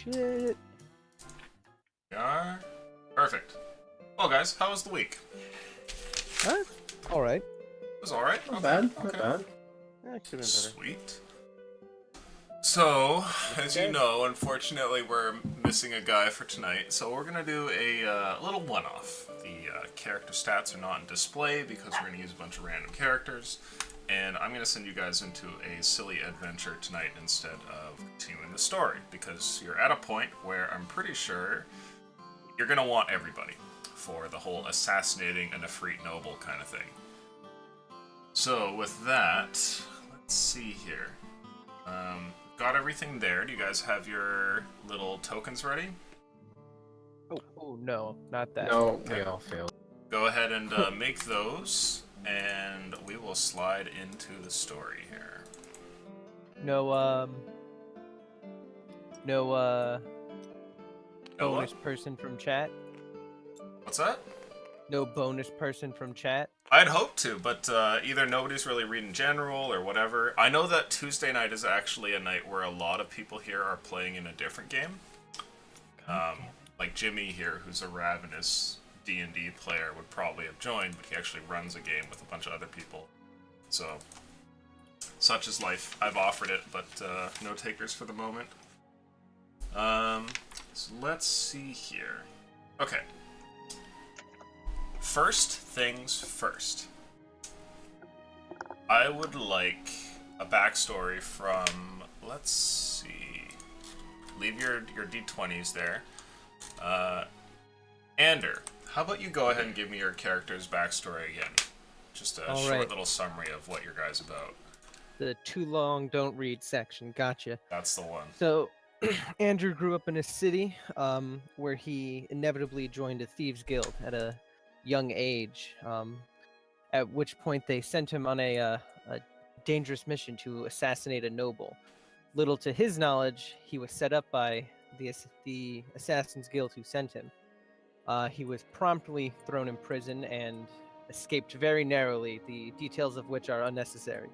Shit. We are. Perfect. Well, guys, how was the week? Huh? Alright. It was alright? Not bad, not bad. Yeah, could have been better. Sweet. So, as you know, unfortunately, we're missing a guy for tonight, so we're gonna do a little one-off. The character stats are not on display because we're gonna use a bunch of random characters, and I'm gonna send you guys into a silly adventure tonight instead of continuing the story, because you're at a point where I'm pretty sure you're gonna want everybody for the whole assassinating an Efreet noble kind of thing. So, with that, let's see here. Got everything there. Do you guys have your little tokens ready? Oh no, not that. No, we all failed. Go ahead and make those, and we will slide into the story here. No, No bonus what? person from chat? What's that? No bonus person from chat? I'd hope to, but either nobody's really reading general or whatever. I know that Tuesday night is actually a night where a lot of people here are playing in a different game. Like Jimmy here, who's a ravenous D&D player, would probably have joined, but he actually runs a game with a bunch of other people. So, such is life. I've offered it, but no takers for the moment. So let's see here. Okay. First things first. I would like a backstory from, let's see, leave your d20s there. Ander, how about you go ahead and give me your character's backstory again? Just a short little summary of what your guy's about. The too long don't read section. Gotcha. That's the one. So, Andrew grew up in a city where he inevitably joined a thieves guild at a young age, at which point they sent him on a dangerous mission to assassinate a noble. Little to his knowledge, he was set up by the Assassin's Guild who sent him. He was promptly thrown in prison and escaped very narrowly, the details of which are unnecessary.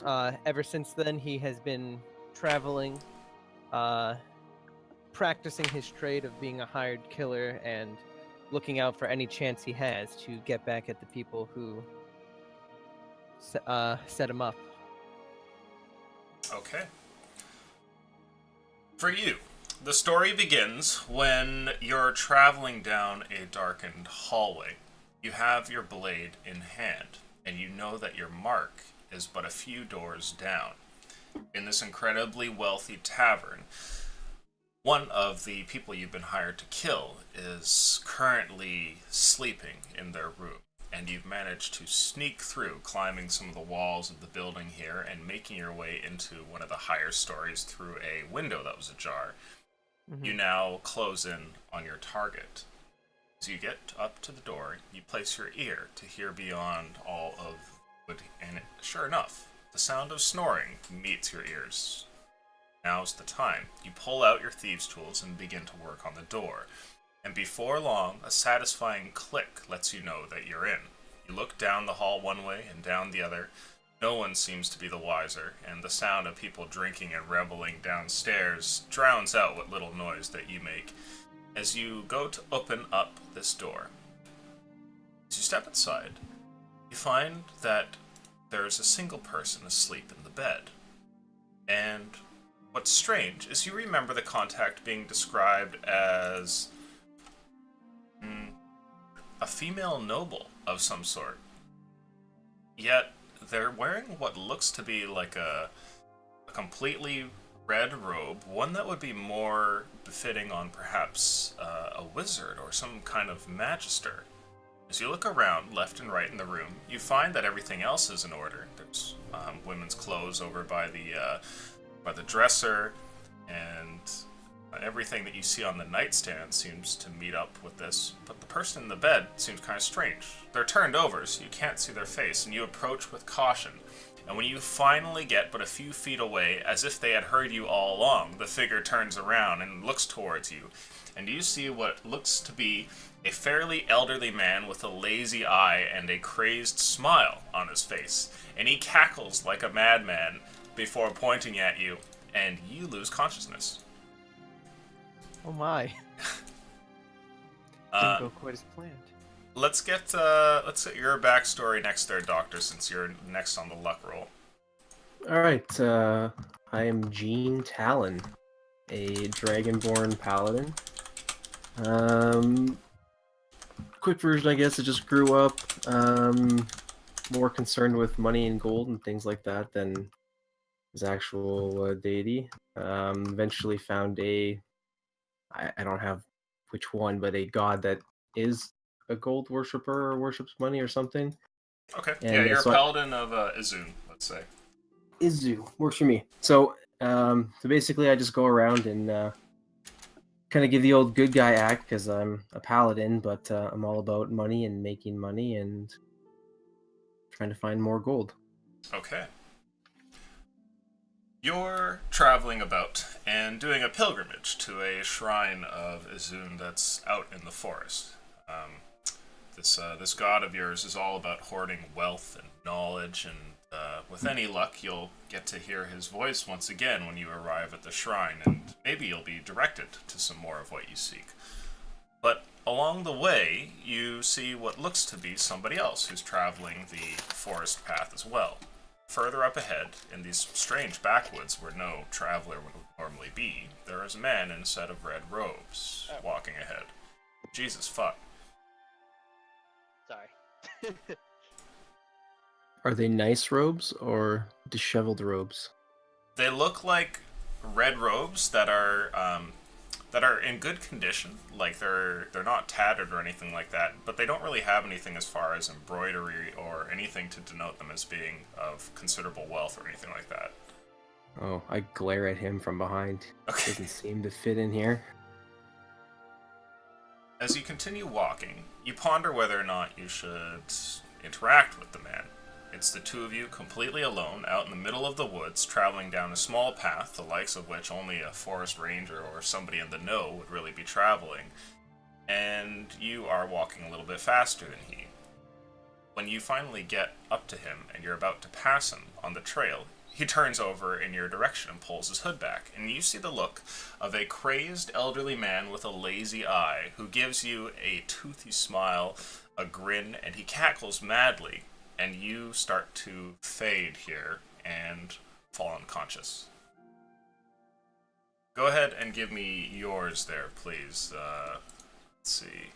Ever since then, he has been traveling, practicing his trade of being a hired killer and looking out for any chance he has to get back at the people who set him up. Okay. For you, the story begins when you're traveling down a darkened hallway. You have your blade in hand, and you know that your mark is but a few doors down. In this incredibly wealthy tavern, one of the people you've been hired to kill is currently sleeping in their room, and you've managed to sneak through, climbing some of the walls of the building here and making your way into one of the higher stories through a window that was ajar. You now close in on your target. As you get up to the door, you place your ear to hear beyond all of wood, and sure enough, the sound of snoring meets your ears. Now's the time. You pull out your thieves' tools and begin to work on the door. And before long, a satisfying click lets you know that you're in. You look down the hall one way and down the other. No one seems to be the wiser, and the sound of people drinking and reveling downstairs drowns out what little noise that you make as you go to open up this door. As you step inside, you find that there's a single person asleep in the bed. And what's strange is you remember the contact being described as a female noble of some sort. Yet they're wearing what looks to be like a completely red robe, one that would be more befitting on perhaps a wizard or some kind of magister. As you look around left and right in the room, you find that everything else is in order. There's women's clothes over by the dresser, and everything that you see on the nightstand seems to meet up with this, but the person in the bed seems kind of strange. They're turned over, so you can't see their face, and you approach with caution. And when you finally get but a few feet away, as if they had heard you all along, the figure turns around and looks towards you, and you see what looks to be a fairly elderly man with a lazy eye and a crazed smile on his face, and he cackles like a madman before pointing at you, and you lose consciousness. Oh my. Didn't go quite as planned. Let's get your backstory next there, Doctor, since you're next on the luck roll. Alright, I am Gene Talon, a Dragonborn Paladin. Quick version, I guess, I just grew up more concerned with money and gold and things like that than his actual deity. Eventually found I don't have which one, but a god that is a gold worshiper or worships money or something. Okay. And yeah, you're a so paladin of Izun, let's say. Izu works for me. So basically, I just go around and kind of give the old good guy act because I'm a paladin, but I'm all about money and making money and trying to find more gold. Okay. You're traveling about and doing a pilgrimage to a shrine of Izun that's out in the forest. This god of yours is all about hoarding wealth and knowledge, and with any luck, you'll get to hear his voice once again when you arrive at the shrine, and maybe you'll be directed to some more of what you seek. But along the way, you see what looks to be somebody else who's traveling the forest path as well. Further up ahead, in these strange backwoods where no traveler would normally be, there is a man in a set of red robes walking ahead. Jesus fuck. Sorry. Are they nice robes or disheveled robes? They look like red robes that are in good condition. Like they're not tattered or anything like that, but they don't really have anything as far as embroidery or anything to denote them as being of considerable wealth or anything like that. Oh, I glare at him from behind. Okay. Doesn't seem to fit in here. As you continue walking, you ponder whether or not you should interact with the man. It's the two of you completely alone out in the middle of the woods, traveling down a small path, the likes of which only a forest ranger or somebody in the know would really be traveling. And you are walking a little bit faster than he. When you finally get up to him and you're about to pass him on the trail, he turns over in your direction and pulls his hood back, and you see the look of a crazed elderly man with a lazy eye who gives you a toothy smile, a grin, and he cackles madly, and you start to fade here and fall unconscious. Go ahead and give me yours there, please. Let's see.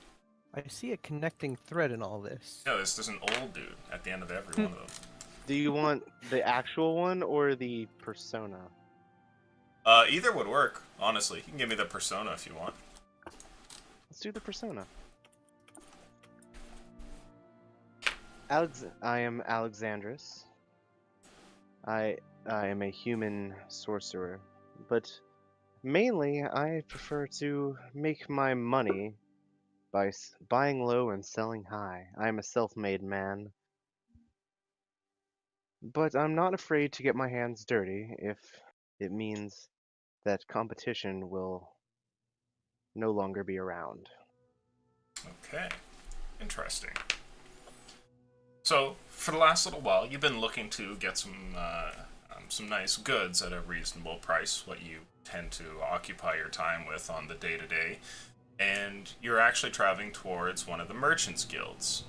I see a connecting thread in all this. No, there's an old dude at the end of every one of them. Do you want the actual one or the persona? Either would work, honestly. You can give me the persona if you want. Let's do the persona. I am Alexandrus. I am a human sorcerer, but mainly I prefer to make my money by buying low and selling high. I am a self-made man, but I'm not afraid to get my hands dirty if it means that competition will no longer be around. Okay. Interesting. So, for the last little while, you've been looking to get some nice goods at a reasonable price, what you tend to occupy your time with on the day-to-day, and you're actually traveling towards one of the merchants' guilds,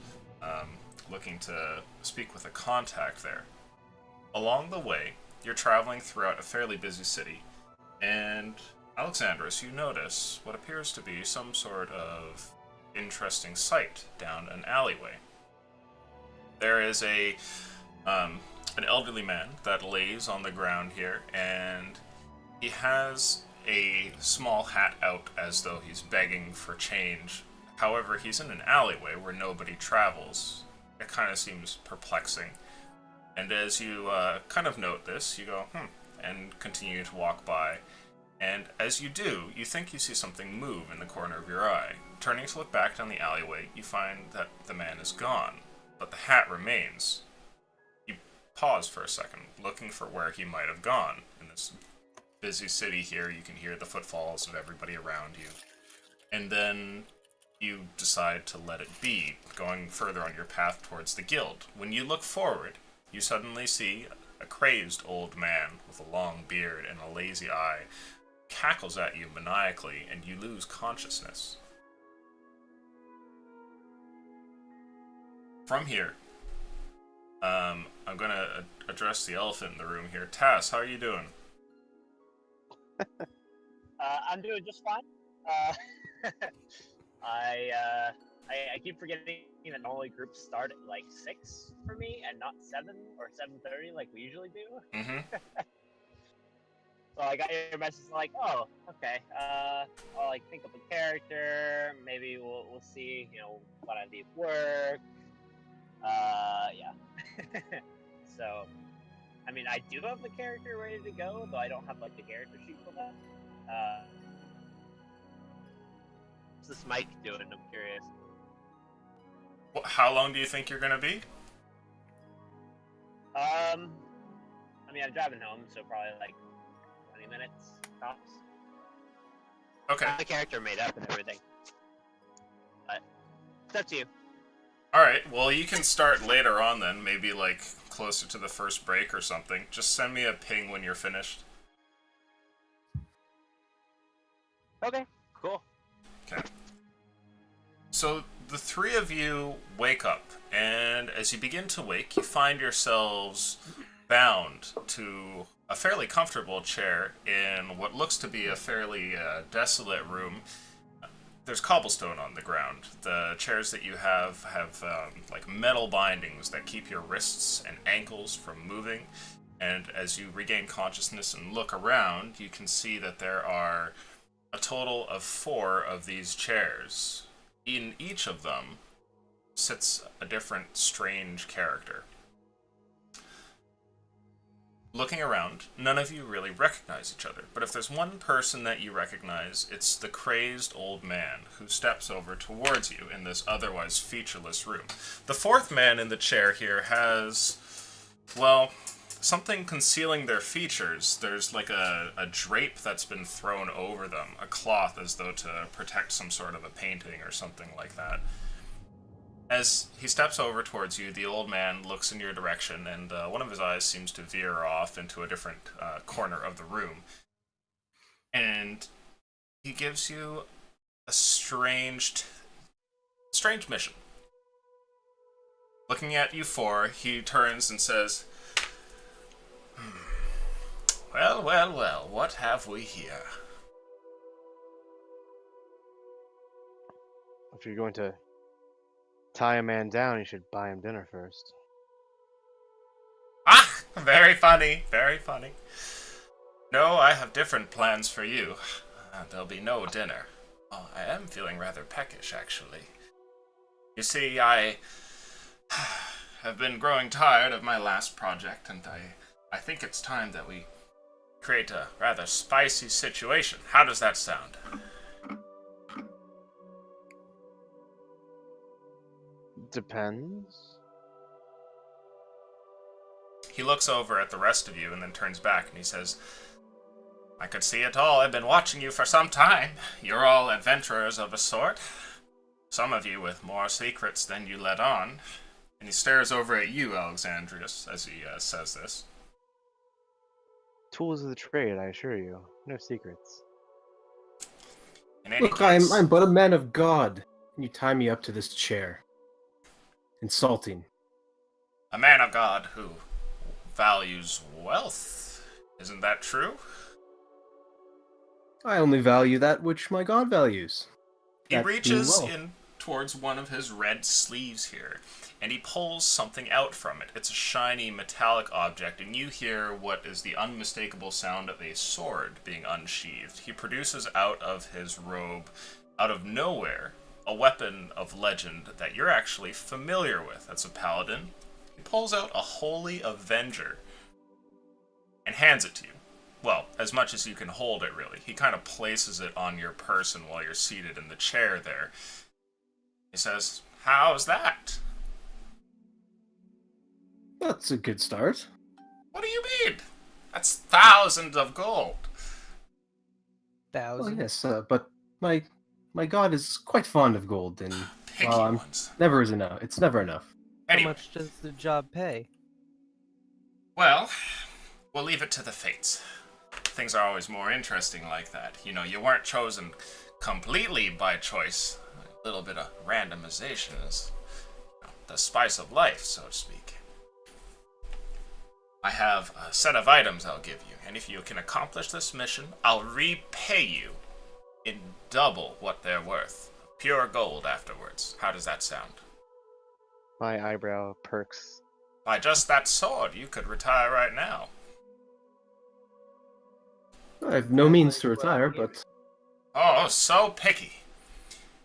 looking to speak with a contact there. Along the way, you're traveling throughout a fairly busy city, and Alexandrus, you notice what appears to be some sort of interesting sight down an alleyway. There is an elderly man that lays on the ground here, and he has a small hat out as though he's begging for change. However, he's in an alleyway where nobody travels. It kind of seems perplexing. And as you kind of note this, you go, and continue to walk by. And as you do, you think you see something move in the corner of your eye. Turning to look back down the alleyway, you find that the man is gone, but the hat remains. You pause for a second, looking for where he might have gone. In this busy city here, you can hear the footfalls of everybody around you. And then you decide to let it be, going further on your path towards the guild. When you look forward, you suddenly see a crazed old man with a long beard and a lazy eye cackles at you maniacally, and you lose consciousness. From here, I'm gonna address the elephant in the room here. Tass, how are you doing? I'm doing just fine. Uh, I keep forgetting that normally groups start at like 6 for me and not 7 or 7:30 like we usually do. Mm-hmm. So I got your message like, oh, okay. I'll like think of a character. Maybe we'll see, what I leave work. Yeah. So, I mean, I do have the character ready to go, though I don't have like the character sheet for that. What's this Mike doing? I'm curious. How long do you think you're gonna be? I mean, I'm driving home, so probably like 20 minutes tops. Okay. I have the character made up and everything. But it's up to you. Alright, well, you can start later on then, maybe like closer to the first break or something. Just send me a ping when you're finished. Okay, cool. Okay. So the three of you wake up, and as you begin to wake, you find yourselves bound to a fairly comfortable chair in what looks to be a fairly desolate room. There's cobblestone on the ground. The chairs that you have like metal bindings that keep your wrists and ankles from moving. And as you regain consciousness and look around, you can see that there are a total of 4 of these chairs. In each of them sits a different strange character. Looking around, none of you really recognize each other, but if there's one person that you recognize, it's the crazed old man who steps over towards you in this otherwise featureless room. The 4th man in the chair here has, well, something concealing their features. There's like a drape that's been thrown over them, a cloth as though to protect some sort of a painting or something like that. As he steps over towards you, the old man looks in your direction, and one of his eyes seems to veer off into a different corner of the room. And he gives you a strange mission. Looking at you 4, he turns and says, Well, well, well, what have we here? If you're going to tie a man down, you should buy him dinner first. Ah, very funny, very funny. No, I have different plans for you. There'll be no dinner. Oh, I am feeling rather peckish, actually. You see, I have been growing tired of my last project, and I think it's time that we create a rather spicy situation. How does that sound? Depends. He looks over at the rest of you and then turns back and he says, I could see it all. I've been watching you for some time. You're all adventurers of a sort. Some of you with more secrets than you let on. And he stares over at you, Alexandrius, as he says this. Tools of the trade, I assure you. No secrets. In any Look, case, I'm but a man of God. And you tie me up to this chair. Insulting. a man of God who values wealth. Isn't that true? I only value that which my God values. He That being reaches wealth. in towards one of his red sleeves here, and he pulls something out from it. It's a shiny metallic object, and you hear what is the unmistakable sound of a sword being unsheathed. He produces out of his robe, out of nowhere, a weapon of legend that you're actually familiar with. That's a paladin. He pulls out a Holy Avenger and hands it to you. Well, as much as you can hold it, really. He kind of places it on your person while you're seated in the chair there. He says, how's that? That's a good start. What do you mean? That's thousands of gold. Well, 1,000. yes, but my God is quite fond of gold, and Picky well, ones. never is enough. It's never enough. How Anyway, much does the job pay? well, we'll leave it to the fates. things are always more interesting like that. You know, you weren't chosen completely by choice. A little bit of randomization is the spice of life, so to speak. I have a set of items I'll give you, and if you can accomplish this mission, I'll repay you in double what they're worth. Pure gold afterwards. How does that sound? My eyebrow perks. By just that sword, you could retire right now. I have no means to retire, but Oh, so picky.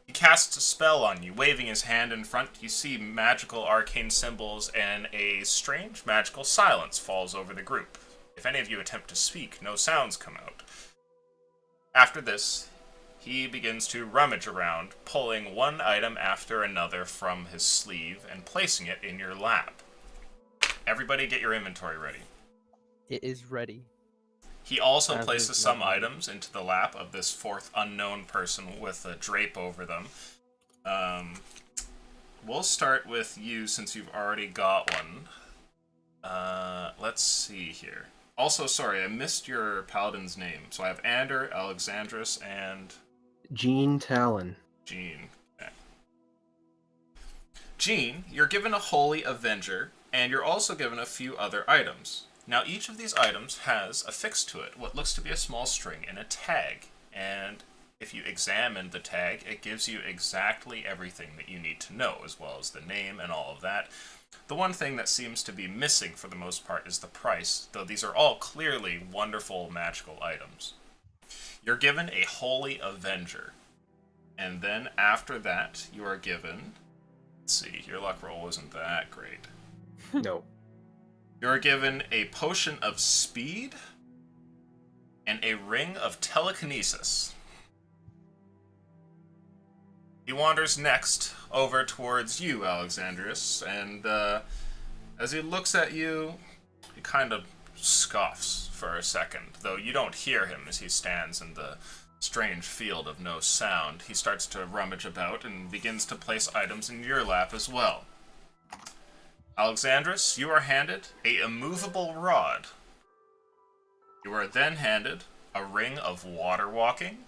He casts a spell on you, waving his hand in front. You see magical arcane symbols, and a strange magical silence falls over the group. If any of you attempt to speak, no sounds come out. After this, he begins to rummage around, pulling one item after another from his sleeve and placing it in your lap. Everybody get your inventory ready. It is ready. He also As places is some lovely. items into the lap of this fourth unknown person with a drape over them. We'll start with you since you've already got one. Let's see here. Also, sorry, I missed your paladin's name. So I have Ander, Alexandrus, and Gene Talon. Jean. Okay. Jean, you're given a Holy Avenger, and you're also given a few other items. Now, each of these items has affixed to it what looks to be a small string and a tag. And if you examine the tag, it gives you exactly everything that you need to know, as well as the name and all of that. The one thing that seems to be missing for the most part is the price, though these are all clearly wonderful magical items. You're given a Holy Avenger. And then after that, you are given... Let's see, your luck roll wasn't that great. No. You're given a potion of speed and a ring of telekinesis. He wanders next over towards you, Alexandrius, and as he looks at you, he kind of scoffs for a second, though you don't hear him as he stands in the strange field of no sound. He starts to rummage about and begins to place items in your lap as well. Alexandrus, you are handed a immovable rod. You are then handed a ring of water walking,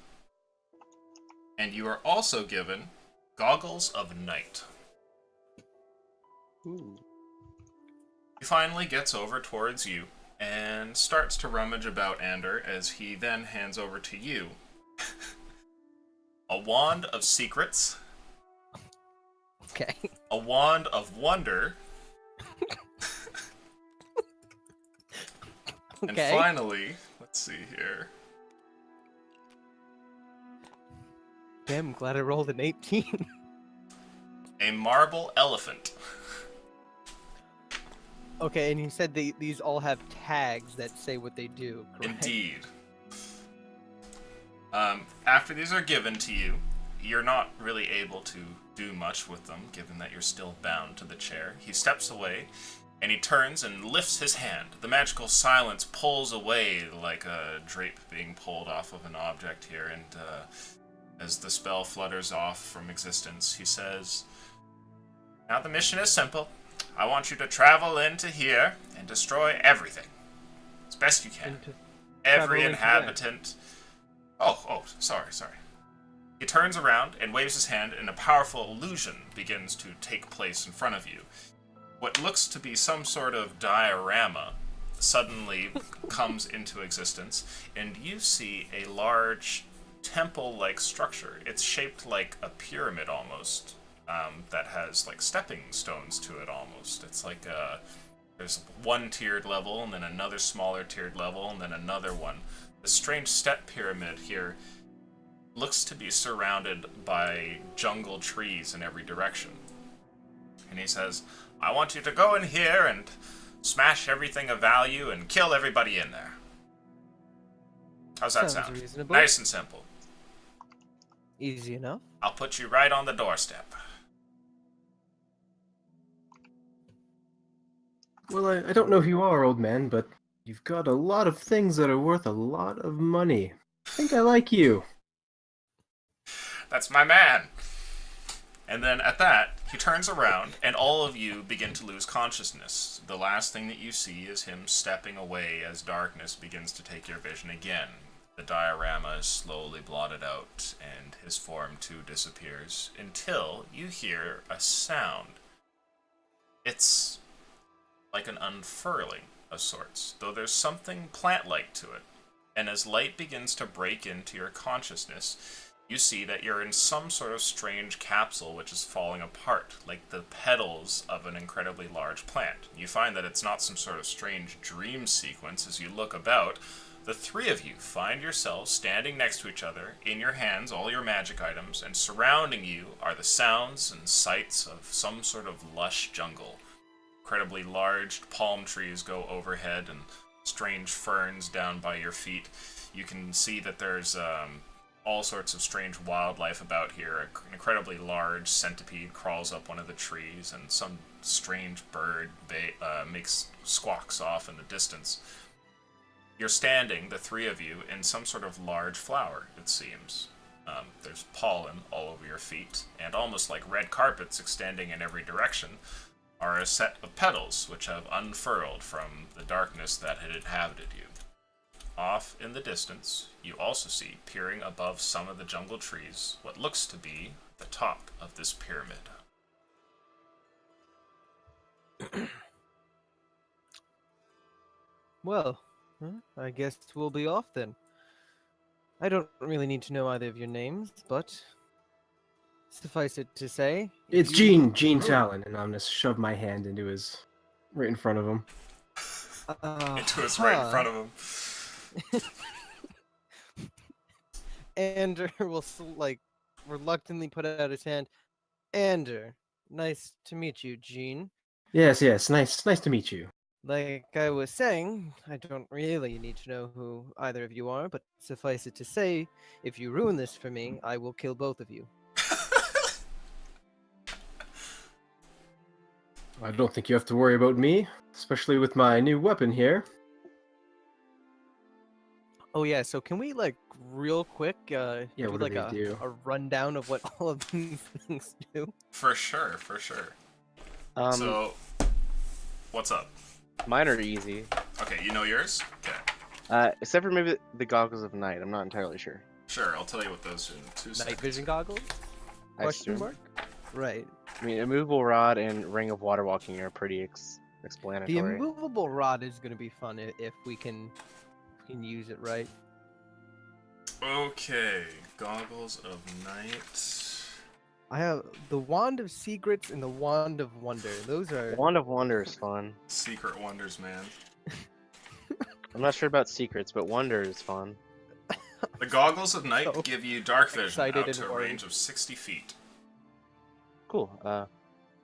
and you are also given goggles of night. Ooh. He finally gets over towards you and starts to rummage about Ander as he then hands over to you a wand of secrets, Okay. a wand of wonder, and Okay. finally, let's see here. Damn, glad I rolled an 18. A marble elephant. Okay, and you said these all have tags that say what they do, correct? Indeed. After these are given to you, you're not really able to do much with them, given that you're still bound to the chair. He steps away, and he turns and lifts his hand. The magical silence pulls away like a drape being pulled off of an object here, and as the spell flutters off from existence, he says, "Now the mission is simple. I want you to travel into here and destroy everything. As best you can. Every into inhabitant..." Sorry. He turns around and waves his hand, and a powerful illusion begins to take place in front of you. What looks to be some sort of diorama suddenly comes into existence, and you see a large temple-like structure. It's shaped like a pyramid almost, that has like stepping stones to it almost. It's like there's one tiered level, and then another smaller tiered level, and then another one. The strange step pyramid here looks to be surrounded by jungle trees in every direction. And he says, "I want you to go in here and smash everything of value and kill everybody in there." How's that Sounds sound? reasonable. Nice and simple. Easy enough. I'll put you right on the doorstep. Well, I don't know who you are, old man, but you've got a lot of things that are worth a lot of money. I think I like you. That's my man. And then at that, He turns around, and all of you begin to lose consciousness. The last thing that you see is him stepping away as darkness begins to take your vision again. The diorama is slowly blotted out, and his form too disappears, until you hear a sound. It's like an unfurling of sorts, though there's something plant-like to it. And as light begins to break into your consciousness, you see that you're in some sort of strange capsule which is falling apart, like the petals of an incredibly large plant. You find that it's not some sort of strange dream sequence. As you look about, the three of you find yourselves standing next to each other, in your hands all your magic items, and surrounding you are the sounds and sights of some sort of lush jungle. Incredibly large palm trees go overhead and strange ferns down by your feet. You can see that there's all sorts of strange wildlife about here. An incredibly large centipede crawls up one of the trees, and some strange bird squawks off in the distance. You're standing, the three of you, in some sort of large flower, it seems. There's pollen all over your feet, and almost like red carpets extending in every direction are a set of petals which have unfurled from the darkness that had inhabited you. Off in the distance, you also see, peering above some of the jungle trees, what looks to be the top of this pyramid. Well, I guess we'll be off then. I don't really need to know either of your names, but suffice it to say, It's you- Gene Talon, and I'm gonna shove my hand into his, right in front of him. Into his right in front of him. Ander will reluctantly put out his hand. Ander, nice to meet you, Gene. Yes, nice to meet you. Like I was saying, I don't really need to know who either of you are, but suffice it to say, if you ruin this for me, I will kill both of you. I don't think you have to worry about me, especially with my new weapon here. Oh yeah, so can we real quick do what do they a, do? a rundown of what all of these things do? For sure. So, what's up? Mine are easy. Okay, you know yours? Okay. Except for maybe the goggles of night. I'm not entirely sure. Sure, I'll tell you what those do in 2 seconds. Night vision goggles? I Question assume. mark? Right. I mean, immovable rod and ring of water walking are pretty The explanatory. immovable rod is going to be fun if we can use it right. Okay, Goggles of Night. I have the Wand of Secrets and the Wand of Wonder. Those are Wand of Wonder is fun. Secret Wonders, man. I'm not sure about secrets, but Wonder is fun. The Goggles of Night So give you dark vision excited out and to a worried. range of 60 feet. Cool.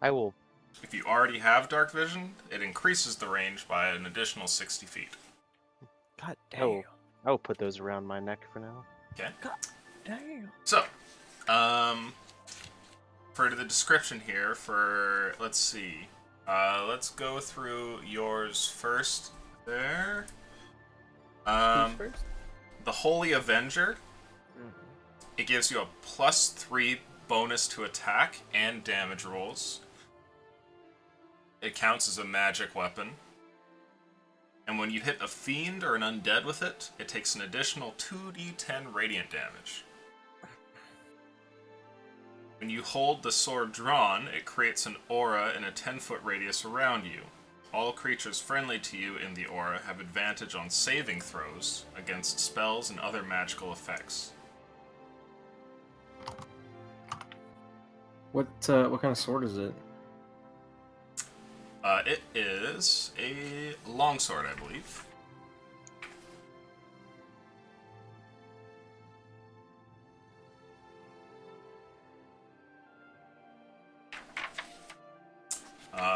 I will. If you already have dark vision, it increases the range by an additional 60 feet. God Oh. damn. I will put those around my neck for now. Okay? Damn. So, for the description here, let's see. Let's go through yours first there. Who's first? The Holy Avenger. It gives you a +3 bonus to attack and damage rolls. It counts as a magic weapon. And when you hit a fiend or an undead with it, it takes an additional 2d10 radiant damage. When you hold the sword drawn, it creates an aura in a 10-foot radius around you. All creatures friendly to you in the aura have advantage on saving throws against spells and other magical effects. What kind of sword is it? It is a longsword, I believe.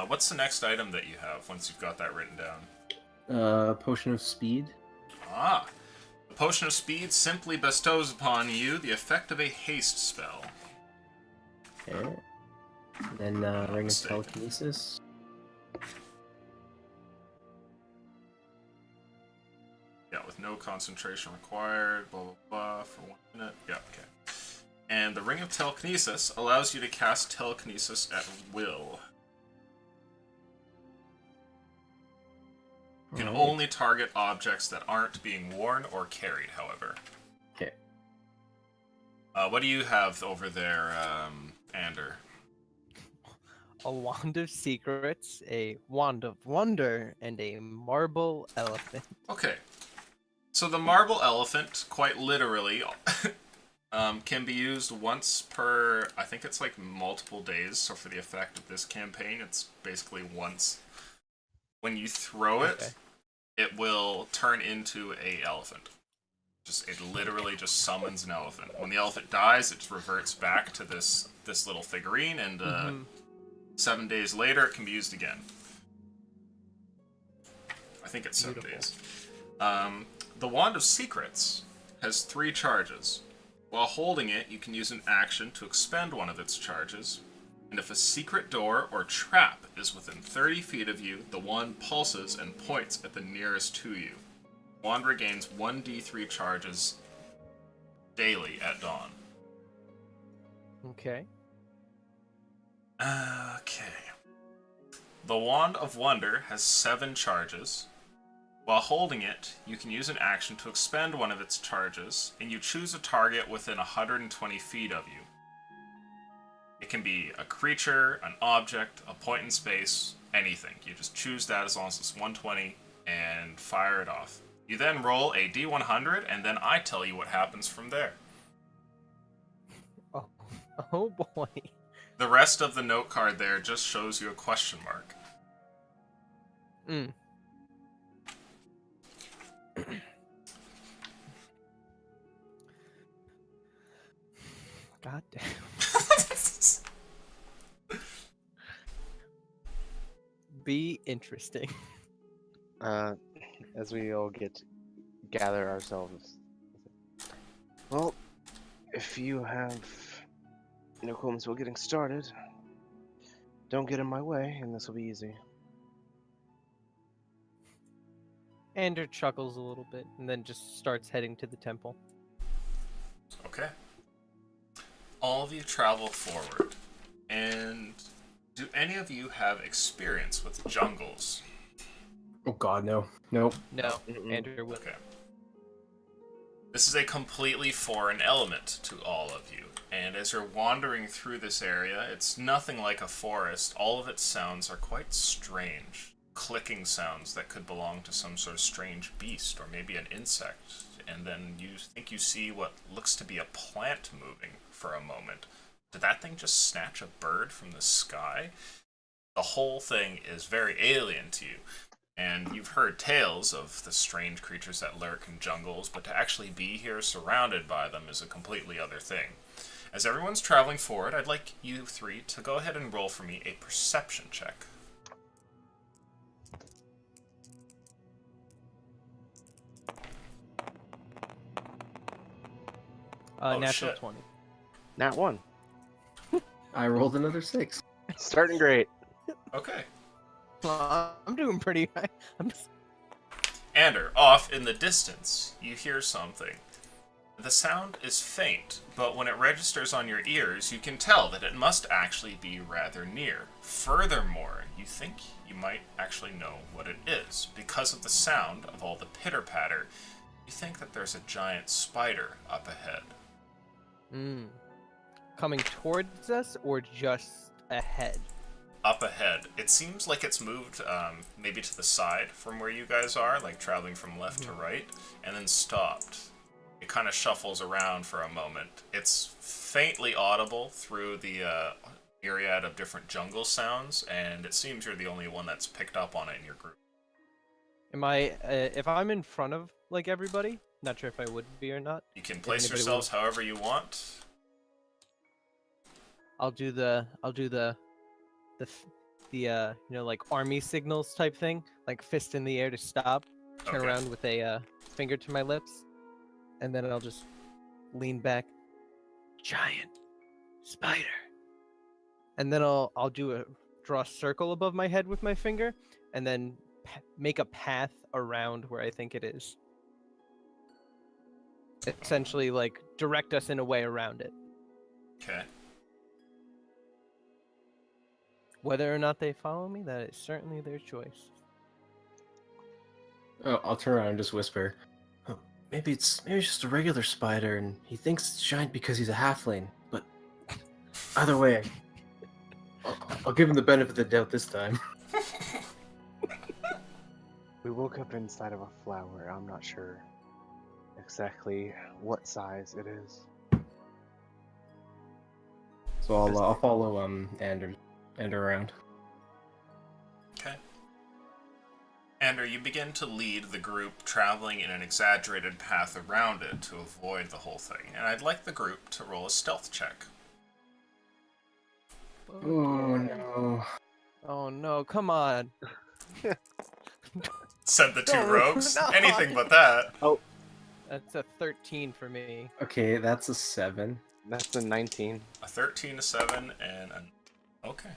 What's the next item that you have once you've got that written down? Potion of speed. Ah! The Potion of Speed simply bestows upon you the effect of a haste spell. Okay. Then ring of mistaken. telekinesis. Yeah, with no concentration required, blah blah blah, for 1 minute. Yeah, okay. and the Ring of Telekinesis allows you to cast telekinesis at will. You can Alright. only target objects that aren't being worn or carried, however. Okay. What do you have over there, Ander? A wand of secrets, a wand of wonder, and a marble elephant. Okay. So the marble elephant, quite literally, can be used once per, I think it's like multiple days, so for the effect of this campaign, it's basically once. When you throw it, Okay. it will turn into a elephant. It literally just summons an elephant. When the elephant dies, it just reverts back to this little figurine, and Mhm. 7 days later, it can be used again. I think it's 7 Beautiful. days. The Wand of Secrets has 3 charges. While holding it, you can use an action to expend one of its charges. And if a secret door or trap is within 30 feet of you, the wand pulses and points at the nearest to you. The wand regains 1d3 charges daily at dawn. Okay. Okay. The Wand of Wonder has 7 charges. While holding it, you can use an action to expend one of its charges, and you choose a target within 120 feet of you. It can be a creature, an object, a point in space, anything. You just choose that as long as it's 120 and fire it off. You then roll a d100, and then I tell you what happens from there. Oh, oh boy. The rest of the note card there just shows you a question mark. Mm. God damn. Be interesting. As we all gather ourselves. Well, if you have no qualms with getting started, don't get in my way, and this will be easy. Ander chuckles a little bit and then just starts heading to the temple. Okay. All of you travel forward. And do any of you have experience with jungles? Oh god, no. Nope. No, Mm-mm. Ander will. Okay. This is a completely foreign element to all of you. And as you're wandering through this area, it's nothing like a forest. All of its sounds are quite strange. Clicking sounds that could belong to some sort of strange beast or maybe an insect. And then you think you see what looks to be a plant moving for a moment. Did that thing just snatch a bird from the sky? The whole thing is very alien to you. And you've heard tales of the strange creatures that lurk in jungles, but to actually be here surrounded by them is a completely other thing. As everyone's traveling forward, I'd like you 3 to go ahead and roll for me a perception check. Oh, Natural shit. 20. Nat 1. I rolled another 6. Starting great. Okay. Well, I'm doing pretty high. I'm just... Ander, off in the distance, you hear something. The sound is faint, but when it registers on your ears, you can tell that it must actually be rather near. Furthermore, you think you might actually know what it is. Because of the sound of all the pitter-patter, you think that there's a giant spider up ahead. Coming towards us or just ahead? Up ahead. It seems like it's moved maybe to the side from where you guys are, like traveling from left to right, and then stopped. It kind of shuffles around for a moment. It's faintly audible through the myriad of different jungle sounds, and it seems you're the only one that's picked up on it in your group. Am I, if I'm in front of, like, everybody? Not sure if I would be or not. You can place anybody yourselves however you want. I'll do the you know, like army signals type thing, like fist in the air to stop, turn Okay. around with a finger to my lips, and then I'll just lean back. Giant spider. And then I'll draw a circle above my head with my finger, and then make a path around where I think it is. Essentially, like direct us in a way around it. Okay. Whether or not they follow me, that is certainly their choice. Oh, I'll turn around and just whisper. Oh, maybe it's just a regular spider, and he thinks it's giant because he's a halfling. But either way, I'll give him the benefit of the doubt this time. We woke up inside of a flower. I'm not sure exactly what size it is. So I'll follow Ander around. Okay. Ander, you begin to lead the group, traveling in an exaggerated path around it to avoid the whole thing. And I'd like the group to roll a stealth check. Oh no. Oh no, come on. Said the two No, rogues. no. Anything but that. That's a 13 for me. Okay, that's a 7. That's a 19. A 13, a 7, and an... Okay.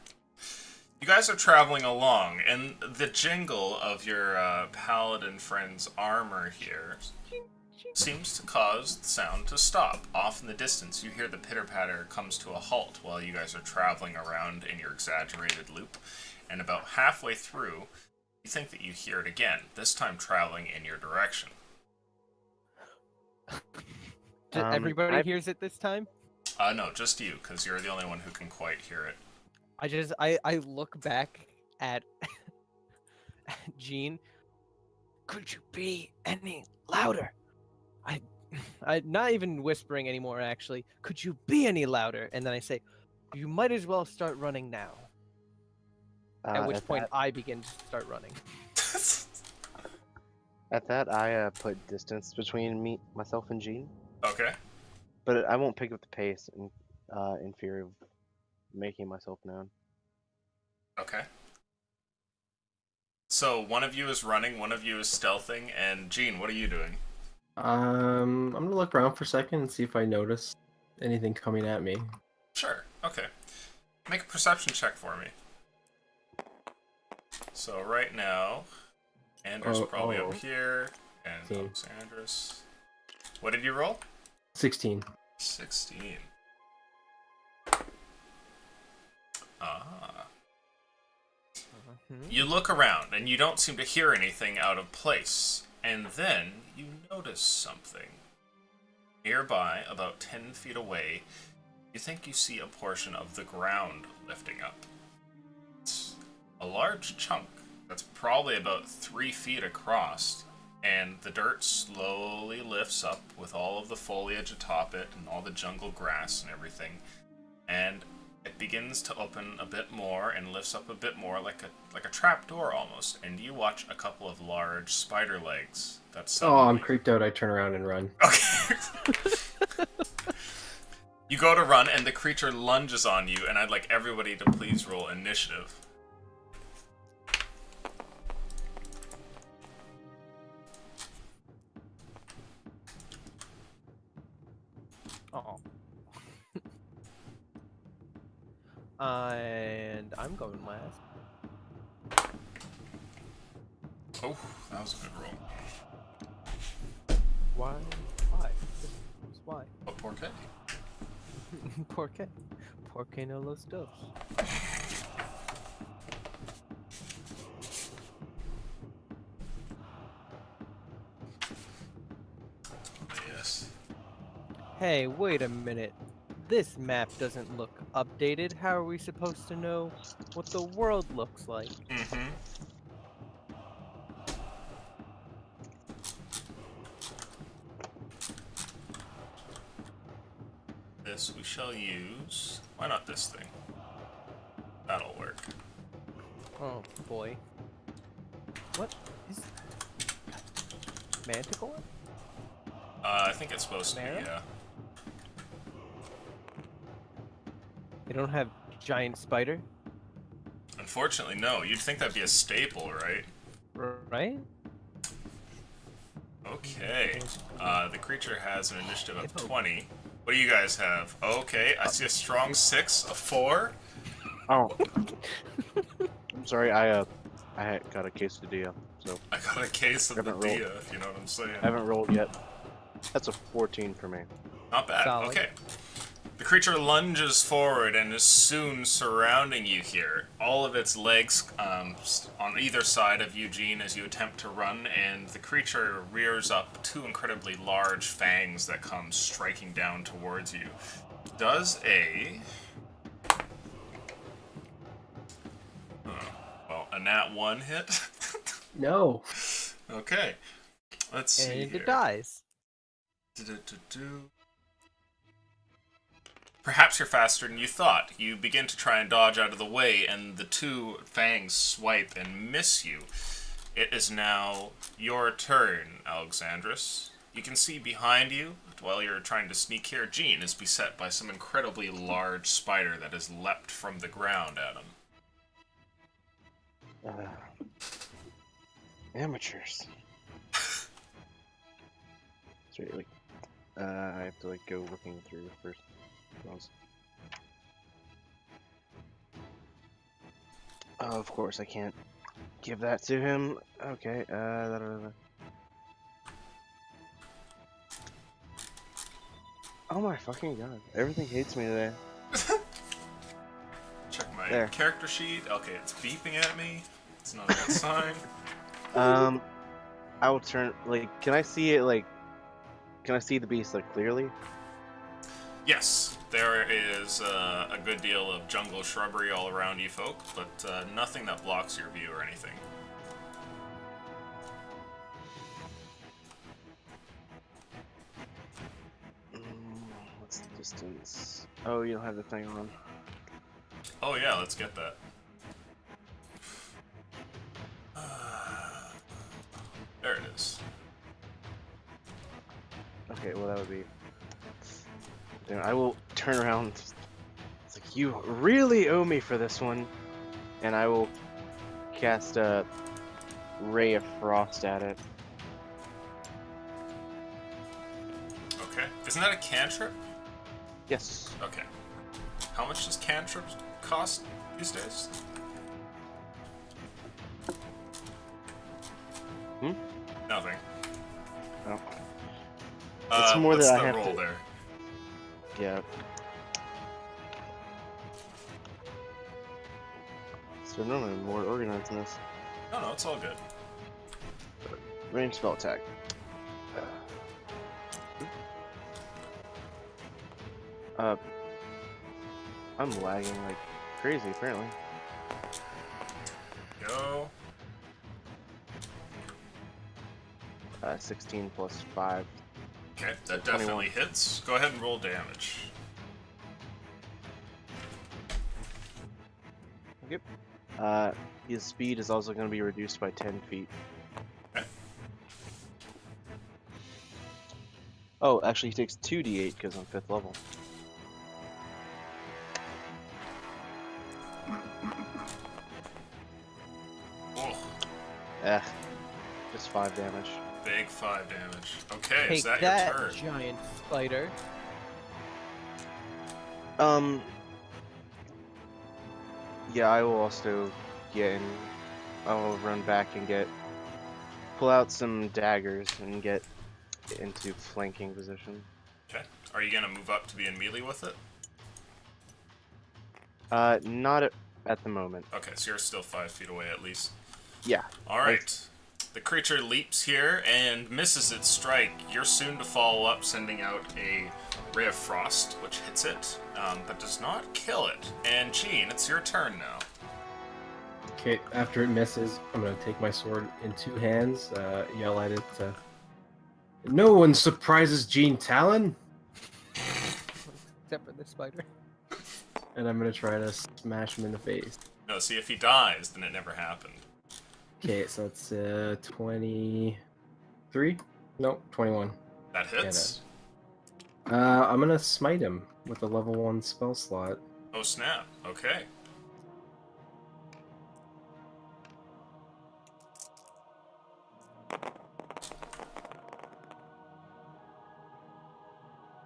You guys are traveling along, and the jingle of your paladin friend's armor here seems to cause the sound to stop. Off in the distance, you hear the pitter-patter comes to a halt while you guys are traveling around in your exaggerated loop. And about halfway through, you think that you hear it again, this time traveling in your direction. Everybody I- hears it this time? No, just you, because you're the only one who can quite hear it. I look back at Jean. Could you be any louder? I not even whispering anymore actually. Could you be any louder? And then I say, you might as well start running now. At which point I begin to start running. At that, I put distance between myself and Jean, Okay. but I won't pick up the pace in fear of making myself known. Okay. So one of you is running, one of you is stealthing, and Jean, what are you doing? I'm gonna look around for a second and see if I notice anything coming at me. Sure. Okay. Make a perception check for me. So right now, Anders probably up here, and Team. Alexandros. What did you roll? 16. 16. Ah. Mhm. You look around, and you don't seem to hear anything out of place. And then you notice something. Nearby, about 10 feet away, you think you see a portion of the ground lifting up. It's a large chunk that's probably about 3 feet across, and the dirt slowly lifts up with all of the foliage atop it and all the jungle grass and everything, and it begins to open a bit more and lifts up a bit more like a trapdoor almost, and you watch a couple of large spider legs. That's Oh, I'm creeped out. I turn around and run. Okay. You go to run, and the creature lunges on you, and I'd like everybody to please roll initiative. Oh. And I'm going last. Oh, that was a good roll. Why? Why? Why? What poor kid? ¿Por qué? ¿Por qué no los dos? Yes. Hey, wait a minute. This map doesn't look updated. How are we supposed to know what the world looks like? Mm-hmm. This we shall use. Why not this thing? That'll work. Oh boy. What is that? Manticore? I think it's supposed to be, Mara? yeah. They don't have giant spider, Unfortunately, no. You'd think that'd be a staple, right? right? Okay. The creature has an initiative of 20. What do you guys have? Okay, I see a strong 6, a 4. Oh. I'm sorry, I got a quesadilla, so I got a case of the Haven't rolled. Dia, if you know what I'm saying. I haven't rolled yet. That's a 14 for me. Not bad. Solid. Okay. The creature lunges forward and is soon surrounding you here. All of its legs on either side of Eugene as you attempt to run, and the creature rears up two incredibly large fangs that come striking down towards you. Does a... a nat 1 hit? No. Okay. Let's see And here. it dies. Do-do-do-do. Perhaps you're faster than you thought. You begin to try and dodge out of the way, and the two fangs swipe and miss you. It is now your turn, Alexandros. You can see behind you, while you're trying to sneak here, Jean is beset by some incredibly large spider that has leapt from the ground at him. Amateurs. Sorry, like, I have to like go looking through first. Oh, of course, I can't give that to him. Okay, Oh my fucking god. Everything hates me today. Check my There. character sheet. Okay, it's beeping at me. It's not a good sign. I will turn, like, can I see it, like, can I see the beast, like, clearly? Yes, there is a good deal of jungle shrubbery all around you folk, but nothing that blocks your view or anything. What's the distance? Oh, you don't have the thing on. Oh yeah, let's get that. There it is. Okay, well that would be... Then I will turn around. It's like, you really owe me for this one. And I will cast a Ray of Frost at it. Okay. Isn't that a cantrip? Yes. Okay. How much does cantrips cost these days? Nothing. Oh. It's more what's that the I have roll to... there? Yeah. So normally I'm more organized than this. No, it's all good. Range spell attack. I'm lagging like crazy apparently. Go. 16 plus 5. Okay, that 21. definitely hits. Go ahead and roll damage. Yep. His speed is also going to be reduced by 10 feet. Okay. Oh, actually he takes 2d8 because I'm 5th level. Oh, Just 5 damage. big 5 damage. Okay, Take is that that, your turn? giant spider. Yeah, I will also get in. I'll run back and pull out some daggers and get into flanking position. Okay. Are you gonna move up to be in melee with it? Not at the moment. Okay, so you're still 5 feet away at least. Yeah. Alright. The creature leaps here and misses its strike. You're soon to follow up, sending out a Ray of Frost, which hits it, but does not kill it. And Jean, it's your turn now. Okay, after it misses, I'm gonna take my sword in 2 hands, yell at it. No one surprises Gene Talon, Except for the spider. and I'm gonna try to smash him in the face. No, see, if he dies, then it never happened. Okay, so it's 23. Nope, 21. That hits. I'm gonna smite him with a level 1 spell slot. Oh, snap. Okay.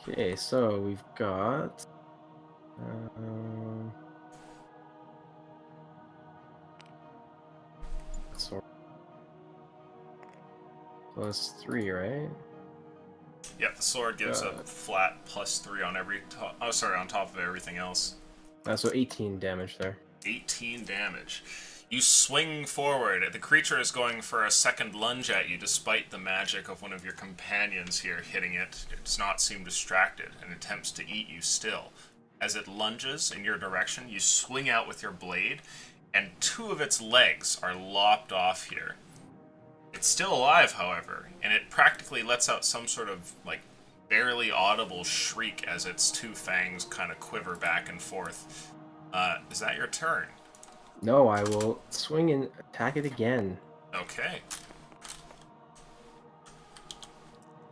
Okay, so we've got so +3, right? Yeah, the sword gives a God. flat +3 on every. On top of everything else. So 18 damage there. 18 damage. You swing forward. The creature is going for a second lunge at you, despite the magic of one of your companions here hitting it. It does not seem distracted and attempts to eat you still. As it lunges in your direction, you swing out with your blade, and 2 of its legs are lopped off here. It's still alive, however, and it practically lets out some sort of, like, barely audible shriek as its 2 fangs kind of quiver back and forth. Is that your turn? No, I will swing and attack it again. Okay.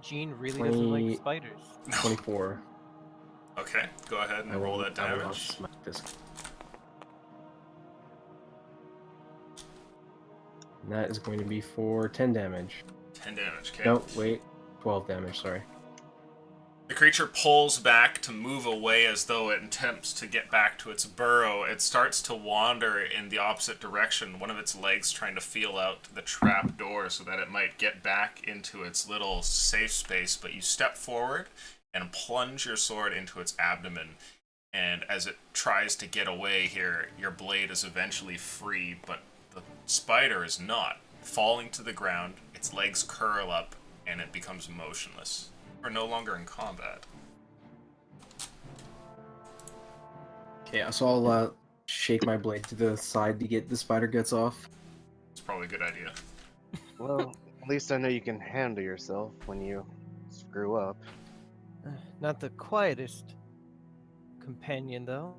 Gene really doesn't 20 like spiders. 24. Okay, go ahead and roll that I will damage. smack this. And that is going to be for 10 damage. 10 damage, okay. No, wait. 12 damage, sorry. The creature pulls back to move away as though it attempts to get back to its burrow. It starts to wander in the opposite direction, one of its legs trying to feel out the trap door so that it might get back into its little safe space, but you step forward and plunge your sword into its abdomen. And as it tries to get away here, your blade is eventually free, but the spider is not. Falling to the ground, its legs curl up, and it becomes motionless. We're no longer in combat. Okay, so I'll shake my blade to the side to get the spider guts off. It's probably a good idea. Well, at least I know you can handle yourself when you screw up. Not the quietest companion, though.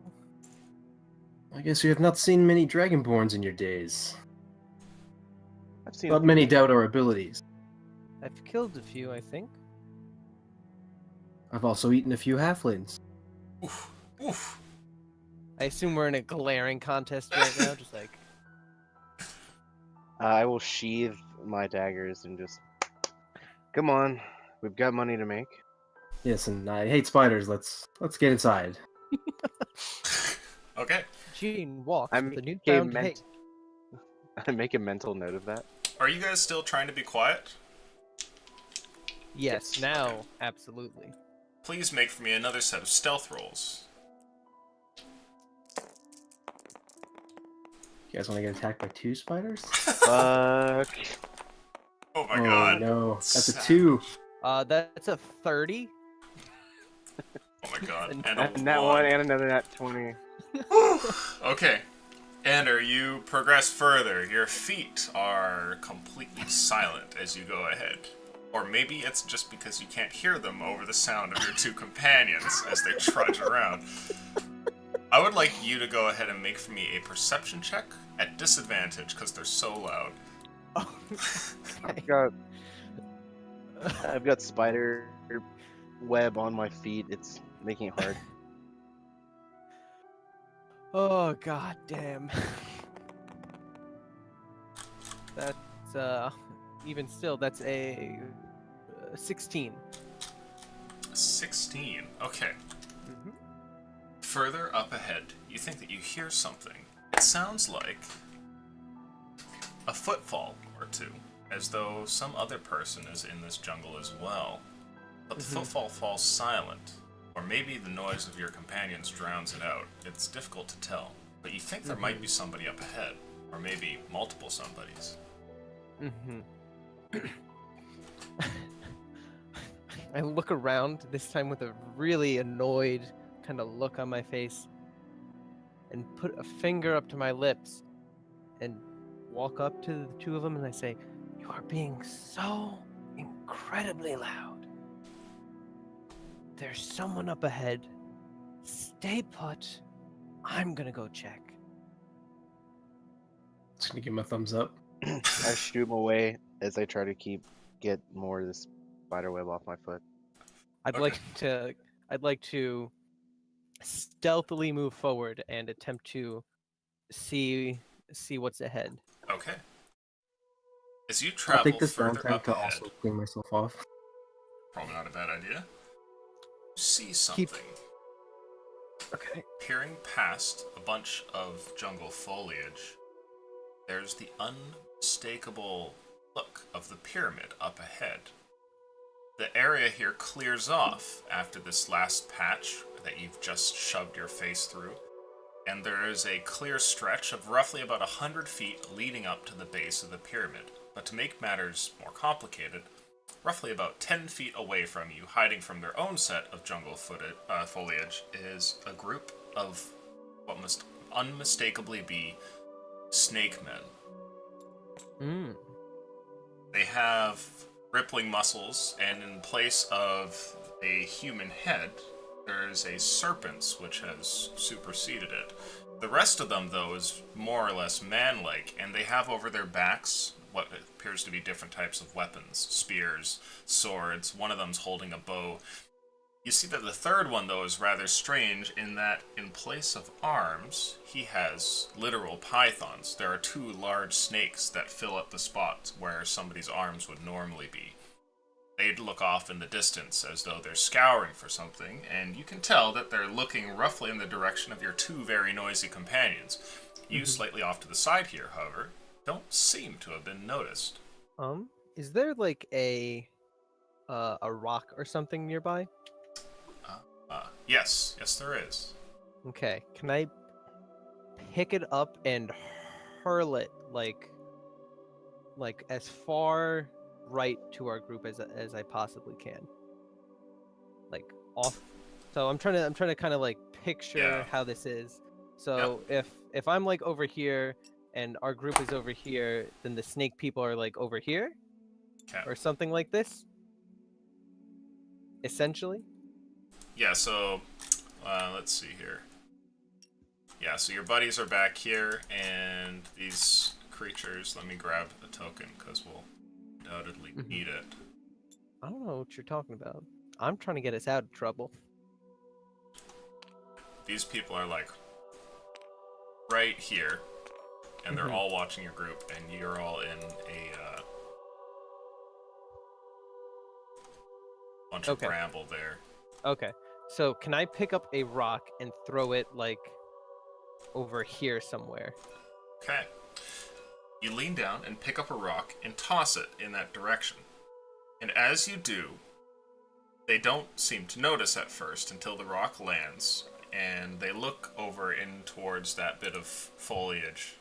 I guess you have not seen many Dragonborns in your days. I've seen. Not many doubt our abilities. I've killed a few, I think. I've also eaten a few halflings. Oof. Oof. I assume we're in a glaring contest right now, just like... I will sheathe my daggers and just. Come on, we've got money to make. Yes, and I hate spiders. Let's get inside. Okay. Gene walks I'm with a newfound meant- hate. I make a mental note of that. Are you guys still trying to be quiet? Yes, now, absolutely. Please make for me another set of stealth rolls. You guys want to get attacked by 2 spiders? Fuck. Oh my Oh god. no, that's a Sad. 2. That's a 30. Oh my god. And And a And that one and another nat 20. Okay. Ender, you progress further. Your feet are completely silent as you go ahead. Or maybe it's just because you can't hear them over the sound of your 2 companions as they trudge around. I would like you to go ahead and make for me a perception check at disadvantage because they're so loud. I've got spider web on my feet. It's making it hard. Oh, god damn. That's, even still, that's a 16. 16. Okay. Mm-hmm. Further up ahead, you think that you hear something. It sounds like a footfall or 2, as though some other person is in this jungle as well. But the footfall falls silent, or maybe the noise of your companions drowns it out. It's difficult to tell, but you think there might be somebody up ahead, or maybe multiple somebodies. Mm-hmm. I look around, this time with a really annoyed kind of look on my face, and put a finger up to my lips, and walk up to the 2 of them, and I say, "You are being so incredibly loud. There's someone up ahead. Stay put. I'm gonna go check." Just gonna give him a thumbs up. I shoot him away as I try to get more of this spider web off my foot. I'd like to stealthily move forward and attempt to see what's ahead. Okay. As you I'll travel take this further downtime up to ahead, also clean myself off. probably not a bad idea. You see something. Okay. Peering past a bunch of jungle foliage, there's the unmistakable look of the pyramid up ahead. the area here clears off after this last patch that you've just shoved your face through, and there is a clear stretch of roughly about 100 feet leading up to the base of the pyramid. But to make matters more complicated, roughly about 10 feet away from you, hiding from their own set of jungle foliage, is a group of what must unmistakably be snake men. They have rippling muscles, and in place of a human head, there's a serpent's which has superseded it. The rest of them, though, is more or less man-like, and they have over their backs what appears to be different types of weapons. Spears, swords, one of them's holding a bow. You see that the third one, though, is rather strange in that in place of arms, he has literal pythons. There are 2 large snakes that fill up the spots where somebody's arms would normally be. They'd look off in the distance as though they're scouring for something, and you can tell that they're looking roughly in the direction of your 2 very noisy companions. You, slightly off to the side here, however, don't seem to have been noticed. Is there like a rock or something nearby? Yes, there is. Okay, can I pick it up and hurl it like as far right to our group as I possibly can? Like off. So I'm trying to kind of like picture how this is. So if I'm like over here and our group is over here, then the snake people are like over here, or something like this. Essentially. Yeah, so, let's see here. Yeah, so your buddies are back here, and these creatures, let me grab a token, because we'll undoubtedly need it. I don't know what you're talking about. I'm trying to get us out of trouble. These people are, like, right here, and they're all watching your group, and you're all in a, bunch of bramble there. Okay. So can I pick up a rock and throw it like over here somewhere? Okay. You lean down and pick up a rock and toss it in that direction. And as you do, they don't seem to notice at first until the rock lands, and they look over in towards that bit of foliage,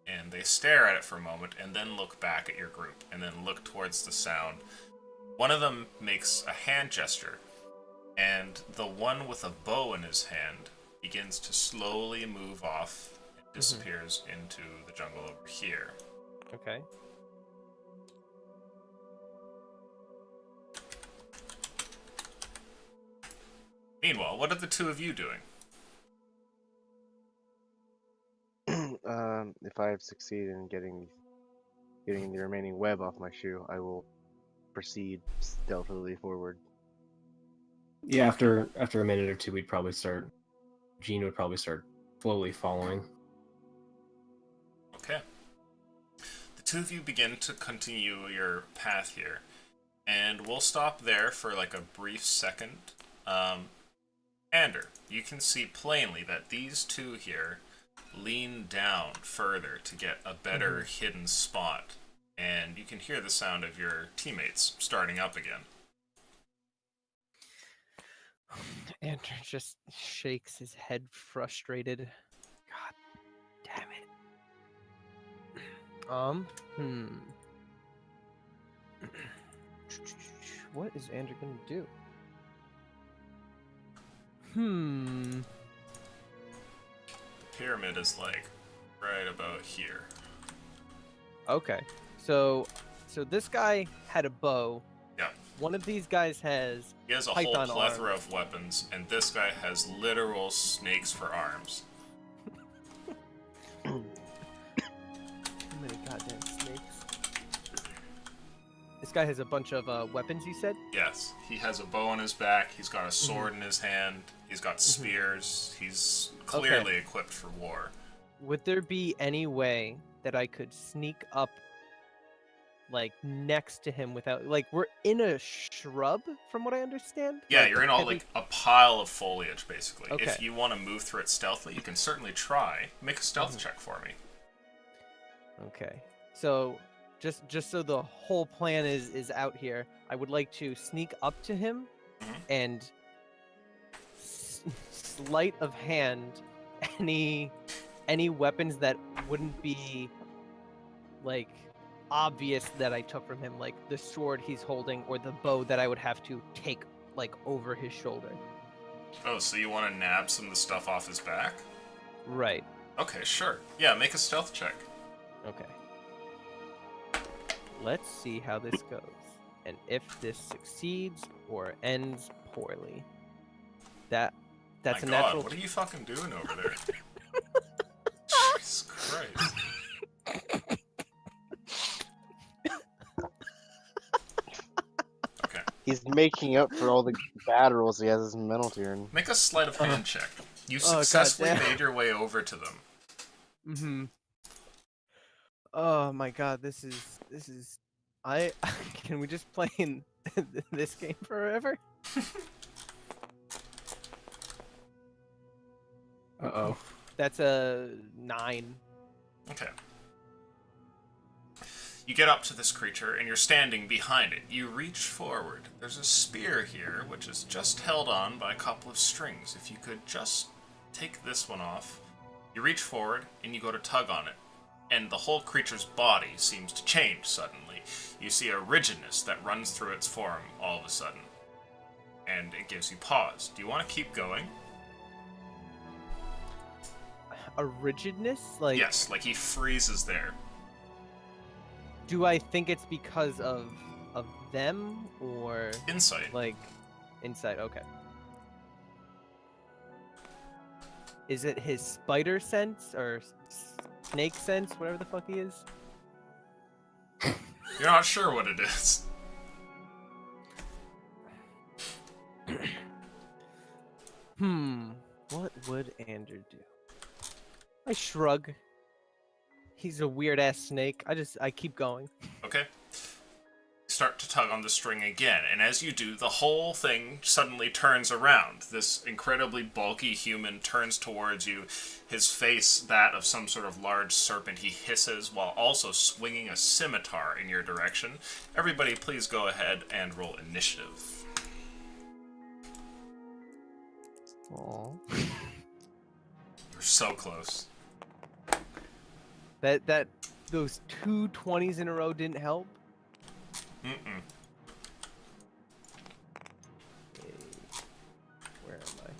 and they stare at it for a moment, and then look back at your group, and then look towards the sound. One of them makes a hand gesture, and the one with a bow in his hand begins to slowly move off and disappears into the jungle over here. Okay. Meanwhile, what are the 2 of you doing? If I have succeeded in getting the remaining web off my shoe, I will proceed stealthily forward. Yeah, after a minute or 2, we'd probably start. Gene would probably start slowly following. Okay. The 2 of you begin to continue your path here, and we'll stop there for like a brief second. Ander, you can see plainly that these 2 here lean down further to get a better hidden spot, and you can hear the sound of your teammates starting up again. Andrew just shakes his head frustrated. God damn it. What is Andrew gonna do? The pyramid is like right about here. Okay. So this guy had a bow. Yeah. One of these guys has He has a whole plethora of weapons, and this guy has literal snakes for arms. How many goddamn snakes? This guy has a bunch of weapons, you said? Yes. He has a bow on his back, he's got a sword in his hand, he's got spears, he's clearly equipped for war. Would there be any way that I could sneak up like next to him without we're in a shrub from what I understand? Yeah, like, you're in all like a pile of foliage basically. Okay. If you want to move through it stealthily, you can certainly try. Make a stealth check for me. Okay. So just so the whole plan is out here, I would like to sneak up to him Mhm. and sleight of hand any weapons that wouldn't be like obvious that I took from him, like the sword he's holding or the bow that I would have to take like over his shoulder. Oh, so you want to nab some of the stuff off his back? Right. Okay, sure. Yeah, make a stealth check. Okay. Let's see how this goes, and if this succeeds or ends poorly. That's My a God, natural. what are you fucking doing over there? Jesus Christ. Okay, He's making up for all the bad rolls he has as mental turn. make a sleight of hand check. You Oh, successfully goddamn. made your way over to them. Mm-hmm. Oh my God, this is. I can we just play in this game forever? Uh-oh. That's a 9. Okay. You get up to this creature, and you're standing behind it. You reach forward. There's a spear here, which is just held on by a couple of strings. If you could just take this one off. You reach forward, and you go to tug on it. And the whole creature's body seems to change suddenly. You see a rigidness that runs through its form all of a sudden. And it gives you pause. Do you want to keep going? A rigidness, like. Yes, like he freezes there. Do I think it's because of them or Insight. like insight? Okay. Is it his spider sense or snake sense, whatever the fuck he is? You're not sure what it is. What would Andrew do? I shrug. He's a weird ass snake. I keep going. Okay. Start to tug on the string again, and as you do, the whole thing suddenly turns around. This incredibly bulky human turns towards you, his face that of some sort of large serpent. He hisses while also swinging a scimitar in your direction. Everybody, please go ahead and roll initiative. Aw. You're so close. That those 2 20s in a row didn't help. Mm-mm. Okay. Where am I?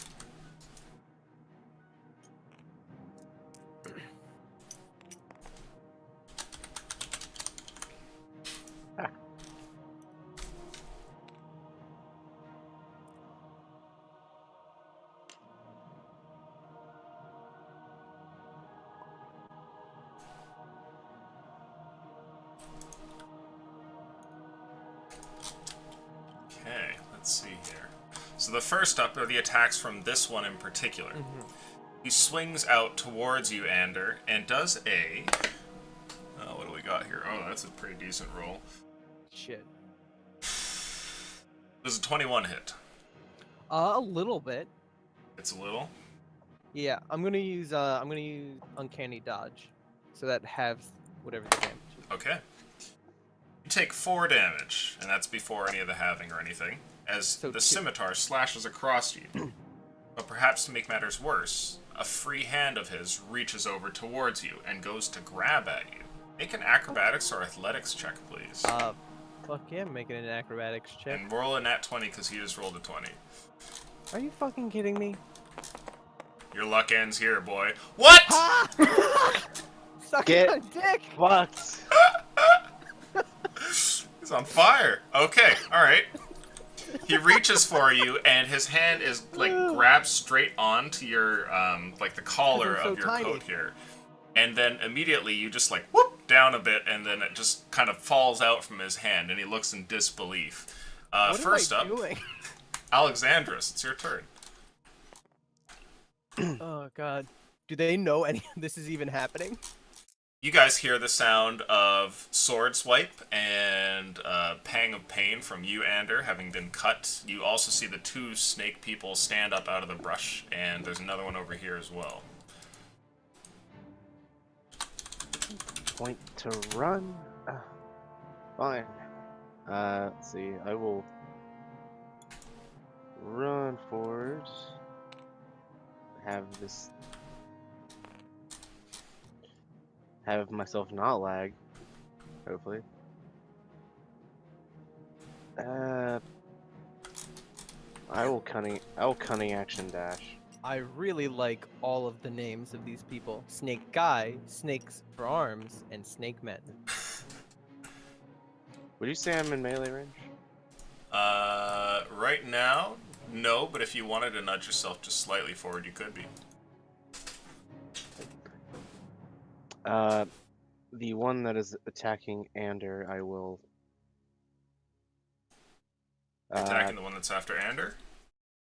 Okay, let's see here. So the first up are the attacks from this one in particular. He swings out towards you, Ander, and does a... Oh, what do we got here? Oh, that's a pretty decent roll. Shit. Does a 21 hit? A little bit. It's a little? Yeah, I'm gonna use uncanny dodge, so that halves whatever the damage is. Okay. You take 4 damage, and that's before any of the halving or anything, as So the 2. scimitar slashes across you. But perhaps to make matters worse, a free hand of his reaches over towards you and goes to grab at you. Make an acrobatics or athletics check, please. Fuck yeah, I'm making an acrobatics check. And roll a nat 20 because he just rolled a 20. Are you fucking kidding me? Your luck ends here, boy. What?! Suck Get- my dick! What? He's on fire. Okay, alright. He reaches for you, and his hand is, like, grabbed straight onto your, like, the collar 'Cause I'm of so your tiny. coat here. And then immediately you just, like, whoop, down a bit, and then it just kind of falls out from his hand, and he looks in disbelief. What First am I up, doing? Alexandros, it's your turn. Oh god. Do they know any of this is even happening? You guys hear the sound of sword swipe and pang of pain from you, Ander, having been cut. You also see the 2 snake people stand up out of the brush, and there's another one over here as well. Point to run. Fine. Let's see. I will run forward. Have myself not lag. Hopefully. I will cunning action dash. I really like all of the names of these people: Snake Guy, Snakes for Arms, and Snake Men. Would you say I'm in melee range? Right now, no, but if you wanted to nudge yourself just slightly forward, you could be. The one that is attacking Ander, I will. Attacking the one that's after Ander?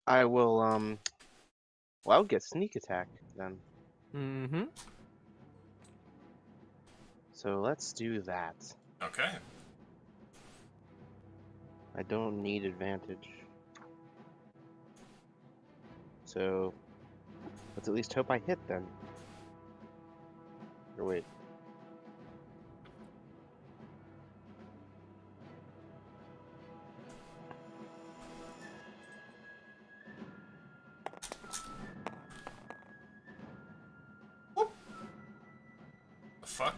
I will. Well, I would get sneak attack then. Mm-hmm. So let's do that. Okay. I don't need advantage. So let's at least hope I hit then. Or wait. The fuck?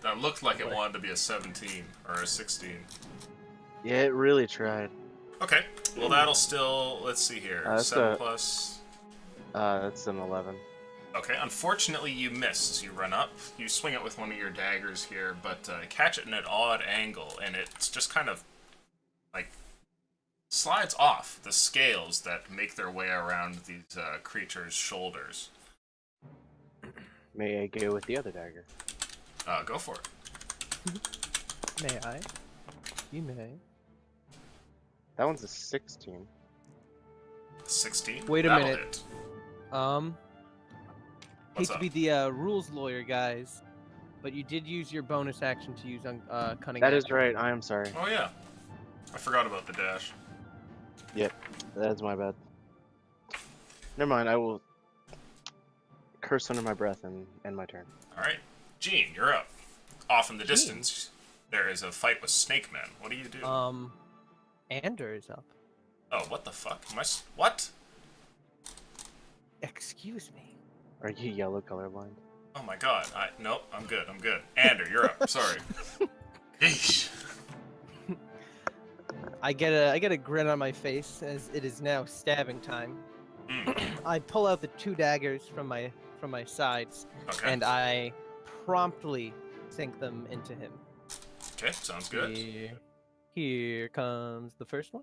That looked like it wanted to be a 17 or a 16. Yeah, it really tried. Okay. Well, that'll still. Let's see here. That's 7 plus. That's an 11. Okay, unfortunately you missed. You run up, you swing it with one of your daggers here, but catch it in an odd angle, and it's just kind of, like, slides off the scales that make their way around these creatures' shoulders. May I go with the other dagger? Go for it. May I? You may. That one's a 16. 16? Wait a That'll minute. hit. Hate What's to up? be the rules lawyer, guys, but you did use your bonus action to use cunning. That is action. right. I am sorry. Oh yeah. I forgot about the dash. That's my bad. Never mind. I will curse under my breath and end my turn. Alright. Gene, you're up. Off in the Gene? distance, there is a fight with Snake Men. What do you do? Ander is up. Oh, what the fuck? What? Excuse me. Are you yellow colorblind? Oh my god. Nope, I'm good. Ander, you're up. Sorry. Yeesh. I get a grin on my face as it is now stabbing time. Mm, I pull out the two daggers from my sides, okay. and I promptly sink them into him. Okay, sounds good. Here comes the first one,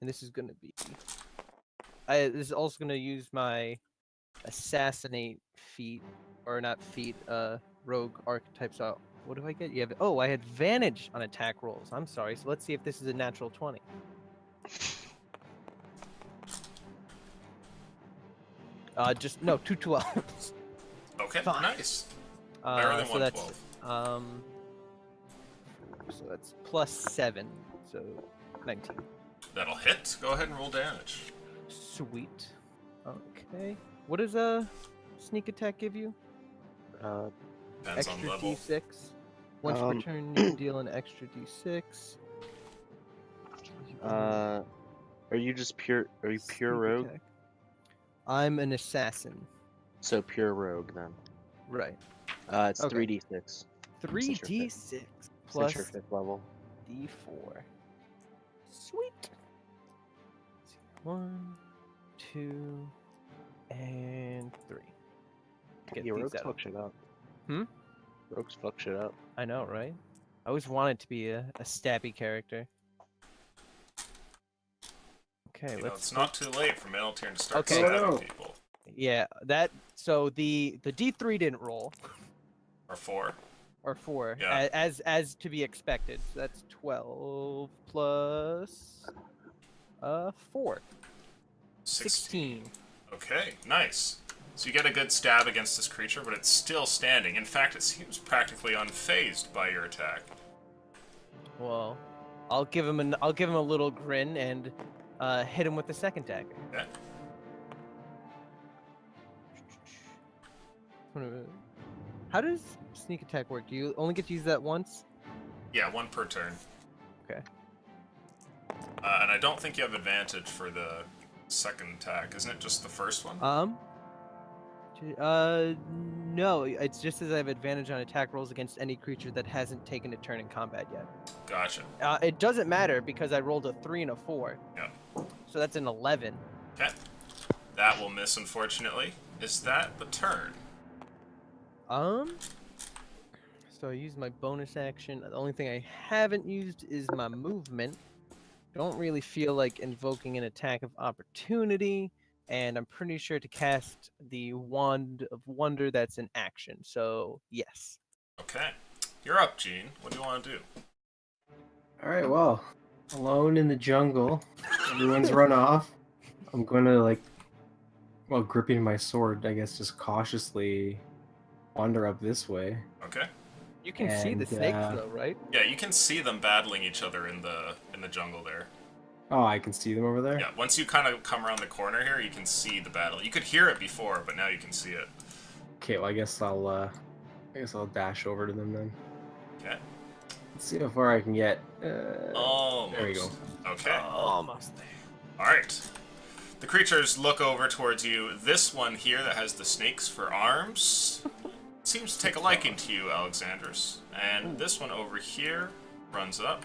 and this is gonna be. This is also gonna use my assassinate feat, or not feat, rogue archetype. So what do I get? You have I had advantage on attack rolls. I'm sorry. So let's see if this is a natural 20. Just no 2 12s. Okay, Fine. nice. Better than So that's 112. so that's +7, so 19. That'll hit. Go ahead and roll damage. Sweet. Okay. What does a sneak attack give you? Depends on Extra level. d6. Once per turn, you can deal an extra d6. Are you just pure? Are you pure Sneak rogue? attack. I'm an assassin. So pure rogue then. Right. It's Okay. 3d6. 3d6 Since plus you're 5th level. d4. Sweet. 1, 2, and 3. Get Yeah, these rogues out. fuck shit up. Hmm? Rogues fuck shit up. I know, right? I always wanted to be a stabby character. Okay, You know, let's. it's not too late for Meltier to start Okay. stabbing Oh, no. people. Yeah, that. So the d3 didn't roll, Or 4. or 4, Yeah. as to be expected. So that's 12 plus 4, 16. Okay, nice. So you get a good stab against this creature, but it's still standing. In fact, it seems practically unfazed by your attack. Well, I'll give him a little grin and hit him with the second dagger. Okay. How does sneak attack work? Do you only get to use that once? Yeah, 1 per turn. Okay. And I don't think you have advantage for the second attack. Isn't it just the first one? No. It's just as I have advantage on attack rolls against any creature that hasn't taken a turn in combat yet. Gotcha. It doesn't matter because I rolled a 3 and a 4. Yeah. So that's an 11. Okay. That will miss, unfortunately. Is that the turn? So I use my bonus action. The only thing I haven't used is my movement. Don't really feel like invoking an attack of opportunity, and I'm pretty sure to cast the Wand of Wonder that's an action. So yes. Okay. You're up, Gene. What do you want to do? All right, well, alone in the jungle, everyone's run off. I'm going to, like, well, gripping my sword, I guess, just cautiously wander up this way. Okay. You can see the And, snakes though, right? Yeah, you can see them battling each other in the jungle there. Oh, I can see them over there? Yeah, once you kind of come around the corner here, you can see the battle. You could hear it before, but now you can see it. Okay, well, I guess I'll dash over to them then. Okay. Let's see how far I can get. Almost. There we go. Okay. Almost there. All right. The creatures look over towards you. This one here that has the snakes for arms seems to take a liking to you, Alexandros. And this one over here runs up.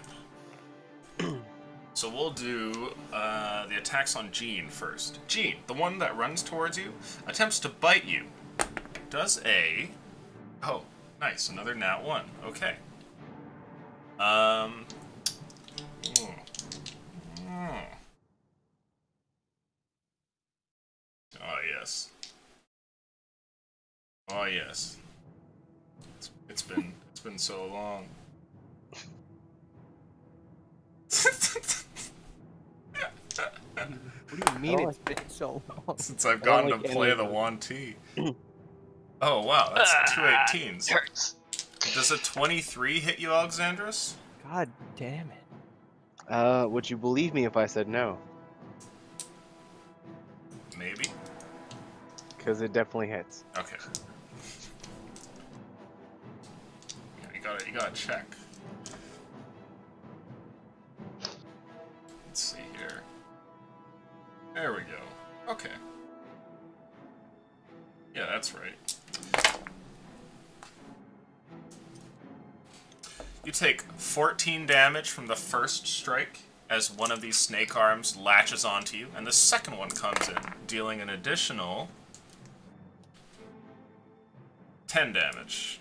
So we'll do the attacks on Gene first. Gene, the one that runs towards you, attempts to bite you. Does a... Oh, nice. Another nat 1. Okay. Oh, yes. Oh, yes. It's been so long. What do you mean Oh, it's been so long? Since I've I don't gotten like to play any the of Yuan Ti. Oh, wow, that's 2 18s. Hurts. Does a 23 hit you, Alexandros? God damn it. Would you believe me if I said no? Maybe. Because it definitely hits. Okay. Yeah, you gotta check. Let's see here. There we go. Okay. Yeah, that's right. You take 14 damage from the first strike as one of these snake arms latches onto you, and the second one comes in, dealing an additional 10 damage.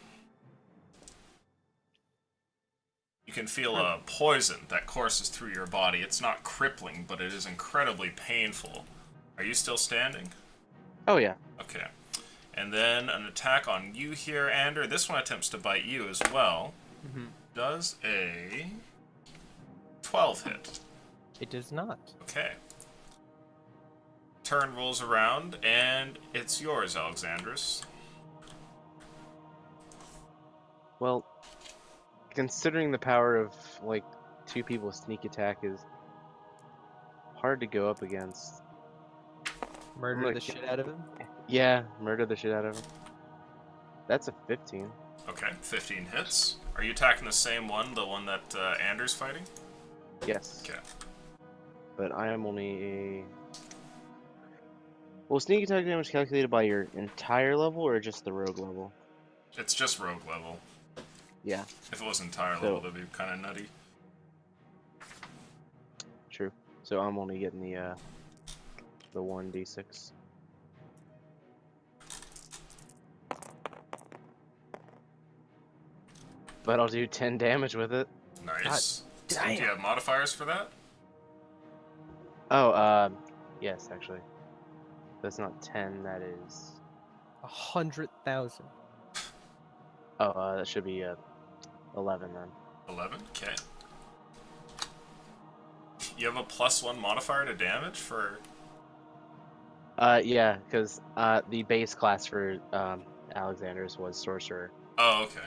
You can feel a poison that courses through your body. It's not crippling, but it is incredibly painful. Are you still standing? Oh yeah. Okay. And then an attack on you here, Ander. This one attempts to bite you as well. Mm-hmm. Does a 12 hit. It does not. Okay. Turn rolls around, and it's yours, Alexandros. Well, considering the power of like 2 people sneak attack is hard to go up against. Murder gonna the ki- shit out of him. Yeah, murder the shit out of him. That's a 15. Okay, 15 hits. Are you attacking the same one, the one that Anders fighting? Yes. Okay. But I am only a... Well, sneak attack damage calculated by your entire level or just the rogue level? It's just rogue level. Yeah, If it was entire So- level, that'd be kind of nutty. true. So I'm only getting the 1d6. But I'll do 10 damage with it. Nice. Do damn. you have modifiers for that? Oh, yes, actually. That's not 10, that is... 100,000. Oh, that should be 11 then. 11? Okay. You have a +1 modifier to damage for... Yeah, because the base class for Alexander's was Sorcerer. Oh, okay.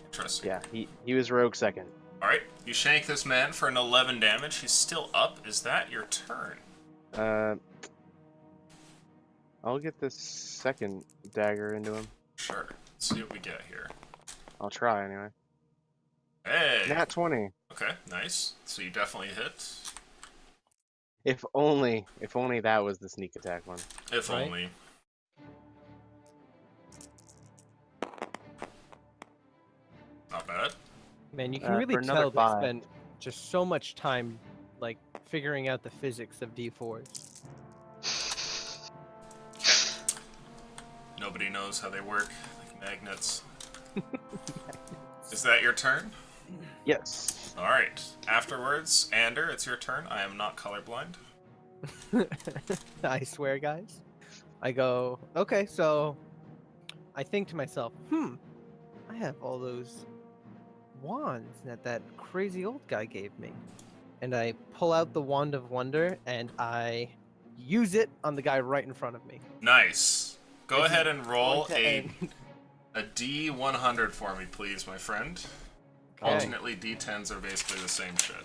Interesting. Yeah, he was Rogue second. Alright, you shank this man for an 11 damage. He's still up. Is that your turn? I'll get this second dagger into him. Sure. Let's see what we get here. I'll try anyway. Hey. Nat 20. Okay, nice. So you definitely hit. If only that was the sneak attack one. If Right. only. Not bad. Man, you can really for another tell they 5. spent just so much time, like, figuring out the physics of D4s. Nobody knows how they work, like magnets. Is that your turn? Yes. Alright. Afterwards, Ander, it's your turn. I am not colorblind. I swear, guys. I go, okay, so I think to myself, I have all those wands that that crazy old guy gave me. And I pull out the Wand of Wonder and I use it on the guy right in front of me. Nice. Go This ahead is and roll going to end. a D100 for me, please, my friend. Okay. Alternately, D10s are basically the same shit.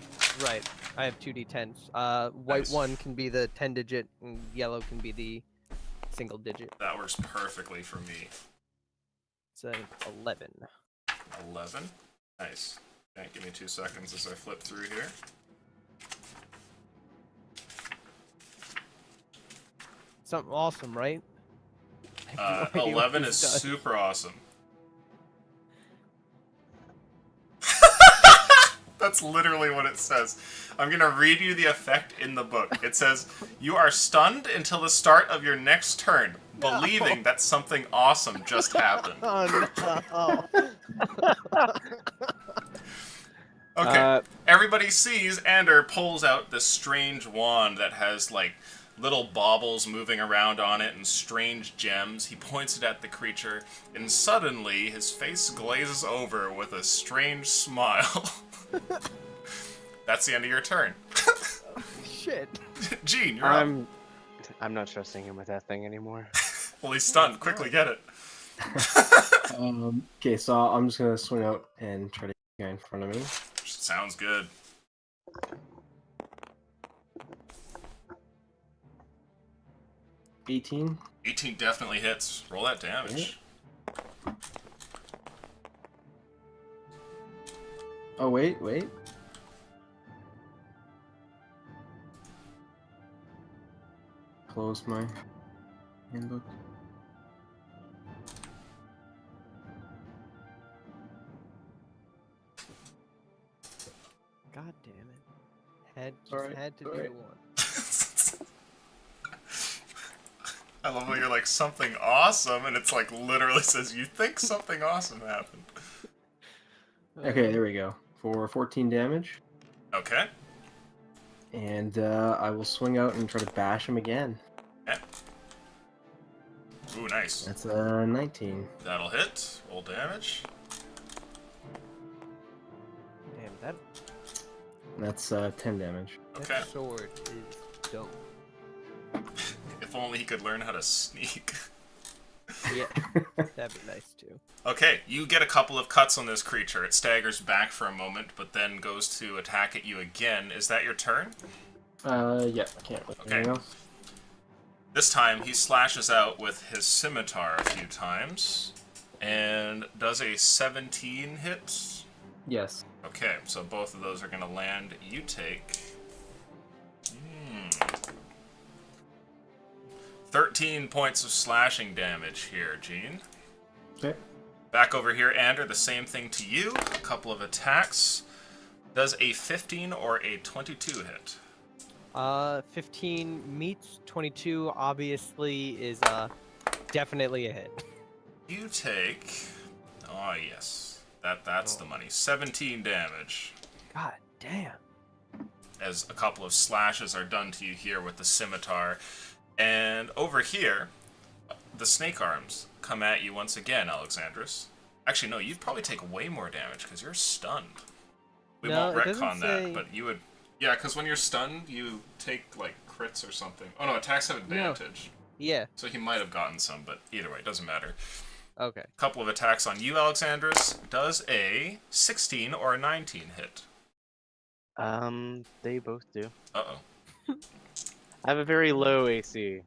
Right. I have two D10s. White Nice. one can be the 10 digit and yellow can be the single digit. That works perfectly for me. It's an 11. 11. Nice. Okay, give me 2 seconds as I flip through here. Something awesome, right? I have no idea what 11 this is does. super awesome. That's literally what it says. I'm gonna read you the effect in the book. It says, "You are stunned until the start of your next turn, believing that something awesome just happened." Oh no! Okay, everybody sees Ander pulls out this strange wand that has, like, little baubles moving around on it and strange gems. He points it at the creature, and suddenly his face glazes over with a strange smile. That's the end of your turn. Shit. Gene, you're up. I'm not trusting him with that thing anymore. Well, he's stunned. Quickly get it. Okay, so I'm just gonna swing out and try to get the guy in front of me. Sounds good. 18. 18 definitely hits. Roll that damage. Oh wait. Close my handbook. God damn it. Alright, Had to do alright. the one. I love when you're like, something awesome, and it's like literally says, you think something awesome happened. Okay, there we go. For 14 damage. Okay. And I will swing out and try to bash him again. Yeah. Ooh, nice. That's a 19. That'll hit. Roll damage. Damn, that, That's 10 damage. Okay. that sword is dope. If only he could learn how to sneak. Yeah, that'd be nice too. Okay, you get a couple of cuts on this creature. It staggers back for a moment, but then goes to attack at you again. Is that your turn? Yeah, I can't look Okay. anything else. This time, he slashes out with his scimitar a few times, and does a 17 hit. Yes. Okay, so both of those are going to land. You take 13 points of slashing damage here, Gene. Okay. Back over here, Ander, the same thing to you. A couple of attacks. Does a 15 or a 22 hit? 15 meets 22 obviously is definitely a hit. You take... Oh, yes. That's the money. 17 damage. God damn. As a couple of slashes are done to you here with the scimitar. And over here, the snake arms come at you once again, Alexandros. Actually, no, you'd probably take way more damage because you're stunned. We No, won't it doesn't retcon that, say- but you would... Yeah, because when you're stunned, you take, like, crits or something. Oh, no, attacks have advantage. Yeah. So he might have gotten some, but either way, it doesn't matter. Okay. Couple of attacks on you, Alexandros. Does a 16 or a 19 hit? They both do. Uh-oh. I have a very low AC.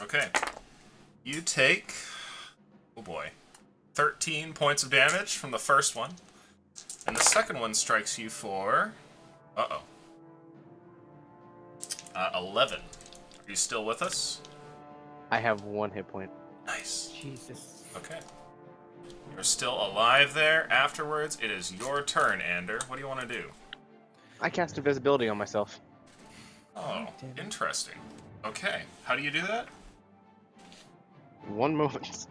Okay. You take... Oh boy. 13 points of damage from the first one. And the second one strikes you for... 11. Are you still with us? I have 1 hit point. Nice. Jesus. Okay. You're still alive there. Afterwards, it is your turn, Ander. What do you want to do? I cast invisibility on myself. Oh, damn it. interesting. Okay. How do you do that? 1 moment.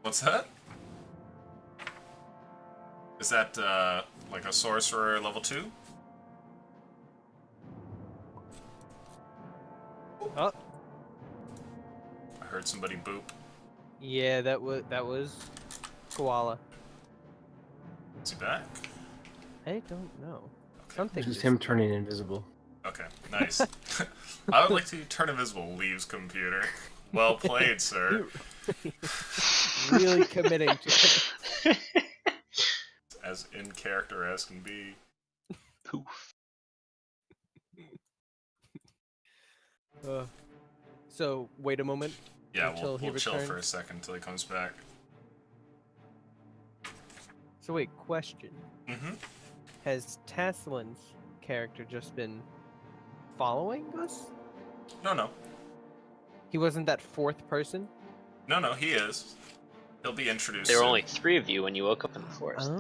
What's that? Is that, like a sorcerer level 2? Oh, I heard somebody boop. yeah, that was Koala. Is he back? I don't know. Okay. Something. It's just him turning invisible. Okay, nice. I would like to turn invisible. Leaves computer. Well played, sir. Really committing to it. As in character as can be. Poof. So wait a moment. Yeah, Until he we'll chill for a returns? second until he comes back. So wait, question. Mm-hmm. Has Taslin's character just been following us? No. He wasn't that fourth person? No, he is. He'll be introduced There were soon. only 3 of you when you woke up in the forest.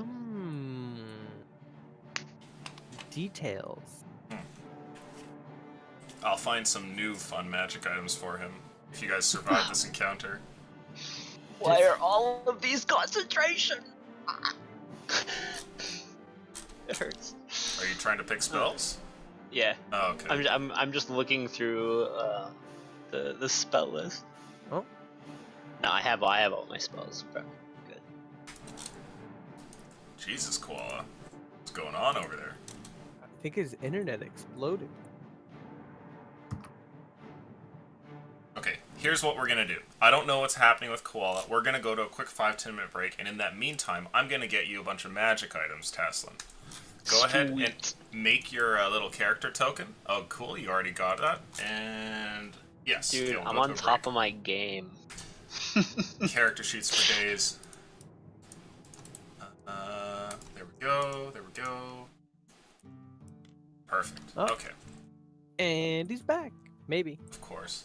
Details. I'll find some new fun magic items for him if you guys survive this encounter. Why are all of these concentration? It hurts. Are you trying to pick spells? Yeah, Oh, okay. I'm just looking through the spell list. Oh. No, I have all my spells. Bro. Good. Jesus, Koala. What's going on over there? I think his internet exploded. Okay, here's what we're gonna do. I don't know what's happening with Koala. We're gonna go to a quick 5-10 minute break, and in that meantime, I'm gonna get you a bunch of magic items, Taslin. Go ahead and Sweet. make your little character token. Oh, cool, you already got that. And yes, Dude, okay, we'll I'm go on to a top break. of my game. Character sheets for days. There we go. There we go. Perfect. Oh. Okay, And he's back. Maybe. of course.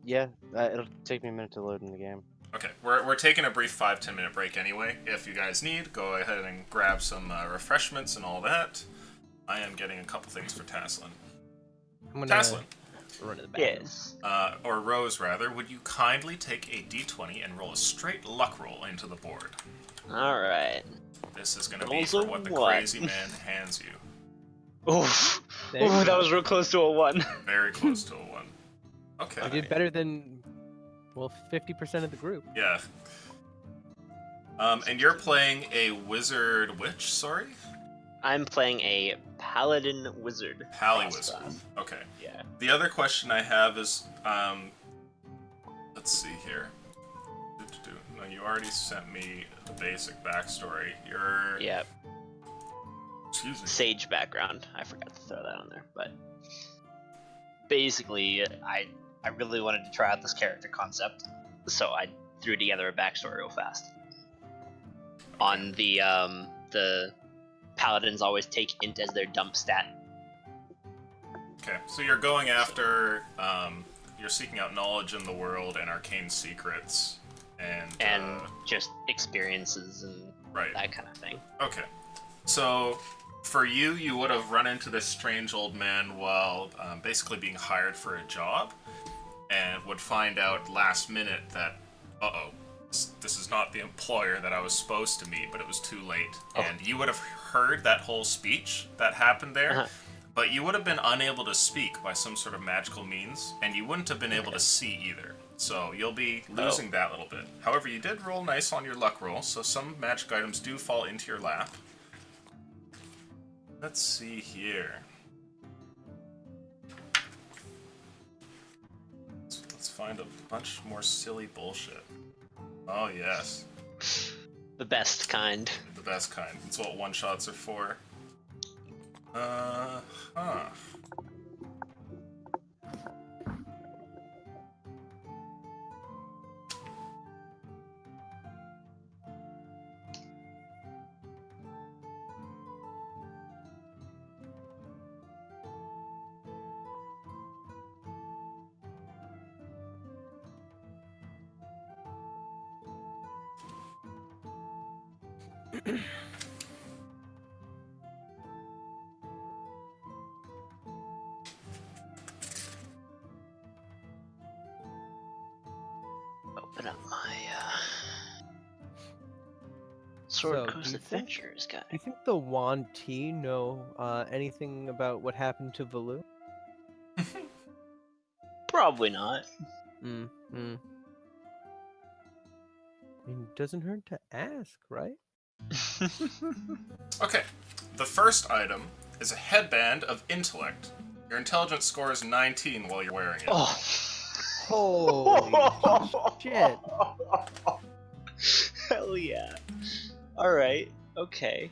Yeah, it'll take me a minute to load in the game. Okay, we're taking a brief 5-10 minute break anyway. If you guys need, go ahead and grab some refreshments and all that. I am getting a couple things for Taslin. I'm gonna Taslin, run to the bathroom. Yes. or Rose rather, would you kindly take a d20 and roll a straight luck roll into the board? All right. This is going to be Rolls for a what the one. crazy man hands you. Oof. There you Ooh, that go. was real close to a 1. Very close to a 1. Okay. You did better than, well, 50% of the group. Yeah. And you're playing a wizard witch, sorry? I'm playing a paladin wizard. Pally class wizard. class. Okay. Yeah. The other question I have is, let's see here. No, you already sent me the basic backstory. You're... Yeah. Excuse me. Sage background. I forgot to throw that on there, but basically, I really wanted to try out this character concept, so I threw together a backstory real fast. On the paladins always take int as their dump stat. Okay, so you're going after, you're seeking out knowledge in the world and arcane secrets, and just experiences and right. that kind of thing. Okay, so for you, you would have run into this strange old man while basically being hired for a job, and would find out last minute that, this is not the employer that I was supposed to meet, but it was too late. Oh. And you would have heard that whole speech that happened there, Uh-huh. but you would have been unable to speak by some sort of magical means, and you wouldn't have been able to see either. So you'll be losing that little bit. However, you did roll nice on your luck roll, so some magic items do fall into your lap. Let's see here. Let's find a bunch more silly bullshit. Oh, yes. The best kind. The best kind. That's what one-shots are for. Huh. Open up my Sword So, do Coast you think- Adventures guy. Do you think the Wan Ti know anything about what happened to Valu? Probably not. I mean, doesn't hurt to ask, right? Okay, the first item is a headband of intellect. Your intelligence score is 19 while you're wearing it. Oh. Holy shit! Hell yeah. Alright, okay.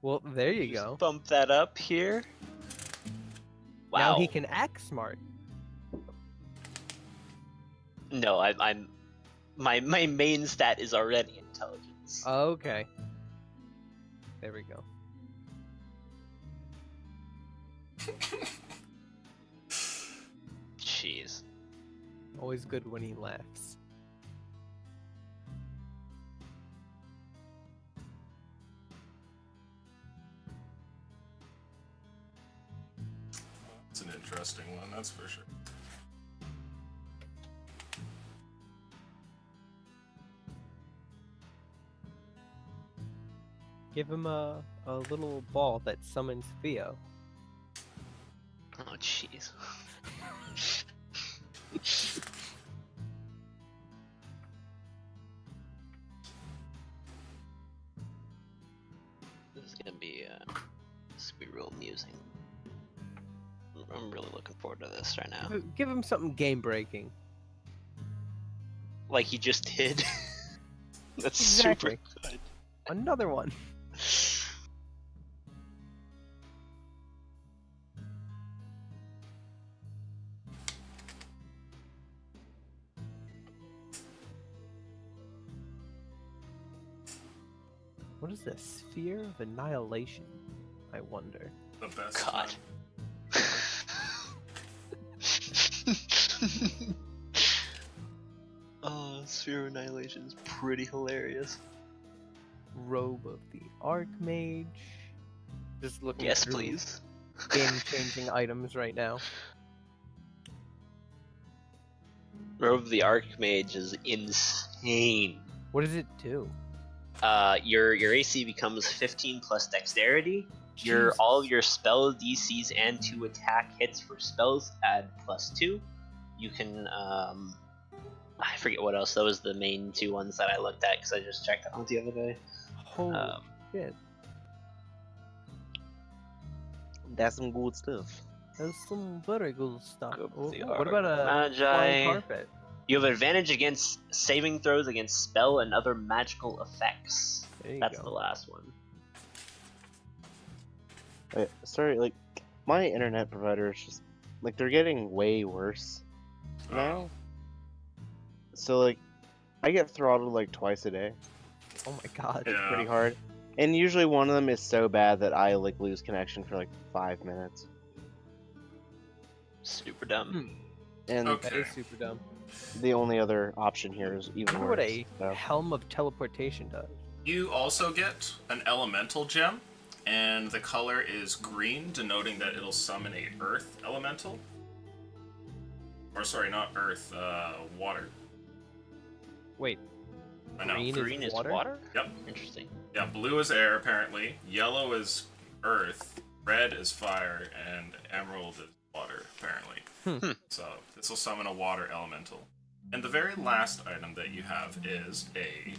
Well, there you Just go. bump that up here. Wow. Now he can act smart. No, I'm my main stat is already intelligence. Okay. There we go. Jeez. Always good when he laughs. It's an interesting one, that's for sure. Give him a little ball that summons Theo. Oh jeez. This is gonna be real amusing. I'm really looking forward to this right now. Give him something game breaking. Like he just did. That's Exactly. super good. Another one. What is the Sphere of Annihilation? I wonder. The best. God. Oh, Sphere of Annihilation is pretty hilarious. Robe of the Archmage. Just looking Yes, through please. game-changing items right now. Robe of the Archmage is insane. What does it do? Your AC becomes 15 plus Dexterity. All your spell DCs and 2 attack hits for spells add +2. You can I forget what else. That was the main 2 ones that I looked at because I just checked on it the other day. Holy shit. That's some good stuff. That's some very good stuff. Go Oh, with the what about a Magi. flying carpet? You have advantage against saving throws against spell and other magical effects. There you That's go. the last one. Sorry, like my internet provider is just like they're getting way worse now. So like, I get throttled like twice a day. Oh my god. Yeah. Pretty hard. And usually one of them is so bad that I like lose connection for like 5 minutes. Super dumb. And Okay. That is super dumb. the only other option here is I even wonder worse. what a so. Helm of Teleportation does. You also get an elemental gem, and the color is green, denoting that it'll summon a earth elemental. Or sorry, not earth, water. Wait, I know. Green is water? Yep. Interesting. Yeah, blue is air apparently, yellow is earth, red is fire, and emerald is water apparently. So this will summon a water elemental. And the very last item that you have is a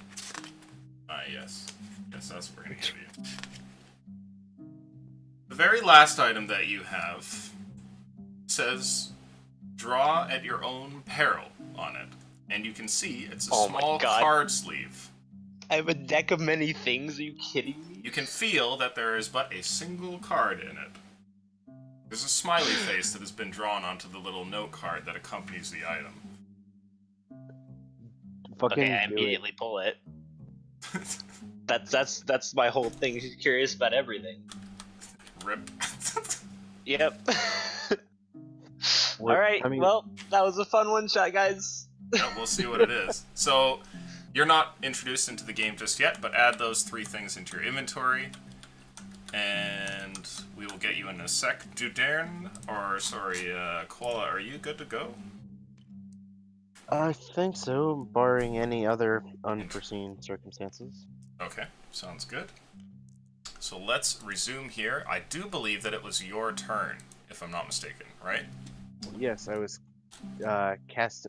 yes, that's what we're gonna give you. The very last item that you have says draw at your own peril on it. And you can see it's a Oh my small God. card sleeve. I have a deck of many things. Are you kidding me? You can feel that there is but a single card in it. There's a smiley face that has been drawn onto the little note card that accompanies the item. Fucking Okay, I do it. immediately pull it. That's my whole thing. She's curious about everything. Rip. Yep. What- All right. I mean- Well, that was a fun one shot, guys. Yeah, we'll see what it is. So, You're not introduced into the game just yet, but add those 3 things into your inventory, and we will get you in a sec. Koala, are you good to go? I think so, barring any other unforeseen circumstances. Okay, sounds good. So let's resume here. I do believe that it was your turn, if I'm not mistaken, right? Yes, I was cast.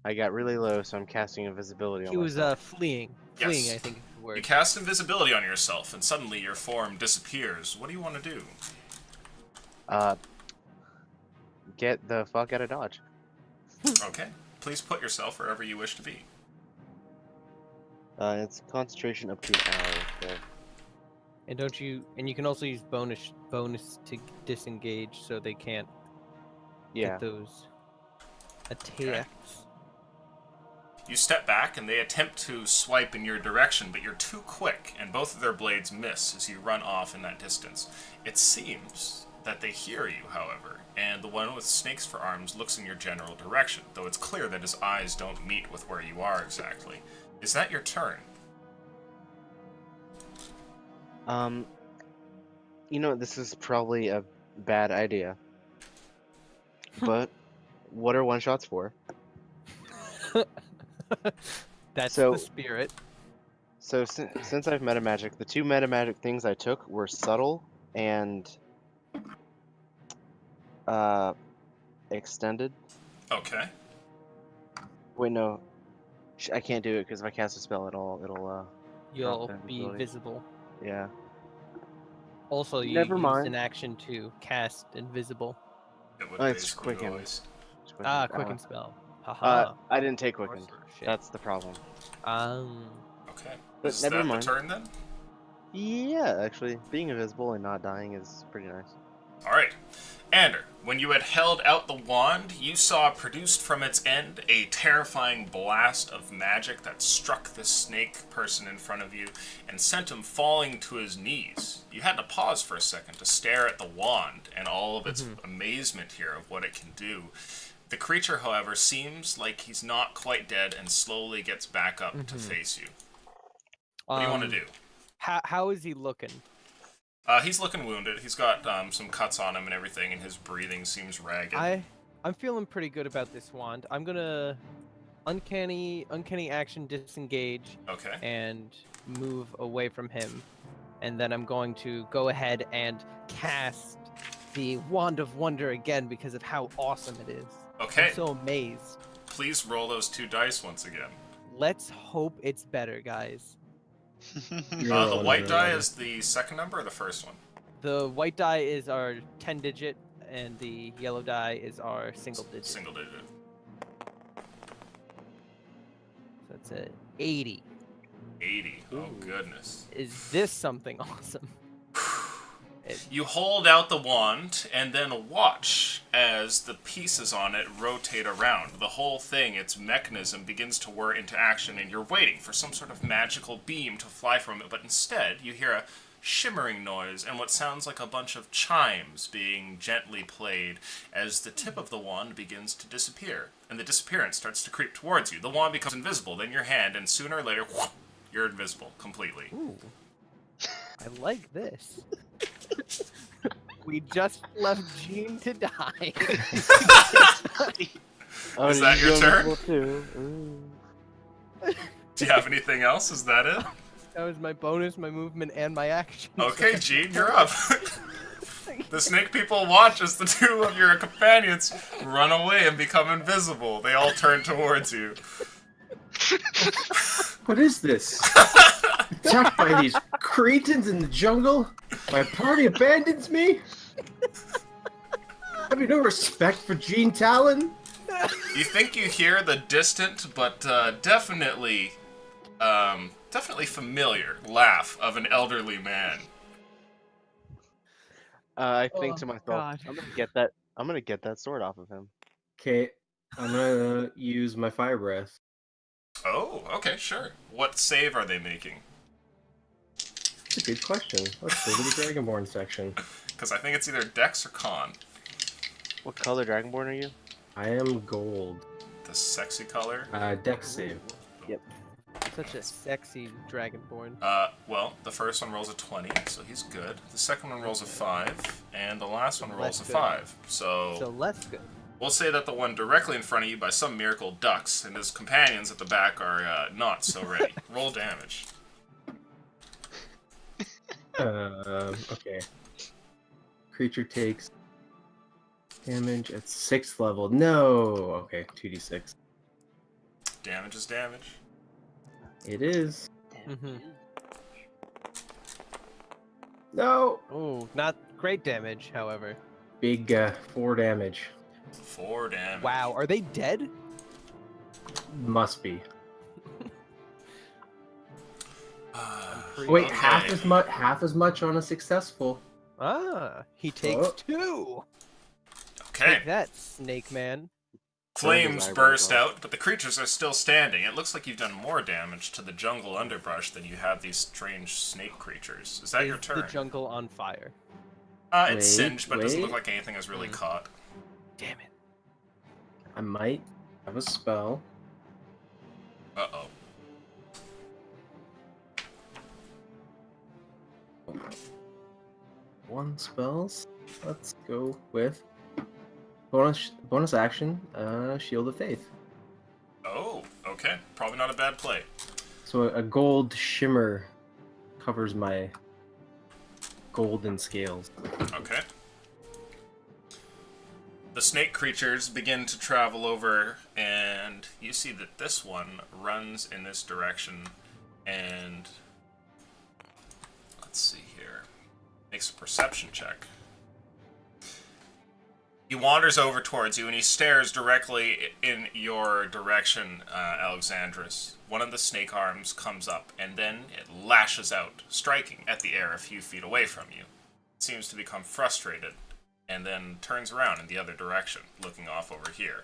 I got really low, so I'm casting invisibility on He was myself. fleeing. Yes. Fleeing, I think is the You word. cast invisibility on yourself, and suddenly your form disappears. What do you want to do? Get the fuck out of Dodge. Okay. Please put yourself wherever you wish to be. It's concentration up to an hour. So. And you can also use bonus to disengage, so they can't Yeah. get those attacks. You step back, and they attempt to swipe in your direction, but you're too quick, and both of their blades miss as you run off in that distance. It seems that they hear you, however, and the one with snakes for arms looks in your general direction, though it's clear that his eyes don't meet with where you are exactly. Is that your turn? You know, this is probably a bad idea. But what are one-shots for? That's So- the spirit. So since I've metamagic, the 2 metamagic things I took were subtle and extended. Okay. Wait, no, I can't do it because if I cast a spell, it'll You'll that be ability. visible. yeah. Also, you Never use mind. an action to cast invisible. It would Oh, it's basically quicken. always- It's quicken. Quicken spell. Haha. I didn't take quicken. Sorcerer shit. That's the problem. Okay. But Is never that mind. the turn then? Yeah, actually, being invisible and not dying is pretty nice. Alright. Ander, when you had held out the wand, you saw produced from its end a terrifying blast of magic that struck the snake person in front of you and sent him falling to his knees. You had to pause for a second to stare at the wand and all of its amazement here of what it can do. The creature, however, seems like he's not quite dead and slowly gets back up to face you. What do you want to do? How is he looking? He's looking wounded. He's got some cuts on him and everything, and his breathing seems ragged. I'm feeling pretty good about this wand. I'm gonna uncanny action disengage Okay. and move away from him, and then I'm going to go ahead and cast the Wand of Wonder again because of how awesome it is. Okay. I'm so amazed. Please roll those 2 dice once again. Let's hope it's better, guys. The white die is the second number or the first one? The white die is our 10-digit, and the yellow die is our single digit. Single digit. So that's a 80. 80. Oh, goodness. Is this something awesome? You hold out the wand and then watch as the pieces on it rotate around. The whole thing, its mechanism, begins to whir into action, and you're waiting for some sort of magical beam to fly from it, but instead you hear a shimmering noise and what sounds like a bunch of chimes being gently played as the tip of the wand begins to disappear, and the disappearance starts to creep towards you. The wand becomes invisible, then your hand, and sooner or later, whoop, you're invisible completely. Ooh. I like this. We just left Gene to die. Oh, Is did that you your go turn? invisible too? Ooh. Do you have anything else? Is that it? That was my bonus, my movement, and my action. Okay, Gene, you're up. The snake people watch as the 2 of your companions run away and become invisible. They all turn towards you. What is this? Attacked by these cretins in the jungle? My party abandons me? Have you no respect for Gene Talon? You think you hear the distant but definitely familiar laugh of an elderly man. I think Oh, to myself, God. I'm gonna get that sword off of him. Okay, I'm gonna use my fire breath. Oh, okay, sure. What save are they making? That's a good question. Let's go to the Dragonborn section. Because I think it's either Dex or Con. What color Dragonborn are you? I am gold. The sexy color. Dex save. Yep. Such a sexy dragonborn. Well, the first one rolls a 20, so he's good. The second one rolls a 5, and the last one rolls a Less good. 5. So less good. We'll say that the one directly in front of you, by some miracle, ducks, and his companions at the back are not so ready. Roll damage. Okay. Creature takes damage at 6th level. No! Okay, 2d6. Damage is damage. It is. Mhm. No! Oh, not great damage, however. Big 4 damage. 4 damage. Wow, are they dead? Must be. Pretty Wait, Okay. half as much on a successful. Ah, he takes Oh. 2. Okay. Take that, Snake Man. Flames eyebrows burst off. out, but the creatures are still standing. It looks like you've done more damage to the jungle underbrush than you have these strange snake creatures. Is that your Is turn? the jungle on fire? It's Wait, singed, but it doesn't look wait. like anything has really Mm. caught. Damn it. I might have a spell. Uh-oh. One spells. Let's go with bonus action, Shield of Faith. Oh, okay. Probably not a bad play. So a gold shimmer covers my golden scales. Okay. The snake creatures begin to travel over, and you see that this one runs in this direction, and let's see here. Makes a perception check. He wanders over towards you, and he stares directly in your direction, Alexandros. One of the snake arms comes up, and then it lashes out, striking at the air a few feet away from you. It seems to become frustrated, and then turns around in the other direction, looking off over here.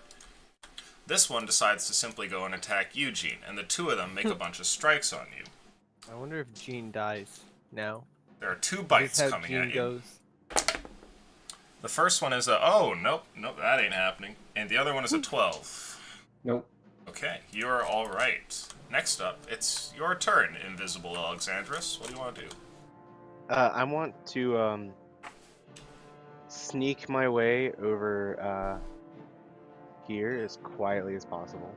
This one decides to simply go and attack Eugene, and the two of them make a bunch of strikes on you. I wonder if Gene dies now. There are 2 Is bites this how coming Gene at you. goes? The first one is a, oh, nope, that ain't happening. And the other one is a 12. Nope. Okay, you're alright. Next up, it's your turn, Invisible Alexandros. What do you want to do? I want to sneak my way over here as quietly as possible.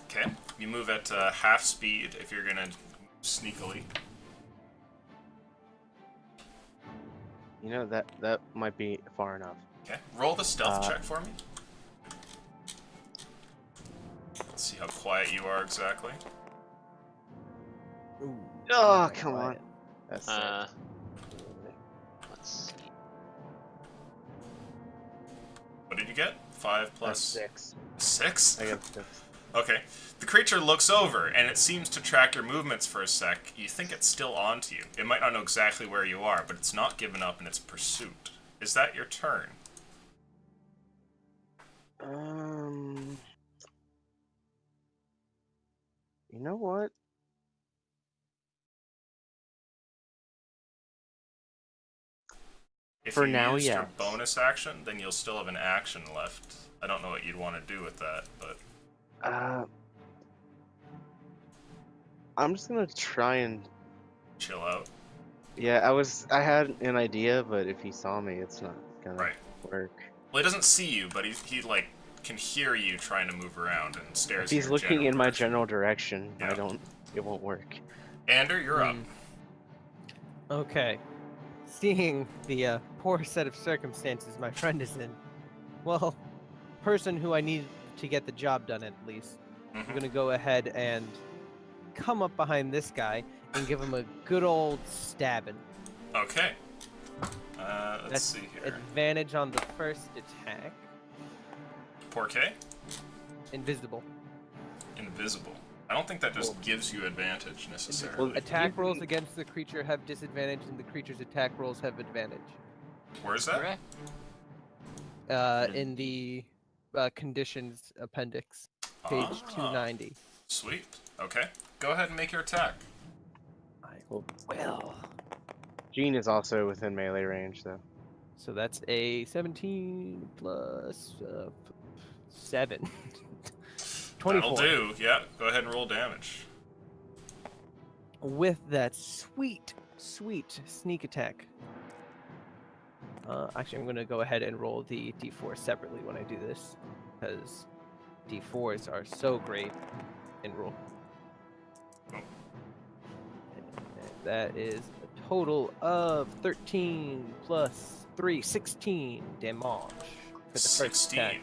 Okay, you move at half speed if you're gonna sneakily. You know, that might be far enough. Okay, roll the stealth Uh, check for me. Let's see how quiet you are exactly. Ooh, Oh, not come on. quiet. That's Let's see. What did you get? 5 that's plus 6. 6? I got 6. Okay. The creature looks over, and it seems to track your movements for a sec. You think it's still onto you. It might not know exactly where you are, but it's not given up in its pursuit. Is that your turn? You know what? If For you now, used your yes. bonus action, then you'll still have an action left. I don't know what you'd want to do with that, but I'm just gonna try and. chill out. Yeah, I had an idea, but if he saw me, it's not gonna Right. work. Well, he doesn't see you, but he like can hear you trying to move around and stares. If he's your looking general in my direction. general direction, Yeah. it won't work. Ander, you're up. Hmm. Okay. Seeing the poor set of circumstances my friend is in, well, person who I need to get the job done at least, I'm Mhm. gonna go ahead and come up behind this guy and give him a good old stabbing. Okay. Let's That's see here. advantage on the first attack. Porquet? Invisible. Invisible. I don't think that just gives you advantage necessarily. Well, Attack you rolls can- against the creature have disadvantage, and the creature's attack rolls have advantage. Where's that? Correct. In the conditions appendix, page Ah, 290. Sweet. Okay. Go ahead and make your attack. I will. Gene is also within melee range, though. So that's a 17 plus 7. 24. That'll do. Yeah. Go ahead and roll damage. with that sweet, sweet sneak attack. Actually, I'm going to go ahead and roll the d4 separately when I do this, because d4s are so great in roll. And that is a total of 13 plus 3, 16 damage for the first 16. attack.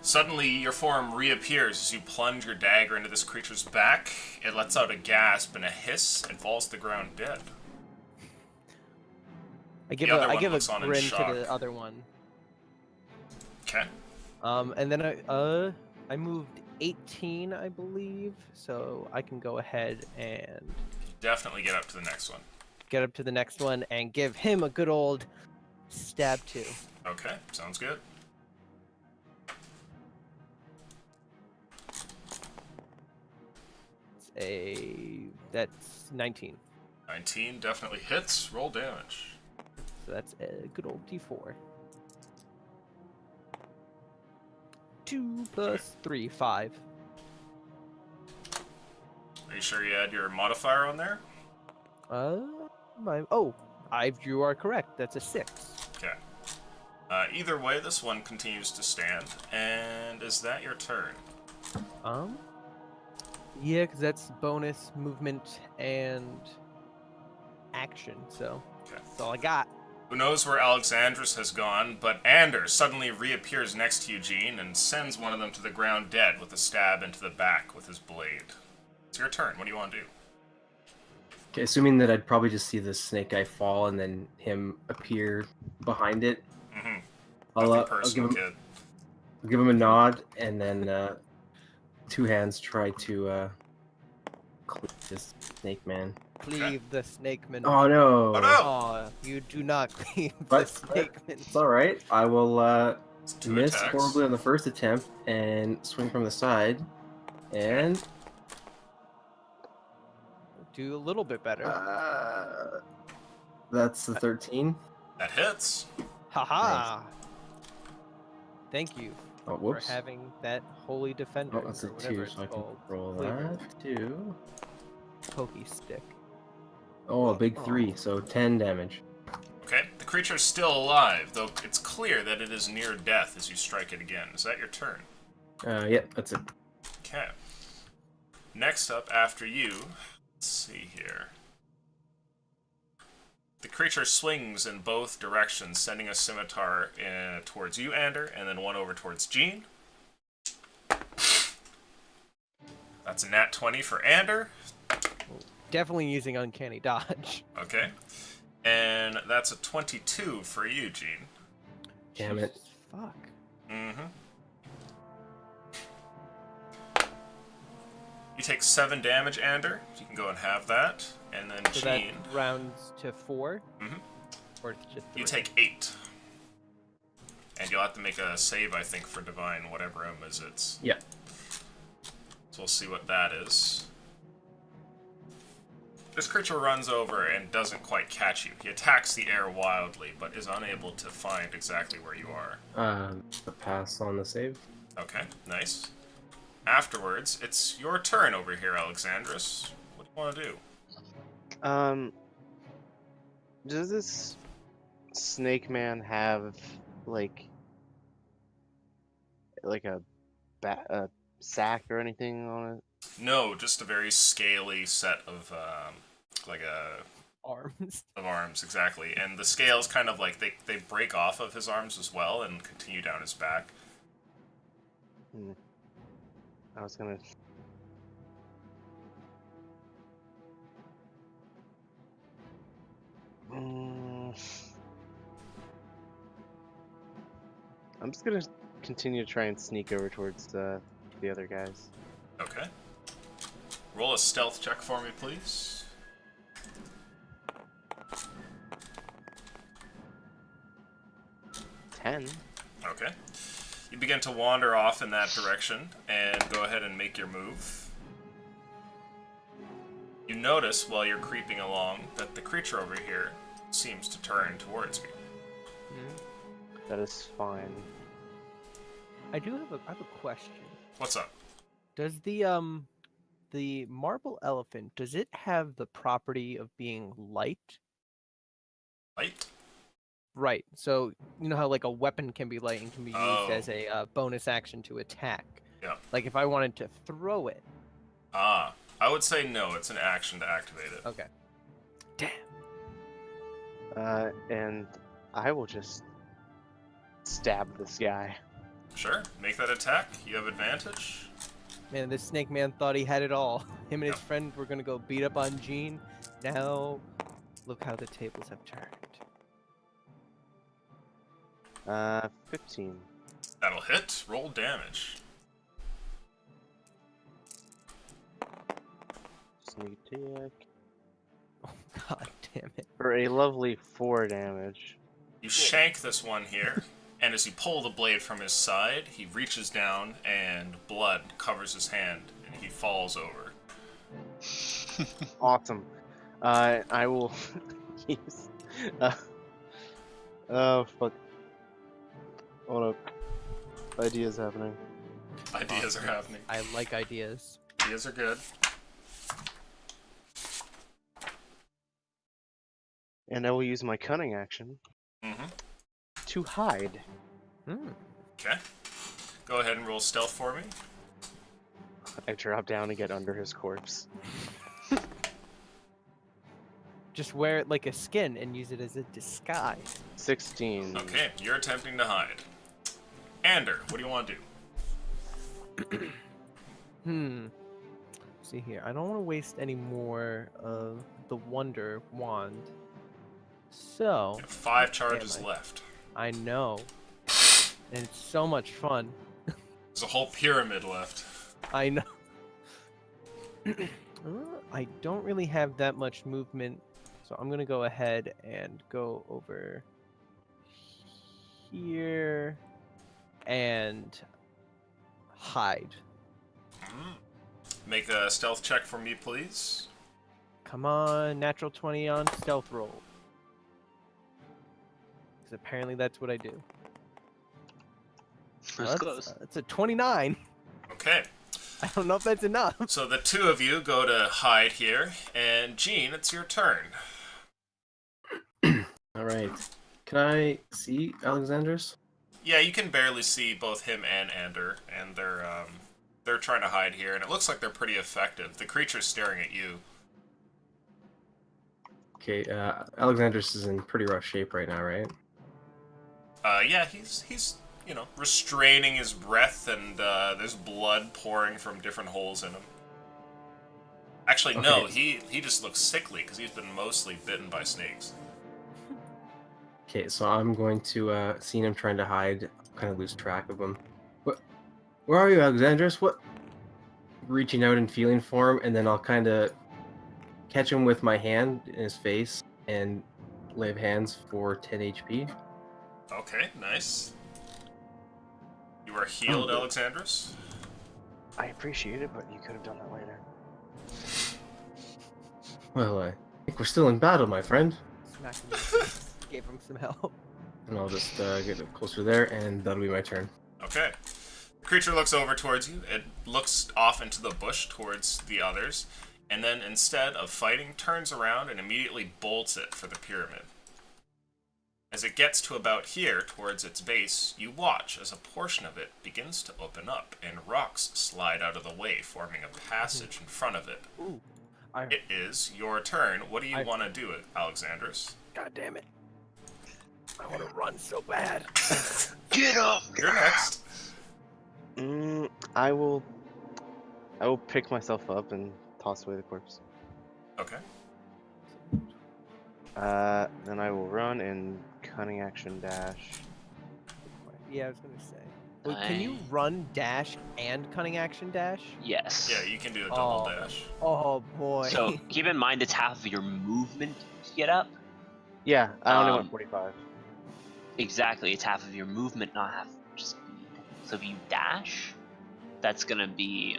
Suddenly, your form reappears as you plunge your dagger into this creature's back. It lets out a gasp and a hiss and falls to the ground dead. I give other a one looks on in grin to shock. the other one. Okay. And then I moved 18, I believe, so I can go ahead and Definitely get up to the next one. get up to the next one and give him a good old stab too. Okay, sounds good. That's 19. 19 definitely hits. Roll damage. So that's a good old d4. 2 plus 3, 5. Are you sure you had your modifier on there? You are correct. That's a 6. Okay. Either way, this one continues to stand. And is that your turn? Yeah, because that's bonus movement and action. So Okay. that's all I got. Who knows where Alexandros has gone, but Anders suddenly reappears next to Eugene and sends one of them to the ground dead with a stab into the back with his blade. It's your turn. What do you want to do? Okay, assuming that I'd probably just see the snake guy fall and then him appear behind it. Mm-hmm. I'll Nothing give personal, him, kid. I'll give him a nod and then two hands try to cleave this snake man. Cleave the snake man. Oh no! Oh, no! Aw, you do not cleave the But- snake man. It's all right. I will It's 2 miss attacks. horribly on the first attempt and swing from the side, and Do a little bit better. that's the 13. That hits. Haha! Thank you Oh, for whoops. having that holy defender. Oh, that's a or whatever 2, it's so I can called. roll Flavor. that. 2. Pokey stick. Oh, a big Oh. 3, so 10 damage. Okay. The creature is still alive, though it's clear that it is near death as you strike it again. Is that your turn? Yep, that's it. Okay. Next up, after you, let's see here. The creature swings in both directions, sending a scimitar towards you, Ander, and then one over towards Jean. That's a nat 20 for Ander. Definitely using uncanny dodge. Okay. And that's a 22 for you, Jean. Damn it. Jesus, fuck. Mm-hmm. You take 7 damage, Ander. You can go and have that. And then So Jean, that rounds to 4? Mhm. Or just 3? you take 8. And you'll have to make a save, I think, for Divine, whatever it is it's. Yeah. So we'll see what that is. This creature runs over and doesn't quite catch you. He attacks the air wildly, but is unable to find exactly where you are. A pass on the save. Okay, nice. Afterwards, it's your turn over here, Alexandros. What do you want to do? Does this snake man have like a sack or anything on it? No, just a very scaly set of Arms. of arms, exactly. And the scales kind of like they break off of his arms as well and continue down his back. I was gonna. I'm just gonna continue to try and sneak over towards the other guys. Okay. Roll a stealth check for me, please. Ten. Okay. You begin to wander off in that direction, and go ahead and make your move. You notice, while you're creeping along, that the creature over here seems to turn towards you. That is fine. I have a question. What's up? Does the the marble elephant, does it have the property of being light? Light? Right. So you know how like a weapon can be light and can be used as Oh. a bonus action to attack. Yeah. Like if I wanted to throw it. Ah, I would say no. It's an action to activate it. Okay. Damn. And I will just stab this guy. Sure, make that attack. You have advantage. Man, this snake man thought he had it all. Him and his Yep. friend were gonna go beat up on Gene. Now, look how the tables have turned. 15. That'll hit. Roll damage. Sneak attack. Oh god damn it. For a lovely 4 damage. You shank this one here, and as you pull the blade from his side, he reaches down and blood covers his hand, and he falls over. Awesome. I will use. Oh fuck. Hold up. Ideas happening. Ideas are happening. I like ideas. Ideas are good. And I will use my cunning action Mm-hmm. to hide. Hmm. Okay. Go ahead and roll stealth for me. I drop down and get under his corpse. Just wear it like a skin and use it as a disguise. 16. Okay, you're attempting to hide. Ander, what do you want to do? See here. I don't want to waste any more of the Wonder Wand. So, You have 5 charges Damn, left. I know. And it's so much fun. There's a whole pyramid left. I know. I don't really have that much movement, so I'm gonna go ahead and go over here and hide. Make a stealth check for me, please. Come on, natural 20 on stealth roll. Because apparently that's what I do. That's close. That's a 29. Okay. I don't know if that's enough. So the two of you go to hide here, and Gene, it's your turn. All right. Can I see Alexandros? Yeah, you can barely see both him and Ander, and they're trying to hide here, and it looks like they're pretty effective. The creature's staring at you. Okay, Alexandros is in pretty rough shape right now, right? Yeah, he's restraining his breath, and there's blood pouring from different holes in him. Actually, no, Okay. he just looks sickly because he's been mostly bitten by snakes. Okay, so I'm going to, seeing him trying to hide, kind of lose track of him. Where are you, Alexandros? What? Reaching out and feeling for him, and then I'll kind of catch him with my hand in his face and lay hands for 10 HP. Okay, nice. You are healed, Oh. Alexandros. I appreciate it, but you could have done that later. Well, I think we're still in battle, my friend. Smack him. Gave him some help. And I'll just get closer there, and that'll be my turn. Okay. The creature looks over towards you. It looks off into the bush towards the others, and then instead of fighting, turns around and immediately bolts it for the pyramid. As it gets to about here, towards its base, you watch as a portion of it begins to open up, and rocks slide out of the way, forming a passage in front of it. Ooh. It is your turn. What do you I- want to do, Alexandros? God damn it. I want to run so bad. Get up! You're next. I will pick myself up and toss away the corpse. Okay. Then I will run and cunning action dash. Yeah, I was going to say. Wait, can you run, dash, and cunning action dash? Yes. Yeah, you can do a double Oh. dash. Oh boy. So keep in mind it's half of your movement to get up. Yeah, I only Um, went 45. Exactly, it's half of your movement, not half of your speed. So if you dash, that's gonna be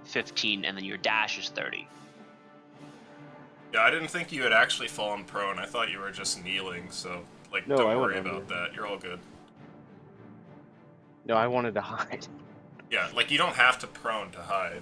15, and then your dash is 30. Yeah, I didn't think you had actually fallen prone. I thought you were just kneeling, so, No, don't I worry went about under. that. You're all good. No, I wanted to hide. Yeah, you don't have to prone to hide.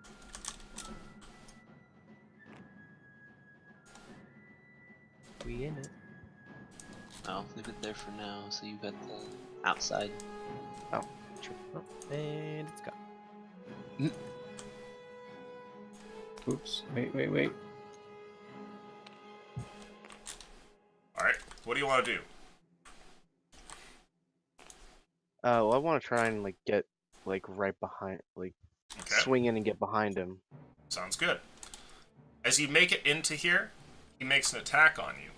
be in it. I'll leave it there for now. So you got the outside. Oh, and it's gone. Oops. Wait. Alright, what do you want to do? Well, I want to try and like get like right behind, like Okay, swing in and get behind him. sounds good. As you make it into here, he makes an attack on you.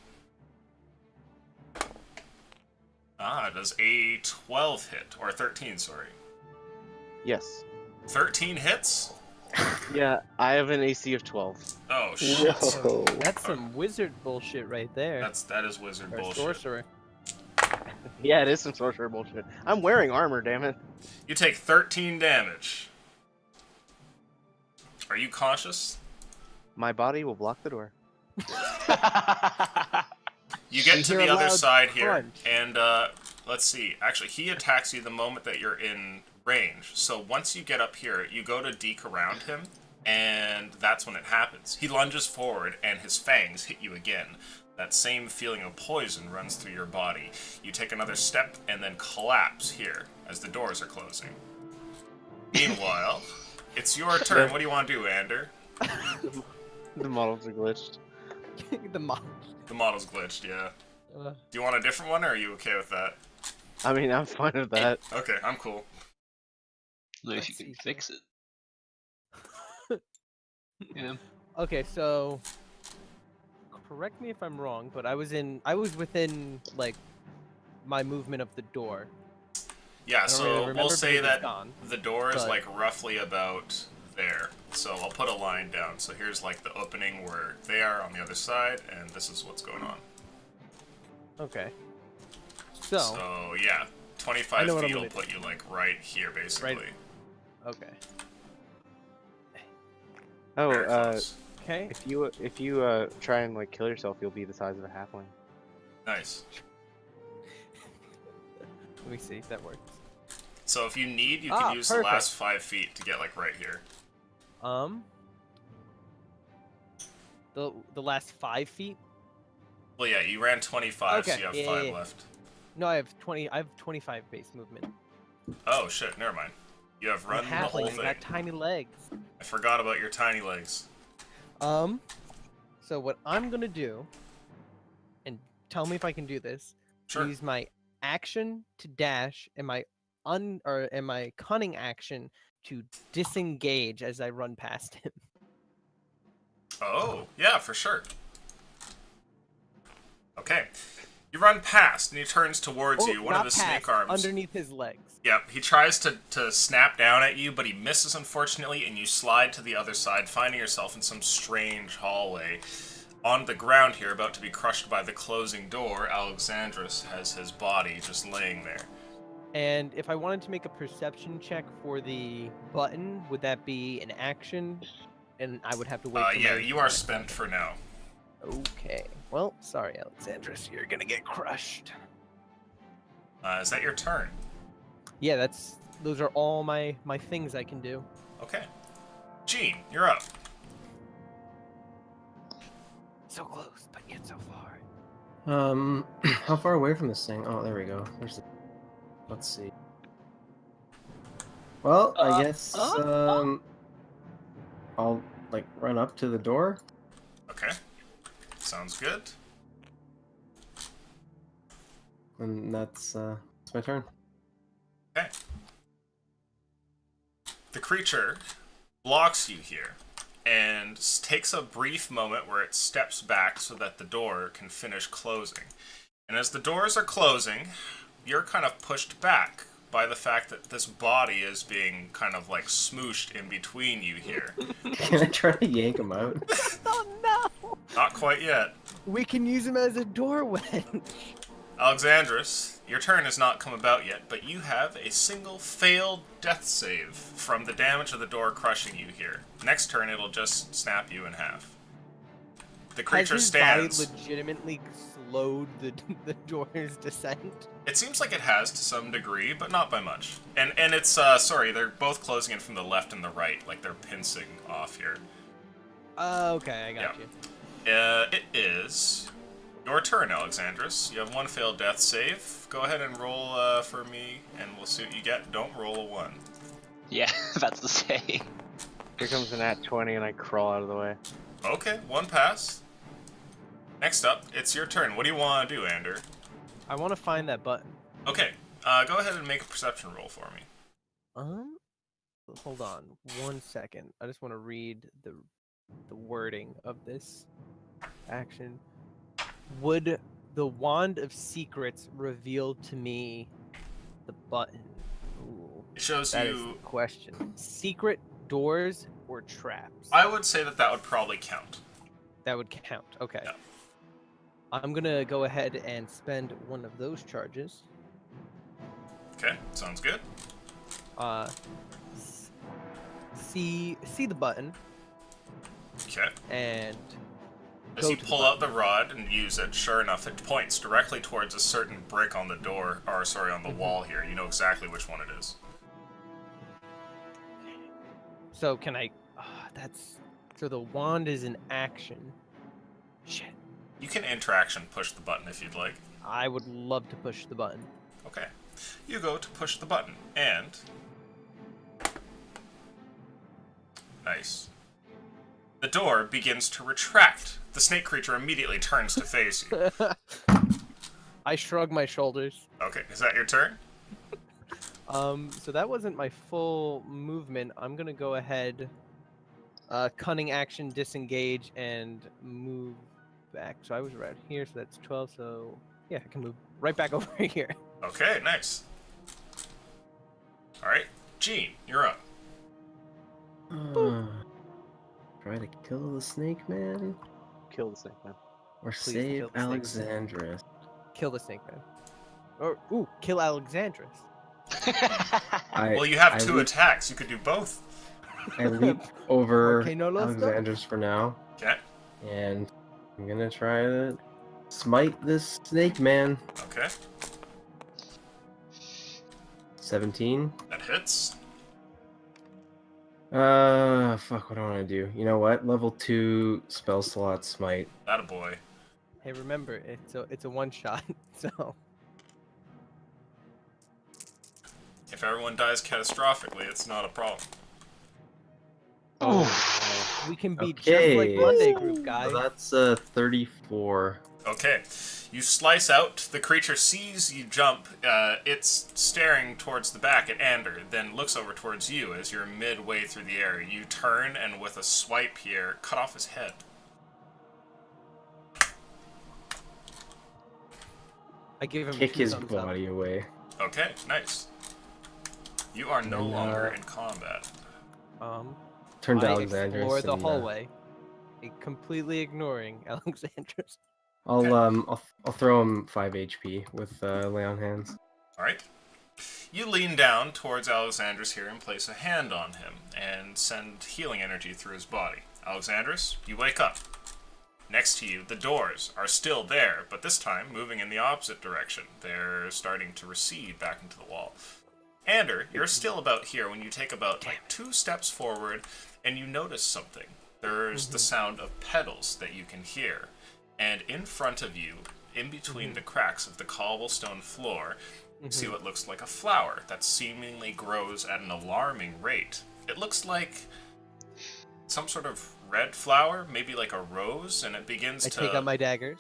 Does a 12 hit? Or 13, sorry. Yes. 13 hits? Yeah, I have an AC of 12. Oh, shit. Whoa. That's some wizard bullshit right there. That is wizard or bullshit. sorcerer. Yeah, it is some sorcerer bullshit. I'm wearing armor, damn it. You take 13 damage. Are you conscious? My body will block the door. You get You to hear the a other loud side here, crunch. and let's see. Actually, he attacks you the moment that you're in range. So once you get up here, you go to deke around him, and that's when it happens. He lunges forward, and his fangs hit you again. That same feeling of poison runs through your body. You take another step, and then collapse here as the doors are closing. Meanwhile, it's your turn. What do you want to do, Ander? The models are glitched. The mod. The model's glitched, yeah. Uh, Do you want a different one, or are you okay with that? I mean, I'm fine with that. Okay, I'm cool. Maybe Let's you can see fix it. Yeah. okay, so correct me if I'm wrong, but I was within like my movement of the door. Yeah, I don't so really we'll remember say because it's that gone, the door is but- like roughly about there. So I'll put a line down. So here's like the opening where they are on the other side, and this is what's going on. Okay. So, So yeah, I 25 know what I'm feet will gonna put you like right here, basically. okay. Oh, Very close. Okay. if you try and like kill yourself, you'll be the size of a halfling. Nice. Let me see if that works. So if you need, you can use the perfect. last 5 feet to get like right here. The last 5 feet? Well, yeah, you ran 25, so Okay, you have yeah, 5 yeah, yeah. left. No, I have 20. I have 25 base movement. Oh shit, never mind. You have run I'm the whole halfling. I thing. got tiny legs. I forgot about your tiny legs. So what I'm gonna do, and tell me if I can do this. Sure. Use my action to dash and my cunning action to disengage as I run past him. Oh, yeah, for sure. Okay. You run past, and he turns towards you. One of not the snake past, arms. underneath his legs. Yep, he tries to snap down at you, but he misses, unfortunately, and you slide to the other side, finding yourself in some strange hallway. On the ground here, about to be crushed by the closing door, Alexandros has his body just laying there. And if I wanted to make a perception check for the button, would that be an action? And I would have to wait. For Yeah, my you are spent for now. Okay. Well, sorry, Alexandros, you're gonna get crushed. Is that your turn? Yeah, those are all my things I can do. Okay. Gene, you're up. So close, but yet so far. How far away from this thing? Oh, there we go. There's the... Let's see. Well, I guess I'll like run up to the door. Okay. Sounds good. And that's my turn. Okay. The creature blocks you here and takes a brief moment where it steps back so that the door can finish closing. And as the doors are closing, you're kind of pushed back by the fact that this body is being kind of like smooshed in between you here. Can I try to yank him out? Oh no! Not quite yet. We can use him as a doorway. Alexandros, your turn has not come about yet, but you have a single failed death save from the damage of the door crushing you here. Next turn, it'll just snap you in half. The creature Has his stands. body legitimately slowed the door's descent? It seems like it has to some degree, but not by much. And it's sorry, they're both closing in from the left and the right, like they're pincing off here. Okay, I got Yeah. you. It is Your turn, Alexandros. You have one failed death save. Go ahead and roll for me, and we'll see what you get. Don't roll a 1. Yeah, about to say. Here comes an at 20 and I crawl out of the way. Okay, 1 pass. Next up, it's your turn. What do you want to do, Ander? I want to find that button. Okay, go ahead and make a perception roll for me. Hold on 1 second. I just want to read the wording of this action. Would the Wand of Secrets reveal to me the button? Ooh, It shows that is you... the question. Secret doors or traps? I would say that would probably count. That would count. Okay. Yeah. I'm gonna go ahead and spend one of those charges. Okay, sounds good. See the button Okay. and As go you to the pull out the button. rod and use it, sure enough, it points directly towards a certain brick on the door, or sorry, on the wall here. You know exactly which one it is. So can I? So the wand is an action. Shit. You can interaction push the button if you'd like. I would love to push the button. Okay. You go to push the button, and... Nice. The door begins to retract. The snake creature immediately turns to face you. I shrug my shoulders. Okay, is that your turn? So that wasn't my full movement. I'm gonna go ahead, cunning action, disengage, and move back. So I was right here, so that's 12. So yeah, I can move right back over here. Okay, nice. Alright, Gene, you're up. Try to kill the snake man? Kill the snake man. Or Please save kill the snake man. Alexandris? Kill the snake man. Or kill Alexandris. Well, you have I 2 leap- attacks. You could do both. I leap over Okay, no lo stop. Alexandris for now, Okay, and I'm gonna try to smite this snake man. okay. 17. That hits. Fuck, what do I want to do? You know what? Level 2 spell slot smite. That a boy. Hey, remember it's a one shot. So If everyone dies catastrophically, it's not a problem. Oh, we can be Okay. just like Monday Group, guys. So that's 34. Okay, you slice out, the creature sees you jump, it's staring towards the back at Ander, then looks over towards you as you're midway through the air. You turn and with a swipe here, cut off his head. I gave him Kick two his thumbs up. body away. Okay, nice. You are no And, longer in combat. Turn to I Alexandris. explore the and, hallway, completely ignoring Alexandris. I'll throw him 5 HP with lay on hands. Alright. You lean down towards Alexandris here and place a hand on him, and send healing energy through his body. Alexandris, you wake up. Next to you, the doors are still there, but this time moving in the opposite direction. They're starting to recede back into the wall. Ander, you're still about here when you take about 2 steps forward, and you notice something. There's the sound of pedals that you can hear. And in front of you, in between the cracks of the cobblestone floor, you see what looks like a flower that seemingly grows at an alarming rate. It looks like some sort of red flower, maybe like a rose, and it begins I to... take out my daggers.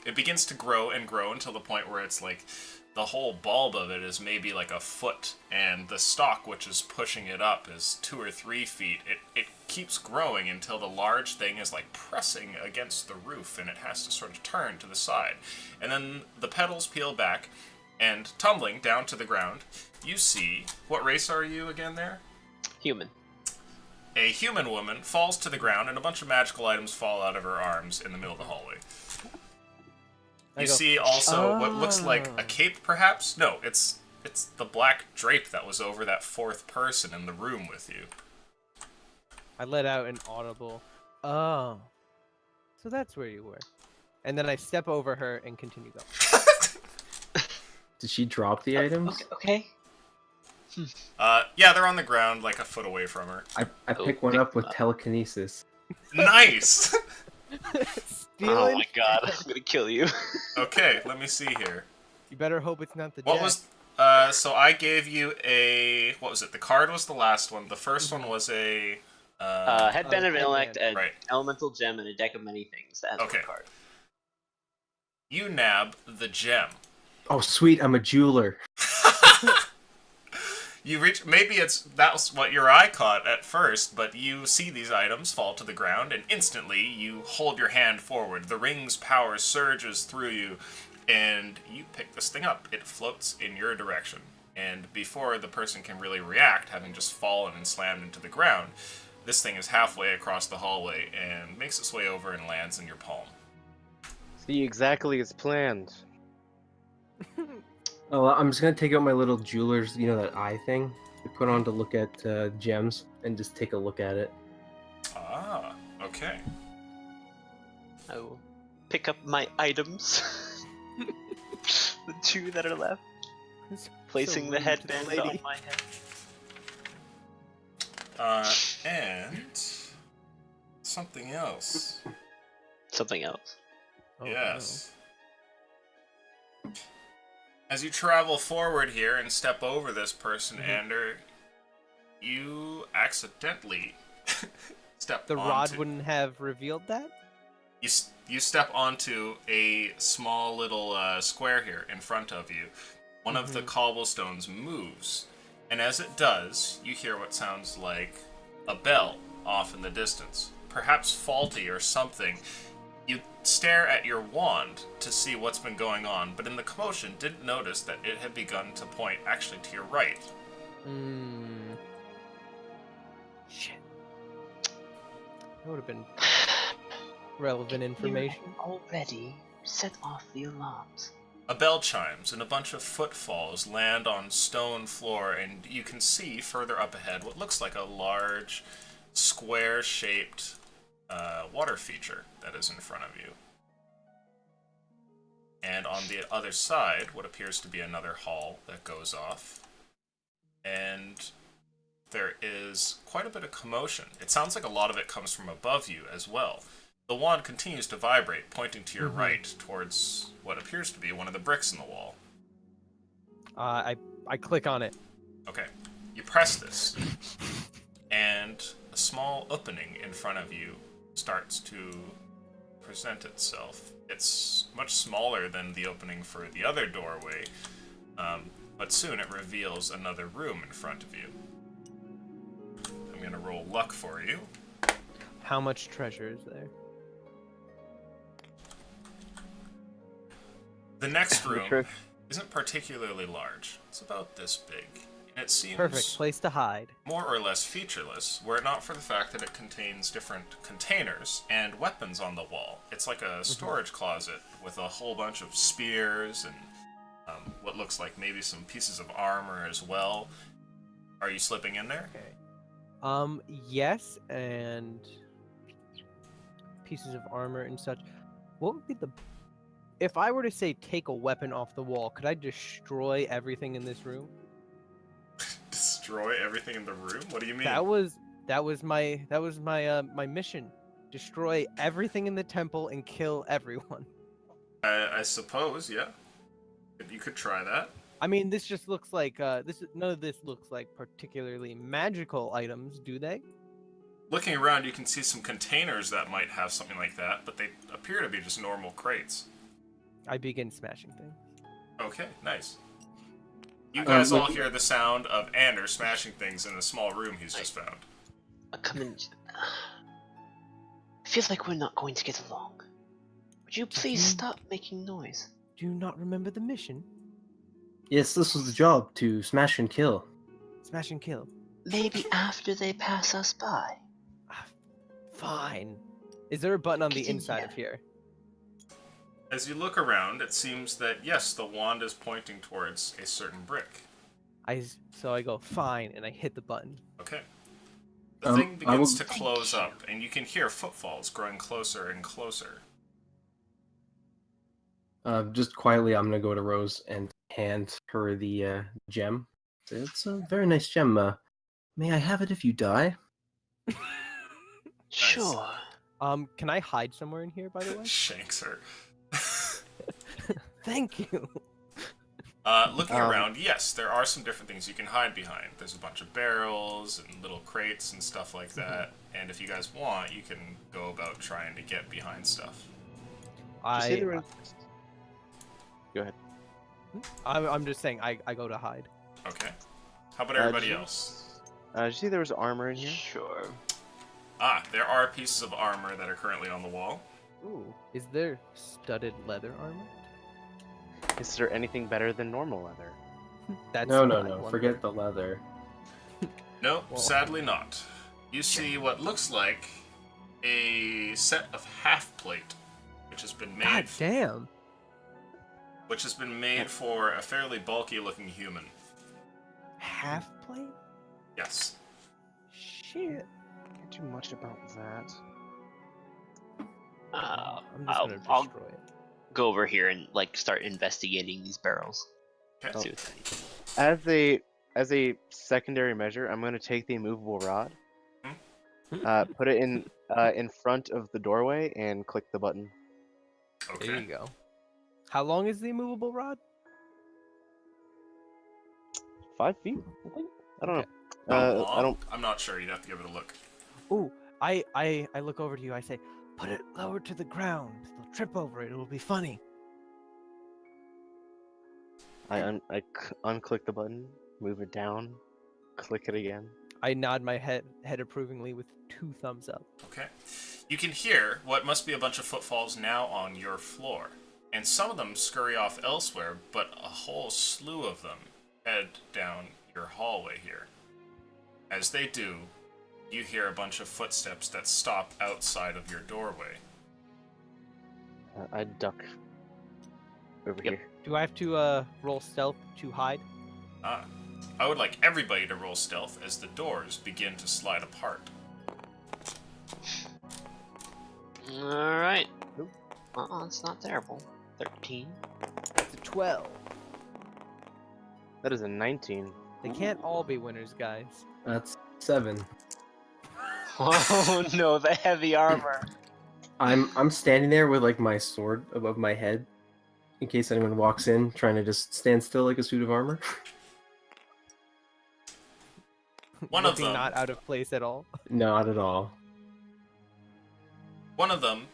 It begins to grow and grow until the point where it's like the whole bulb of it is maybe like a foot, and the stalk which is pushing it up is 2 or 3 feet. It keeps growing until the large thing is like pressing against the roof, and it has to sort of turn to the side. And then the petals peel back, and tumbling down to the ground, you see... What race are you again there? Human. A human woman falls to the ground, and a bunch of magical items fall out of her arms in the middle of the hallway. I You go, see also what looks like a "Ah." cape, perhaps? No, it's the black drape that was over that 4th person in the room with you. I let out an audible, "Oh, so that's where you were," and then I step over her and continue going. Did she drop the items? Okay. Yeah, they're on the ground, like a foot away from her. I pick one up with telekinesis. Nice! Stealing? Oh my god, I'm gonna kill you. Okay, let me see here. You better hope it's not the What jack. was? So I gave you a. What was it? The card was the last one. The first one was a. Headband of Intellect, a Right. Elemental Gem, and a deck of many things. That has Okay. one card. You nab the gem. Oh, sweet! I'm a jeweler. You reach. Maybe that's what your eye caught at first, but you see these items fall to the ground, and instantly you hold your hand forward. The ring's power surges through you, and you pick this thing up. It floats in your direction, and before the person can really react, having just fallen and slammed into the ground, this thing is halfway across the hallway and makes its way over and lands in your palm. See, exactly as planned. Oh, I'm just gonna take out my little jeweler's, that eye thing to put on to look at gems and just take a look at it. Ah, okay. I will pick up my items. The 2 that are left. Placing So the rude to the headband lady. on my head. And something else. Something else. Oh, Yes. As you travel forward here and step over this person, Ander, you accidentally step The onto... rod wouldn't have revealed that? You step onto a small little square here in front of you. One of the cobblestones moves, and as it does, you hear what sounds like a bell off in the distance. Perhaps faulty or something. You stare at your wand to see what's been going on, but in the commotion didn't notice that it had begun to point actually to your right. Shit. That would have been relevant information. Already set off the alarms. A bell chimes and a bunch of footfalls land on stone floor, and you can see further up ahead what looks like a large, square-shaped water feature that is in front of you. And on the other side, what appears to be another hall that goes off. And there is quite a bit of commotion. It sounds like a lot of it comes from above you as well. The wand continues to vibrate, pointing to your right towards what appears to be one of the bricks in the wall. I click on it. Okay. You press this, and a small opening in front of you starts to present itself. It's much smaller than the opening for the other doorway, but soon it reveals another room in front of you. I'm going to roll luck for you. How much treasure is there? The next room Trick. isn't particularly large. It's about this big. And it seems Perfect place to hide. more or less featureless, were it not for the fact that it contains different containers and weapons on the wall. It's like a storage closet with a whole bunch of spears and what looks like maybe some pieces of armor as well. Are you slipping in there? Okay. Yes, and pieces of armor and such. What would be the... If I were to say take a weapon off the wall, could I destroy everything in this room? Destroy everything in the room? What do you mean? That was my my mission. Destroy everything in the temple and kill everyone. I suppose, yeah. You could try that. I mean, this just looks like none of this looks like particularly magical items, do they? Looking around, you can see some containers that might have something like that, but they appear to be just normal crates. I begin smashing things. Okay, nice. You guys all look- hear the sound of Ander smashing things in a small room he's just found. Come in. I feel like we're not going to get along. Would you please stop making noise? Do you not remember the mission? Yes, this was the job, to smash and kill. Smash and kill. Maybe after they pass us by. Fine. Is there a button on the Continue. inside of here? As you look around, it seems that, yes, the wand is pointing towards a certain brick. So I go fine, and I hit the button. Okay. The Um, thing I begins will- to close up, and you can hear footfalls growing closer and closer. Just quietly, I'm gonna go to Rose and hand her the gem. It's a very nice gem. May I have it if you die? Sure. Can I hide somewhere in here, by the way? Shanks her. Thank you. Looking around, yes, there are some different things you can hide behind. There's a bunch of barrels and little crates and stuff like that. And if you guys want, you can go about trying to get behind stuff. You say there were- Go ahead. I'm just saying, I go to hide. Okay. How about everybody did you- else? Did you see there was armor in here? Sure. There are pieces of armor that are currently on the wall. Ooh, is there studded leather armor? Is there anything better than normal leather? That's No, what I no. wonder. Forget the leather. No, Well- sadly not. You see what looks like a set of half plate, which has been God made damn. for a fairly bulky looking human. Half plate? Yes. Shit. Can't do much about that. I'm just gonna I'll destroy it. go over here and like start investigating these barrels. Okay. See what's anything. As a secondary measure, I'm going to take the immovable rod, Hmm. put it in front of the doorway, and click the button. There you Okay. go. How long is the immovable rod? 5 feet, I think. I don't Okay. know. How I long? don't. I'm not sure. You'd have to give it a look. Ooh, I look over to you. I say, put it lower to the ground. They'll trip over it. It'll be funny. I unclick the button, move it down, click it again. I nod my head approvingly with 2 thumbs up. Okay. You can hear what must be a bunch of footfalls now on your floor. And some of them scurry off elsewhere, but a whole slew of them head down your hallway here. As they do, you hear a bunch of footsteps that stop outside of your doorway. I duck over Yep. here. Do I have to roll stealth to hide? I would like everybody to roll stealth as the doors begin to slide apart. Alright. It's not terrible. 13. It's a 12. That is a 19. They can't all be winners, guys. That's 7. Oh no, the heavy armor. I'm standing there with like my sword above my head, in case anyone walks in, trying to just stand still like a suit of armor. One of Looking them- not out of place at all. Not at all. One of them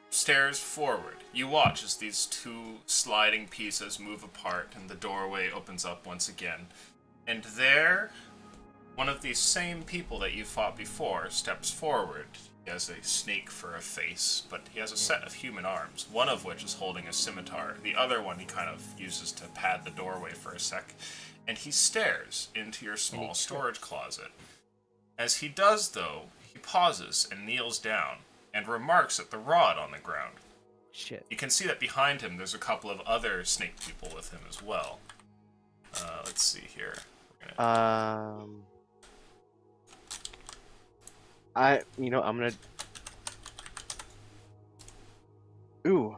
stares forward. You watch as these 2 sliding pieces move apart and the doorway opens up once again. And there, one of these same people that you fought before steps forward. He has a snake for a face, but he has a set of human arms, one of which is holding a scimitar. The other one he kind of uses to pad the doorway for a sec. And he stares into your small storage closet. As he does, though, he pauses and kneels down and remarks at the rod on the ground. Shit. You can see that behind him there's a couple of other snake people with him as well. Let's see here. We're gonna... I'm gonna. Ooh,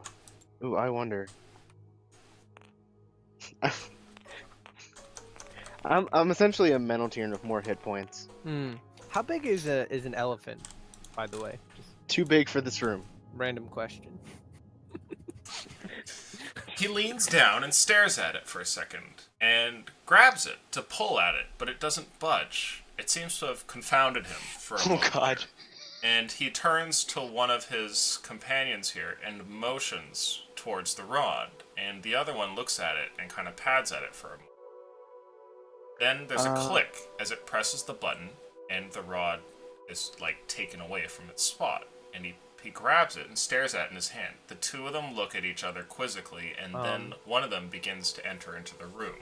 I wonder. I'm essentially a mental Tyrann with more hit points. How big is an elephant, by the way? Just Too big for this room. random question. He leans down and stares at it for a second, and grabs it to pull at it, but it doesn't budge. It seems to have confounded him for a moment. God. And he turns to one of his companions here and motions towards the rod, and the other one looks at it and kind of pads at it for a moment. Then there's a click as it presses the button, and the rod is, like, taken away from its spot, and he grabs it and stares at it in his hand. The 2 of them look at each other quizzically, and then one of them begins to enter into the room.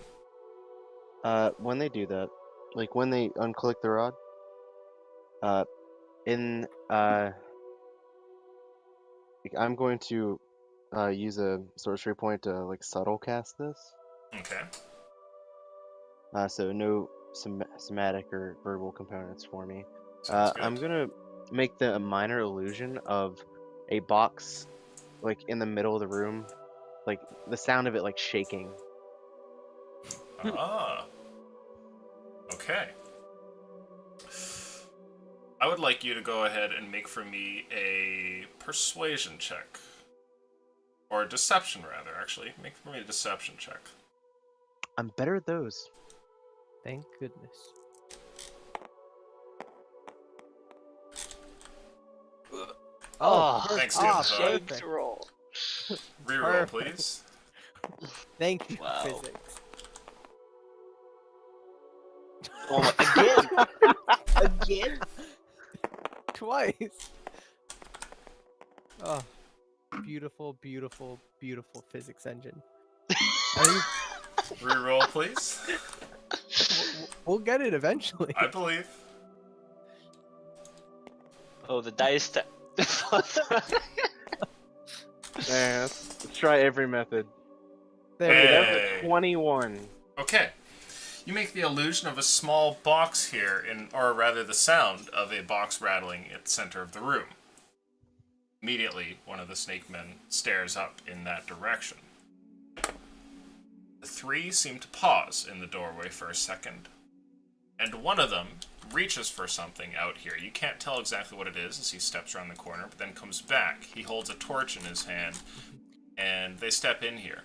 When they do that, like when they unclick the rod, I'm going to use a sorcery point to like subtle cast this. Okay. So no somatic or verbal components for me. Sounds good. I'm gonna make a minor illusion of a box, like in the middle of the room, like the sound of it like shaking. Ah. Okay. I would like you to go ahead and make for me a persuasion check. Or a deception, rather, actually. Make for me a deception check. I'm better at those. Thank goodness. Oh, Thanks, perfect. David. James roll. Reroll, Perfect. please. Thank you, Wow. physics. Oh my, again? Again? Twice. Oh, beautiful, beautiful, beautiful physics engine. I think Reroll, please. we'll get it eventually. I believe. Oh, the dice. Man, let's try every method. There Okay, we go. that's Hey. a 21. Okay. You make the illusion of a small box here, or rather the sound of a box rattling at the center of the room. Immediately, one of the snake men stares up in that direction. The three seem to pause in the doorway for a second, and one of them reaches for something out here. You can't tell exactly what it is as he steps around the corner, but then comes back. He holds a torch in his hand, and they step in here.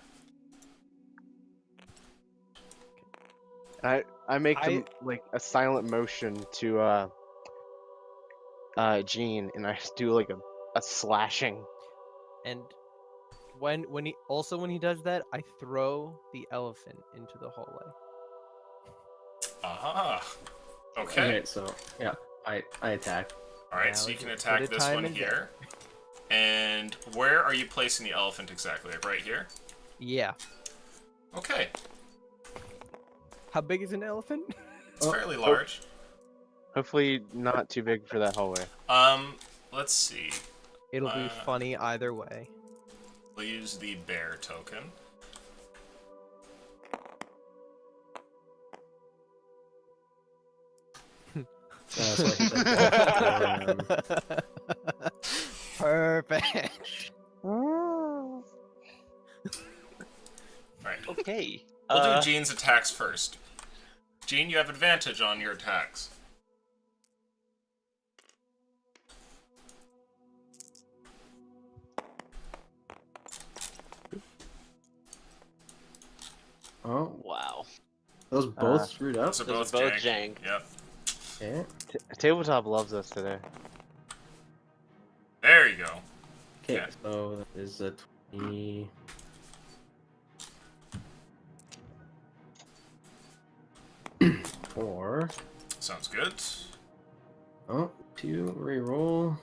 I make them like a silent motion to Gene, and I just do like a slashing. And when he does that, I throw the elephant into the hallway. Ah. Okay. So yeah, I attack. Alright, Now so you is can as attack good a this time one as here. And where are you placing the elephant exactly? Like right here? Yeah. Okay. How big is an elephant? It's fairly large. Hopefully not too big for that hallway. Let's see. It'll be funny either way. We'll use the bear token. So I hit that Perfect. Alright. Okay. We'll do Gene's attacks first. Gene, you have advantage on your attacks. Oh, Wow. those both screwed up. Those are Those both are both jank. jank. Yep. Okay. Tabletop loves us today. There you go. Okay. Yeah. So that is a 20. Four. Sounds good. Oh, 2 reroll.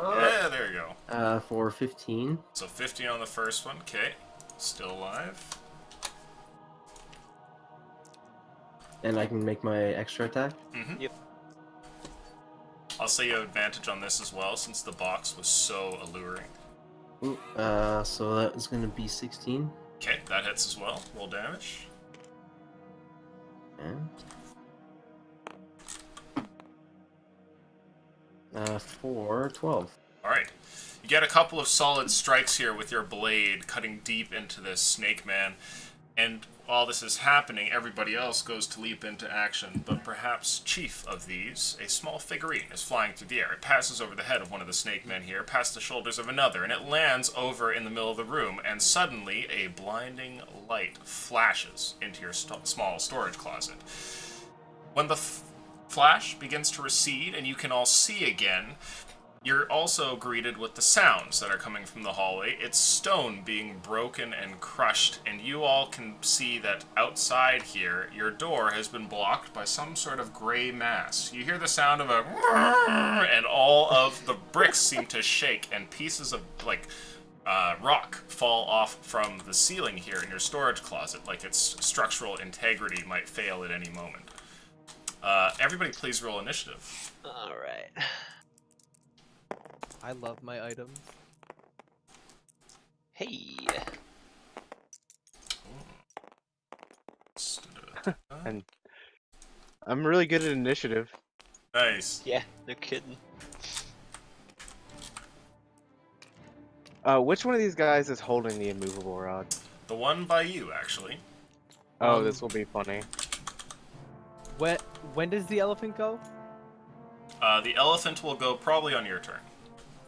Yeah, there you go. For 15. So 15 on the first one. Okay. Still alive. And I can make my extra attack. Mm-hmm. Yep. I'll say you have advantage on this as well, since the box was so alluring. Ooh, so that is gonna be 16. Okay, that hits as well. Roll damage. And for 12. Alright. You get a couple of solid strikes here with your blade, cutting deep into this snake man. And while this is happening, everybody else goes to leap into action, but perhaps chief of these, a small figurine is flying through the air. It passes over the head of one of the snake men here, past the shoulders of another, and it lands over in the middle of the room, and suddenly a blinding light flashes into your small storage closet. When the flash begins to recede and you can all see again, you're also greeted with the sounds that are coming from the hallway. It's stone being broken and crushed, and you all can see that outside here, your door has been blocked by some sort of gray mass. You hear the sound of a and all of the bricks seem to shake, and pieces of, rock fall off from the ceiling here in your storage closet, like its structural integrity might fail at any moment. Everybody please roll initiative. Alright. I love my items. Hey. And I'm really good at initiative. Nice. Yeah, no kidding. Which one of these guys is holding the immovable rod? The one by you, actually. Oh, this will be funny. When does the elephant go? The elephant will go probably on your turn.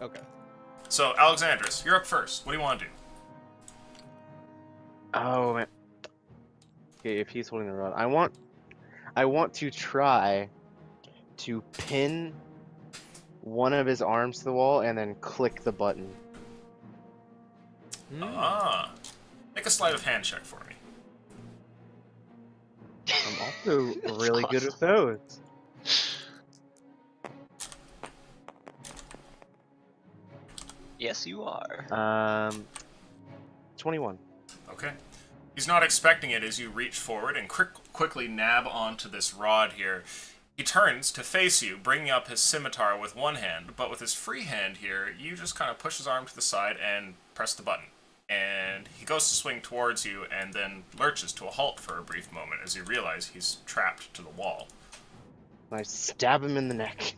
Okay. So, Alexandros, you're up first. What do you want to do? Oh man. Okay, if he's holding the rod, I want to try to pin one of his arms to the wall and then click the button. Ah. Make a sleight of hand check for me. I'm also That's really good awesome. with those. Yes, you are. 21. Okay. He's not expecting it as you reach forward and quickly nab onto this rod here. He turns to face you, bringing up his scimitar with one hand, but with his free hand here, you just kind of push his arm to the side and press the button. And he goes to swing towards you and then lurches to a halt for a brief moment as you realize he's trapped to the wall. And I stab him in the neck.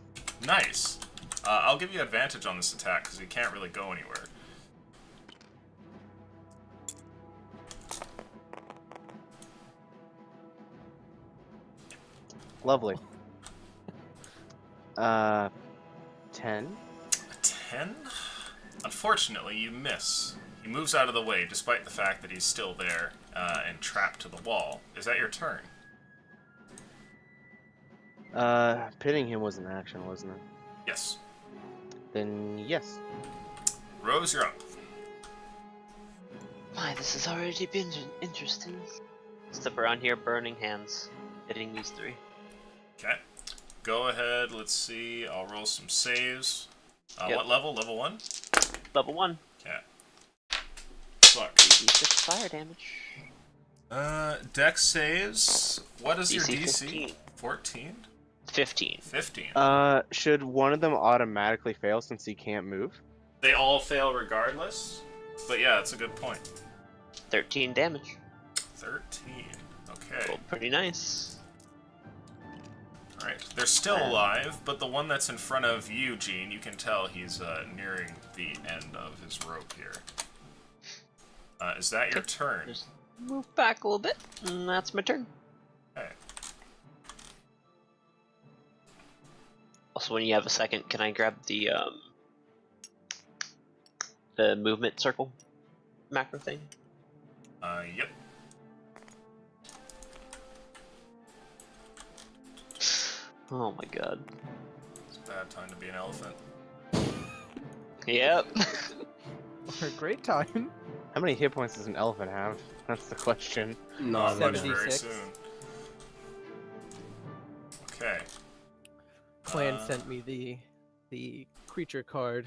Nice. I'll give you advantage on this attack because he can't really go anywhere. Lovely. 10. 10? Unfortunately, you miss. He moves out of the way despite the fact that he's still there and trapped to the wall. Is that your turn? Pinning him was an action, wasn't it? Yes. Then yes. Rose, you're up. My, this has already been interesting. Step around here, burning hands, hitting these three. Okay. Go ahead, let's see. I'll roll some saves. Yep. What level? Level 1? Level 1. Okay. Fuck. 3d6 fire damage. Dex saves. What is your DC DC? 15. 14? 15. 15. Should one of them automatically fail since he can't move? They all fail regardless? But yeah, that's a good point. 13 damage. 13. Okay. Rolled pretty nice. Alright. They're still alive, but the one that's in front of you, Gene, you can tell he's nearing the end of his rope here. Is that your turn? Just move back a little bit, and that's my turn. Okay. Also, when you have a second, can I grab the movement circle macro thing? Yep. Oh my god. It's a bad time to be an elephant. Yep. Or a great time. How many hit points does an elephant have? That's the question. Not Much much. very 76. soon. Okay. Clan sent me the creature card.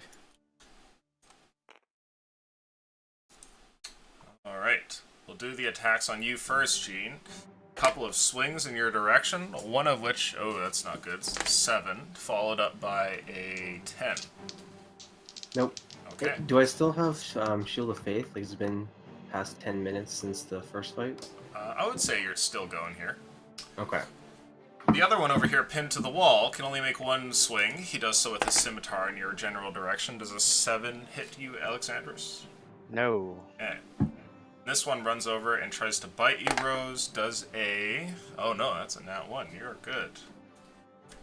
Alright. We'll do the attacks on you first, Gene. Couple of swings in your direction, one of which, oh, that's not good, 7, followed up by a 10. Nope. Okay. Do I still have Shield of Faith? Like, it's been past 10 minutes since the first fight. I would say you're still going here. Okay. The other one over here, pinned to the wall, can only make one swing. He does so with his scimitar in your general direction. Does a 7 hit you, Alexandros? No. Okay. This one runs over and tries to bite you, Rose. Does a... Oh no, that's a nat 1. You're good.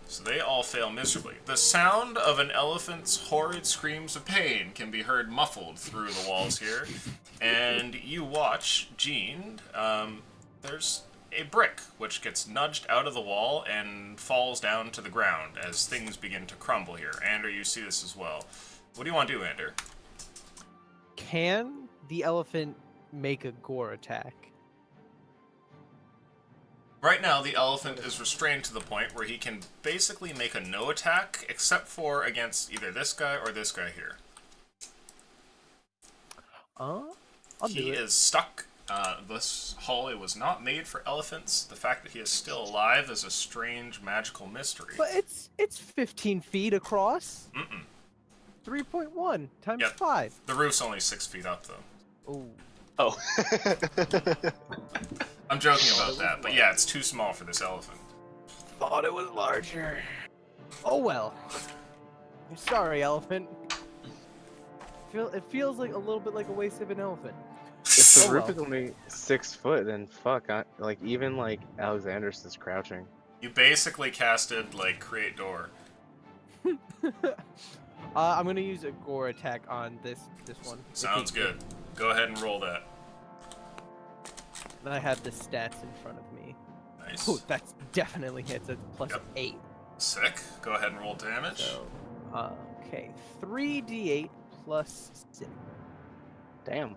So they all fail miserably. The sound of an elephant's horrid screams of pain can be heard muffled through the walls here. And you watch, Gene, there's a brick which gets nudged out of the wall and falls down to the ground as things begin to crumble here. Ander, you see this as well. What do you want to do, Ander? Can the elephant make a gore attack? Right now, the elephant is restrained to the point where he can basically make a no attack, except for against either this guy or this guy here. I'll He do it. is stuck. This hallway was not made for elephants. The fact that he is still alive is a strange magical mystery. But it's 15 feet across. Mm-mm. 3.1 times Yep. 5. The roof's only 6 feet up, though. Oh. Oh. I'm joking about that, but yeah, it's too small for this elephant. Thought it was larger. Oh well. I'm sorry, elephant. It feels like a little bit like a waste of an elephant. If the Oh roof well. is only 6 foot, then fuck, like even like Alexander's is crouching. You basically casted, like, create door. I'm gonna use a gore attack on this one. if he- Sounds good. Go ahead and roll that. Then I have the stats in front of me. Nice. Oh, that's definitely hits. That's plus Yep. 8. Sick. Go ahead and roll damage. So, okay, 3d8 plus 6. Damn.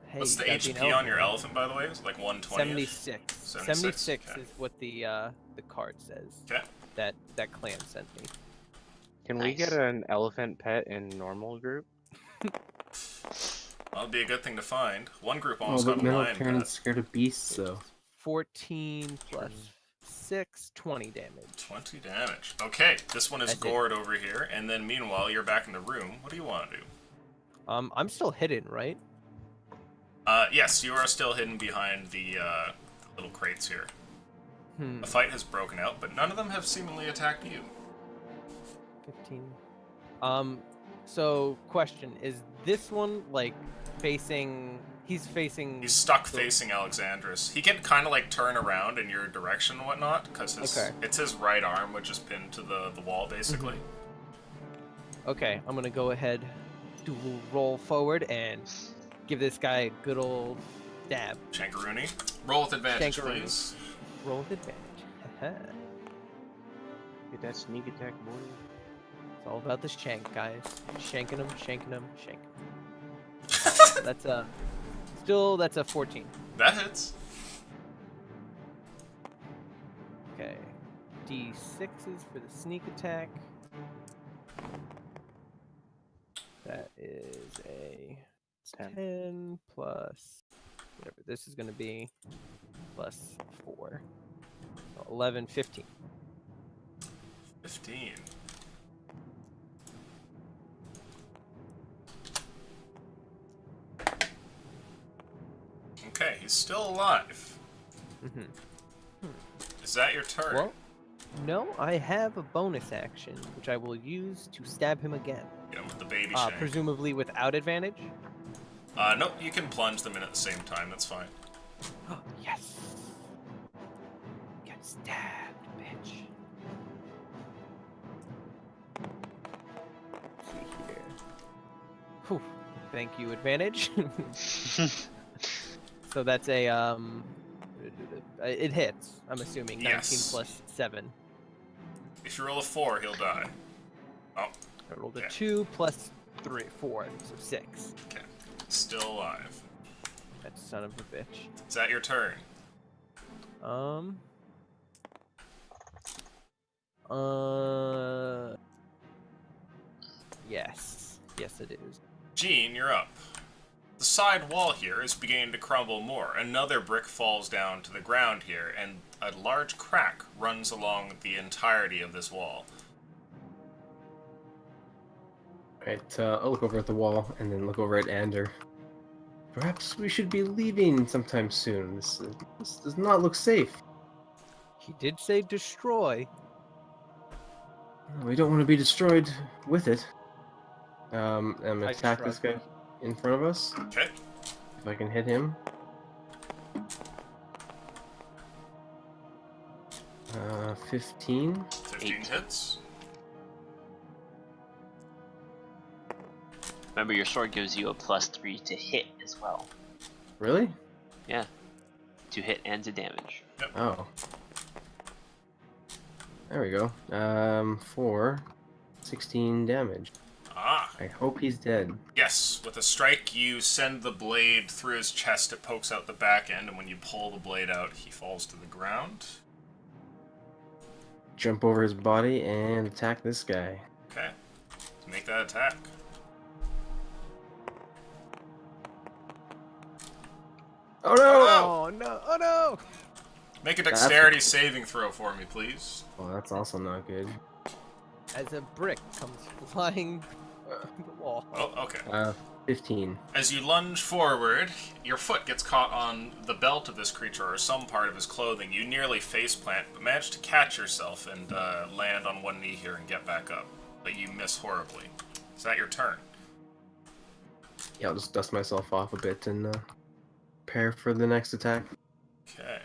Hey, What's the gotta be an HP on elephant. your elephant, by the way? Is it like 120? 76. 76, okay. is what the card says. Okay. That clan sent me. Can we get Nice. an elephant pet in normal group? That'll be a good thing to find. One group Oh, almost but got a Metal lion Terran's pet. scared of beasts, though. 14 plus 6, 20 damage. 20 damage. Okay, this one is That's it. gored over here, and then meanwhile, you're back in the room. What do you want to do? I'm still hidden, right? Yes, you are still hidden behind the little crates here. A fight has broken out, but none of them have seemingly attacked you. 15. So question, is this one like facing he's facing He's stuck the- facing Alexandros. He can kind of like turn around in your direction and whatnot, because Okay. it's his right arm, which is pinned to the wall, basically. Okay, I'm gonna go ahead, do a roll forward and give this guy a good old stab. Shankaroonie. Roll with advantage, Shankaroonie. please. Roll with advantage. Haha. Get that sneak attack, boy. It's all about the shank, guys. Shanking them, shanking them, shanking 'em. That's a 14. That hits. Okay. D6s for the sneak attack. That is a 10 plus whatever this is going to be plus 4. So 11, 15. 15. Okay, he's still alive. Mm-hmm. Is that your turn? Well, no, I have a bonus action which I will use to stab him again. Yeah, with the baby shank. Presumably without advantage. Nope, you can plunge them in at the same time, that's fine. Oh, yes. Get stabbed, bitch. Let's see here. Whew. Thank you, advantage. So that's a it hits. I'm assuming 19 Yes. plus 7. If you roll a 4, he'll die. Oh, I rolled a Okay. 2 plus 3, 4, so 6. okay. Still alive. That son of a bitch. Is that your turn? Yes. Yes, it is. Gene, you're up. The side wall here is beginning to crumble more. Another brick falls down to the ground here, and a large crack runs along the entirety of this wall. Alright, I'll look over at the wall and then look over at Ander. Perhaps we should be leaving sometime soon. This does not look safe. He did say destroy. We don't want to be destroyed with it. I'm gonna I attack this guy shrug. in front of us. Okay. If I can hit him. 15. 15 hits. Remember, your sword gives you a +3 to hit as well. Really? Yeah. To hit and to damage. Oh. There we go. 16 damage. Ah, I hope he's dead. yes. With a strike, you send the blade through his chest. It pokes out the back end, and when you pull the blade out, he falls to the ground. Jump over his body and attack this guy. Okay. Let's make that attack. Oh no! Oh no! Oh no! Make a dexterity saving throw for me, please. Oh, that's also not good. As a brick comes flying through the wall. Oh, okay. 15. As you lunge forward, your foot gets caught on the belt of this creature or some part of his clothing. You nearly faceplant, but manage to catch yourself and land on one knee here and get back up. But you miss horribly. Is that your turn? Yeah, I'll just dust myself off a bit and prepare for the next attack. Okay.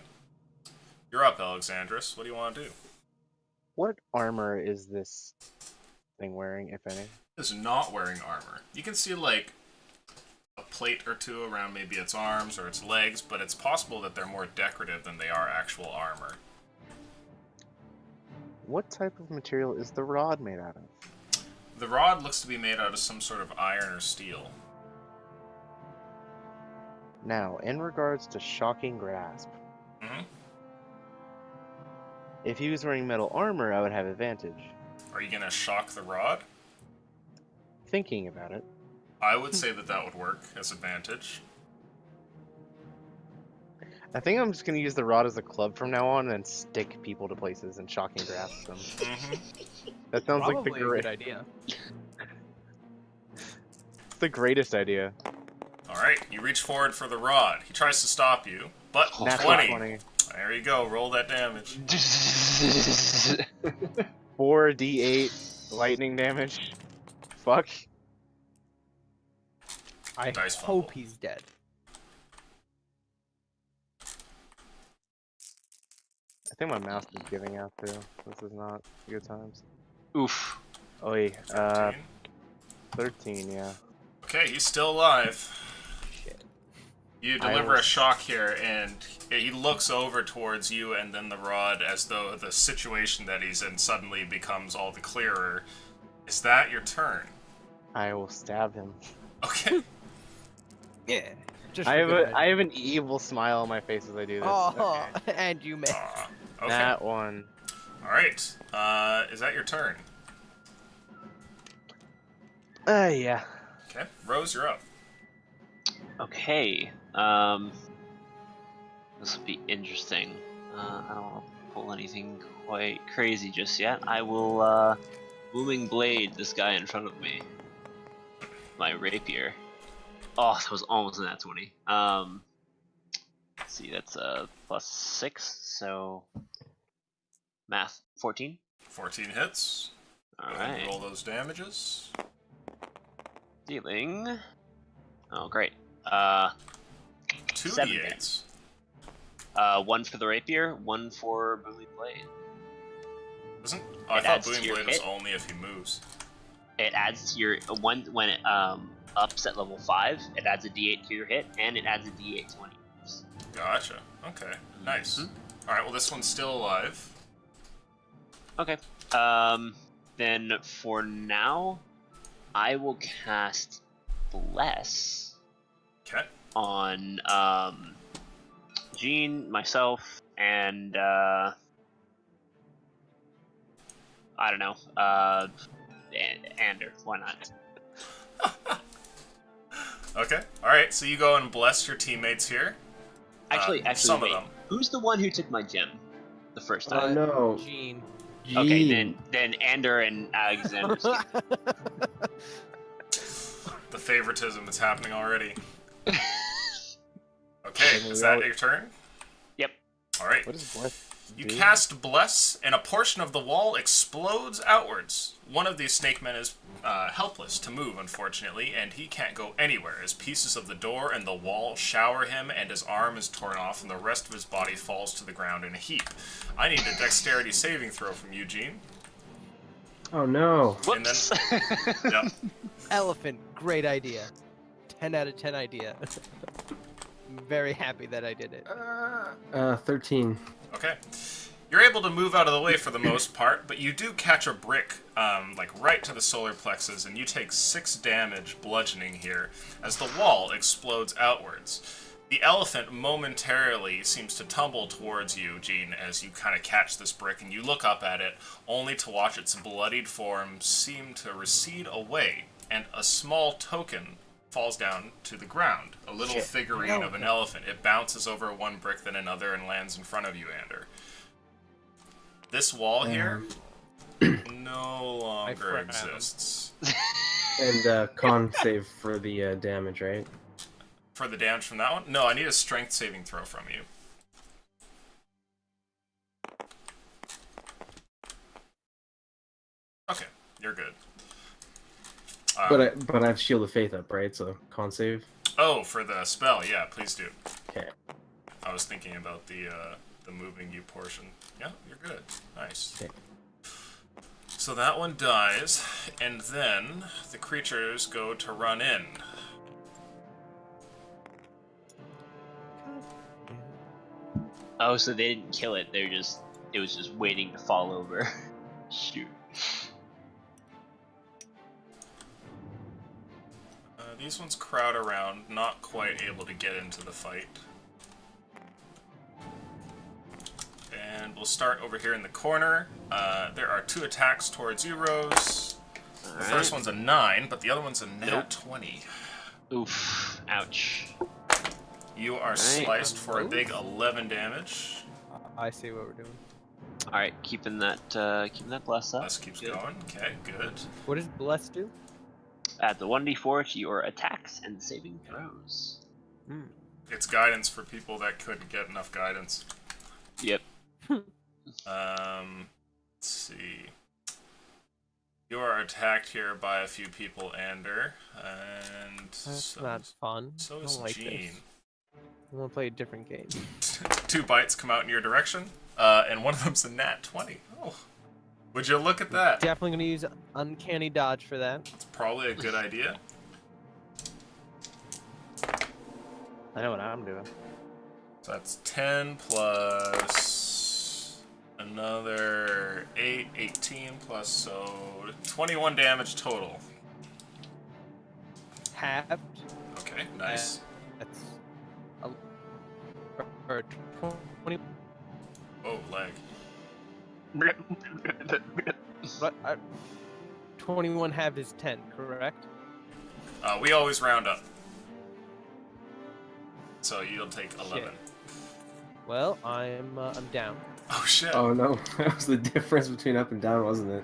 You're up, Alexandros. What do you want to do? What armor is this thing wearing, if any? Is not wearing armor. You can see like a plate or two around maybe its arms or its legs, but it's possible that they're more decorative than they are actual armor. What type of material is the rod made out of? The rod looks to be made out of some sort of iron or steel. Now, in regards to Shocking Grasp, Hmm. if he was wearing metal armor, I would have advantage. Are you gonna shock the rod? Thinking about it. I would say that that would work as advantage. I think I'm just gonna use the rod as a club from now on and stick people to places and Shocking Grasp them. Hmm. That sounds like Probably the a good idea. it's the greatest idea. Alright, you reach forward for the rod. He tries to stop you, but Natural 20. There you go, roll that damage. 4d8 lightning damage. Fuck. I Dice hope fumble. he's dead. I think my mouse is giving out too. This is not good times. Oof. Oh, wait, 13. 13, yeah. Okay, he's still alive. Shit. You I deliver a was- shock here, and he looks over towards you and then the rod as though the situation that he's in suddenly becomes all the clearer. Is that your turn? I will stab him. Okay. Yeah. Just I for have good measure. I have an evil smile on my face as I do this. Oh, and you missed. Okay. That one. Alright. Is that your turn? Yeah. Okay. Rose, you're up. Okay. This will be interesting. I don't want to pull anything quite crazy just yet. I will booming blade this guy in front of me. My rapier. Oh, that was almost in that 20. Let's see, that's +6, so math 14. 14 hits. All Go ahead and right, roll those damages. dealing. Oh, great. 2 7 d8s. 1 for the rapier, 1 for booming blade. Doesn't? Oh, I It thought adds to Booming your Blade was hit. only if he moves. It adds to your one when it ups at level 5. It adds a D8 to your hit, and it adds a D8 to when it moves. Gotcha. Okay. Nice. Mhm. Alright, well, this one's still alive. Okay. Then for now, I will cast Bless Okay. on Jean, myself, and I don't know, Ander. Why not? Okay. Alright, so you go and bless your teammates here. Actually, some wait. of them. Who's the one who took my gem the first Oh time? no. Gene. Okay, Gene. then Ander and Alexander. The favoritism is happening already. Okay, Then is we that all- your turn? Yep. Alright. What does bless You do? cast Bless, and a portion of the wall explodes outwards. One of these snake men is helpless to move, unfortunately, and he can't go anywhere as pieces of the door and the wall shower him, and his arm is torn off, and the rest of his body falls to the ground in a heap. I need a dexterity saving throw from Eugene. Oh no. And then- Whoops. Yep. Elephant, great idea. 10 out of 10 idea. I'm very happy that I did it. 13. Okay. You're able to move out of the way for the most part, but you do catch a brick, like right to the solar plexus, and you take 6 damage bludgeoning here as the wall explodes outwards. The elephant momentarily seems to tumble towards you, Gene, as you kind of catch this brick, and you look up at it, only to watch its bloodied form seem to recede away, and a small token falls down to the ground. A little Shit. figurine of an elephant. It bounces over one brick then another and lands in front of you, Ander. This wall here no longer frown. exists. And con save for the damage, right? For the damage from that one? No, I need a strength saving throw from you. Okay, you're good. But I have Shield of Faith up, right? So con save. Oh, for the spell, yeah, please do. Okay. I was thinking about the the moving you portion. Yeah, you're good. Nice. Okay. So that one dies, and then the creatures go to run in. Oh, so they didn't kill it. It was just waiting to fall over. Shoot. These ones crowd around, not quite able to get into the fight. And we'll start over here in the corner. There are 2 attacks towards you, Rose. The first one's a 9, but the other one's a nat 20. Oof. Ouch. You are sliced for a big 11 damage. I see what we're doing. Alright, keeping that bless up. Bless keeps Good. going. Okay, good. What does bless do? Add the 1d4 to your attacks and saving throws. It's guidance for people that couldn't get enough guidance. Yep. Let's see. You are attacked here by a few people, Ander, and That's not fun. so I is don't like Jean. this. I want to play a different game. 2 bites come out in your direction, and one of them's a nat 20. Oh, would you look at that? Definitely going to use uncanny dodge for that. It's probably a good idea. I know what I'm doing. So that's 10 plus another 8, 18 plus, so 21 damage total. Halved. Okay, nice. That's or 20. Oh, leg. What? 21 halved is 10, correct? We always round up. So you'll take 11. Shit. Well, I'm down. Oh shit. Oh no, that was the difference between up and down, wasn't it?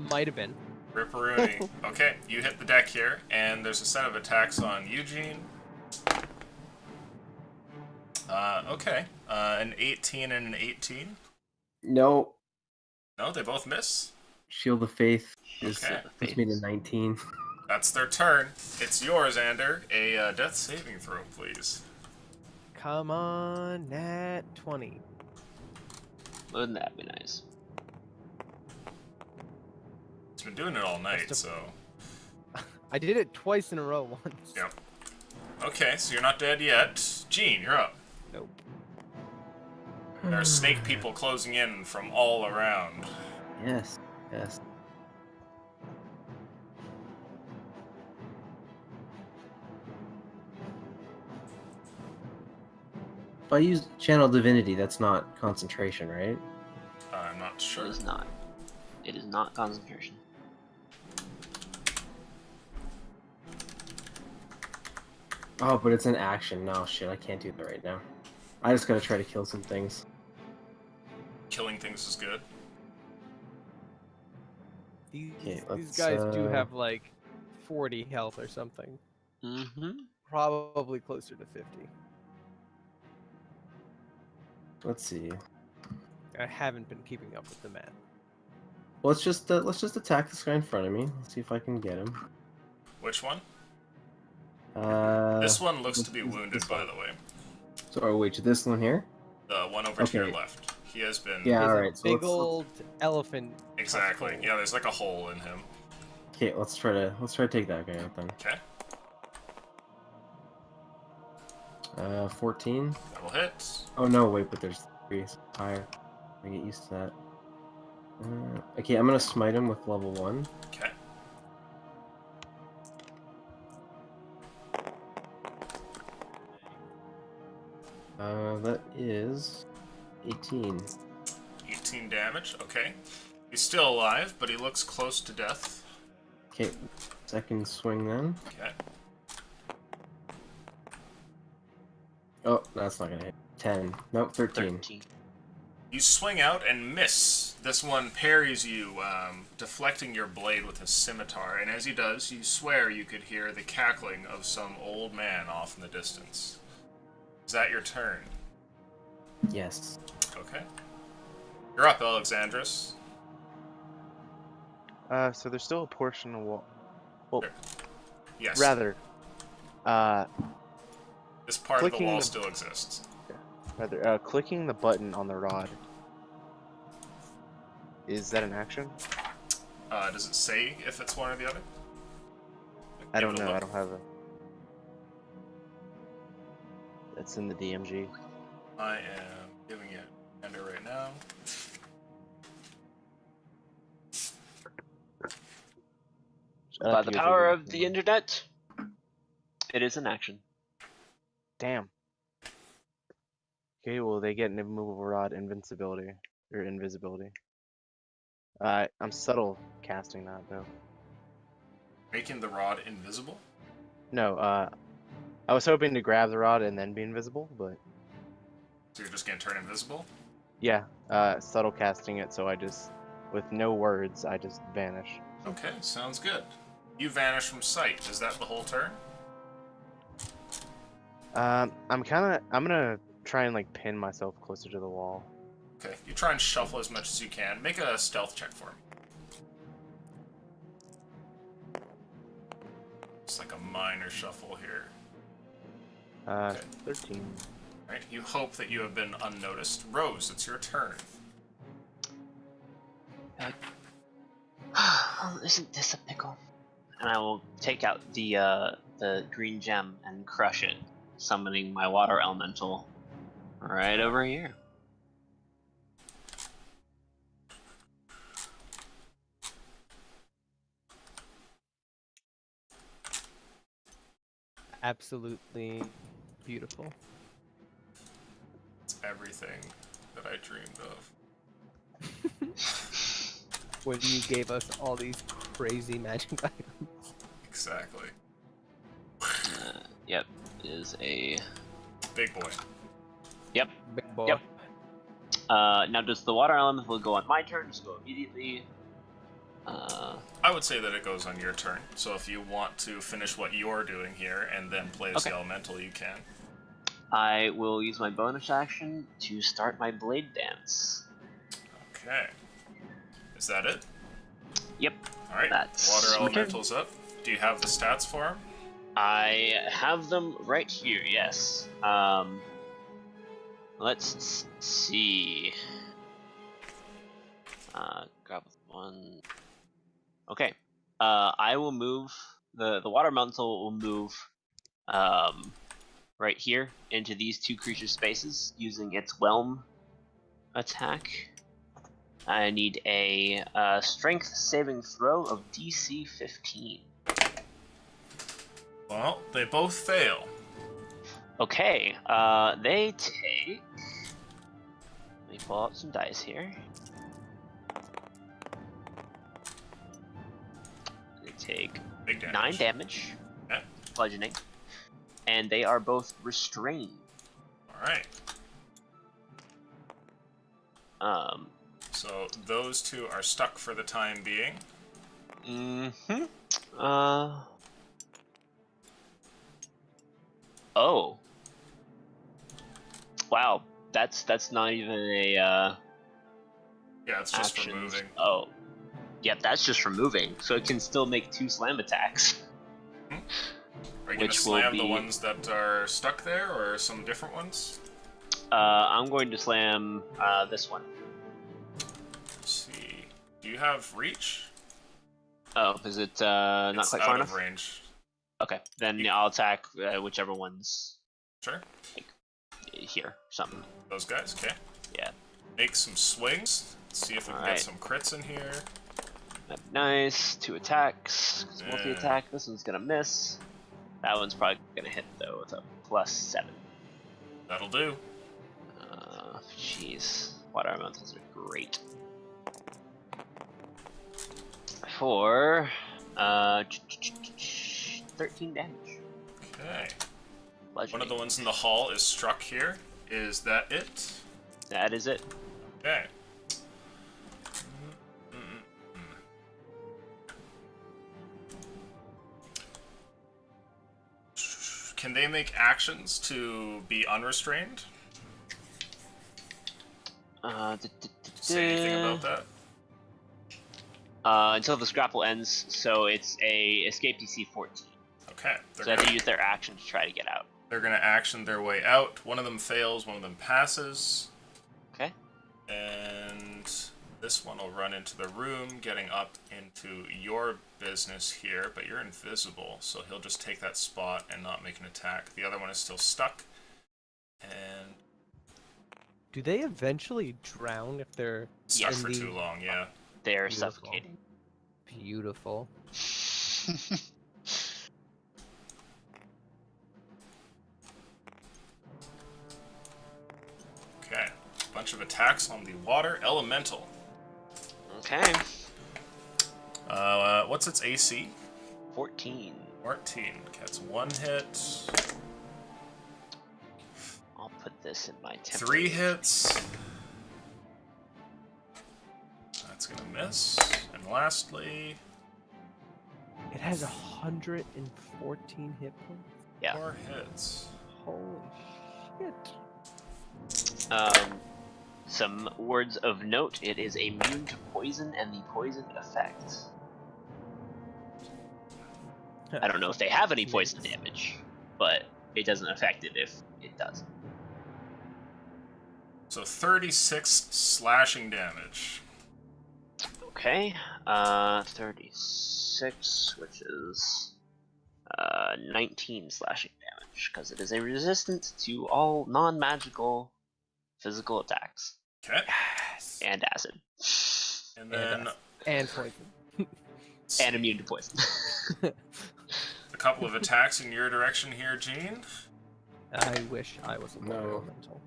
Might have been. Ripperoonie. Okay, you hit the deck here, and there's a set of attacks on Eugene. Okay. An 18 and an 18. No, No, they both miss. Shield of Faith is Okay. puts me to 19. That's their turn. It's yours, Ander. A death saving throw, please. Come on, nat 20. Wouldn't that be nice? It's been doing it all night, so... I did it twice in a row once. Yep. Okay, so you're not dead yet. Gene, you're up. Nope. There are snake people closing in from all around. Yes, yes. If I use Channel Divinity, that's not concentration, right? I'm not It sure. is not. It is not concentration. Oh, but it's an action. No, shit, I can't do that right now. I just gotta try to kill some things. Killing things is good. These, Okay, these let's, guys do have like 40 health or something. Mm-hmm. Probably closer to 50. Let's see. I haven't been keeping up with the map. Let's just attack this guy in front of me. Let's see if I can get him. Which one? Uh, This one looks to be this- wounded, this by one. the way. So, oh wait, this one here? The one over to your Okay. left. He has been... Yeah, There's alright. a So big let's, old elephant. Exactly. hole. Yeah, there's like a hole in him. okay, let's try to take that guy out then. Okay. 14. That'll hit. Oh no, wait, but there's 3 higher. I get used to that. Okay, I'm gonna smite him with level 1. Okay. That is 18. 18 damage. Okay. He's still alive, but he looks close to death. Okay, second swing then. Okay. Oh, that's not gonna hit. 10. Nope, 13. 13. You swing out and miss. This one parries you, deflecting your blade with a scimitar, and as he does, you swear you could hear the cackling of some old man off in the distance. Is that your turn? Yes. Okay. You're up, Alexandros. So there's still a portion of wall. Well, Yes. rather, This part of the clicking wall the- still exists. Rather, clicking the button on the rod. Is that an action? Does it say if it's one or the other? I Give don't it a know. I look. don't have a. That's in the DMG. I am giving it a reminder right now. By the power of the internet, it is an action. Damn. Okay, well they get an immovable rod invincibility or invisibility. I'm subtle casting that though. Making the rod invisible? No, I was hoping to grab the rod and then be invisible, but So you're just gonna turn invisible? yeah, subtle casting it so I just, with no words, I just vanish. Okay, sounds good. You vanish from sight. Is that the whole turn? I'm gonna try and like pin myself closer to the wall. Okay, you try and shuffle as much as you can. Make a stealth check for me. It's like a minor shuffle here. Okay. 13. Right? You hope that you have been unnoticed. Rose, it's your turn. Oh, isn't this a pickle? And I will take out the green gem and crush it, summoning my water elemental right over here. Absolutely beautiful. It's everything that I dreamed of. When you gave us all these crazy magic items. Exactly. Yep, is a Big boy. yep. Big boy. Yep. Now does the water elemental go on my turn? Just go immediately. I would say that it goes on your turn. So if you want to finish what you're doing here and then play as Okay. the elemental, you can. I will use my bonus action to start my blade dance. Okay. Is that it? Yep. Alright. That's Water my turn. elemental's up. Do you have the stats for him? I have them right here. Yes. Let's see. Grab one. Okay. I will move the water elemental will move right here into these two creature spaces using its whelm attack. I need a strength saving throw of DC 15. Well, they both fail. Okay, they take. Let me pull out some dice here. They take Big damage. 9 damage, Okay. bludgeoning, and they are both restrained. Alright. Um. So those two are stuck for the time being. Mm-hmm. Oh. Wow. That's not even a Yeah, it's just for actions. moving. Oh. Yep, that's just for moving. So it can still make 2 slam attacks. Are you gonna Which will slam the be- ones that are stuck there, or some different ones? I'm going to slam this one. Let's see. Do you have reach? Oh, is it not It's quite out far of enough? range. Okay, then You- I'll attack whichever one's Sure. here. Something. Those guys, okay. Yeah. Make some swings. See if we can get Alright. some crits in here. That'd be nice. 2 attacks. 'Cause Yeah. multi-attack. This one's gonna miss. That one's probably gonna hit though with a +7. That'll do. Jeez. Water elementals are great. For 13 damage. Okay. One of Bludgeoning. the ones in the hall is struck here. Is that it? That is it. Okay. Can they make actions to be unrestrained? Say anything about that? Until the scrapple ends, so it's a escape DC 14. Okay. So they have to use their action to try to get out. They're going to action their way out. One of them fails, one of them passes. Okay. And this one will run into the room, getting up into your business here, but you're invisible, so he'll just take that spot and not make an attack. The other one is still stuck. And Do they eventually drown if they're stuck Yes. for in the- too long, yeah. They're Beautiful. suffocating. Beautiful. Okay. Bunch of attacks on the water elemental. Okay. What's its AC? 14. 14. Gets 1 hit. I'll put this in my template. 3 hits. That's gonna miss. And lastly, It has 114 hit points. Yeah. 4 hits. Holy shit. Some words of note. It is immune to poison and the poison effect. I don't know if they have any poison damage, but it doesn't affect it if it does. So 36 slashing damage. Okay, 36, which is 19 slashing damage, because it is a resistant to all non-magical physical attacks Okay. Yes. and acid, And then And poison. and immune to poison. a couple of attacks in your direction here, Gene. I wish I was a water No. elemental.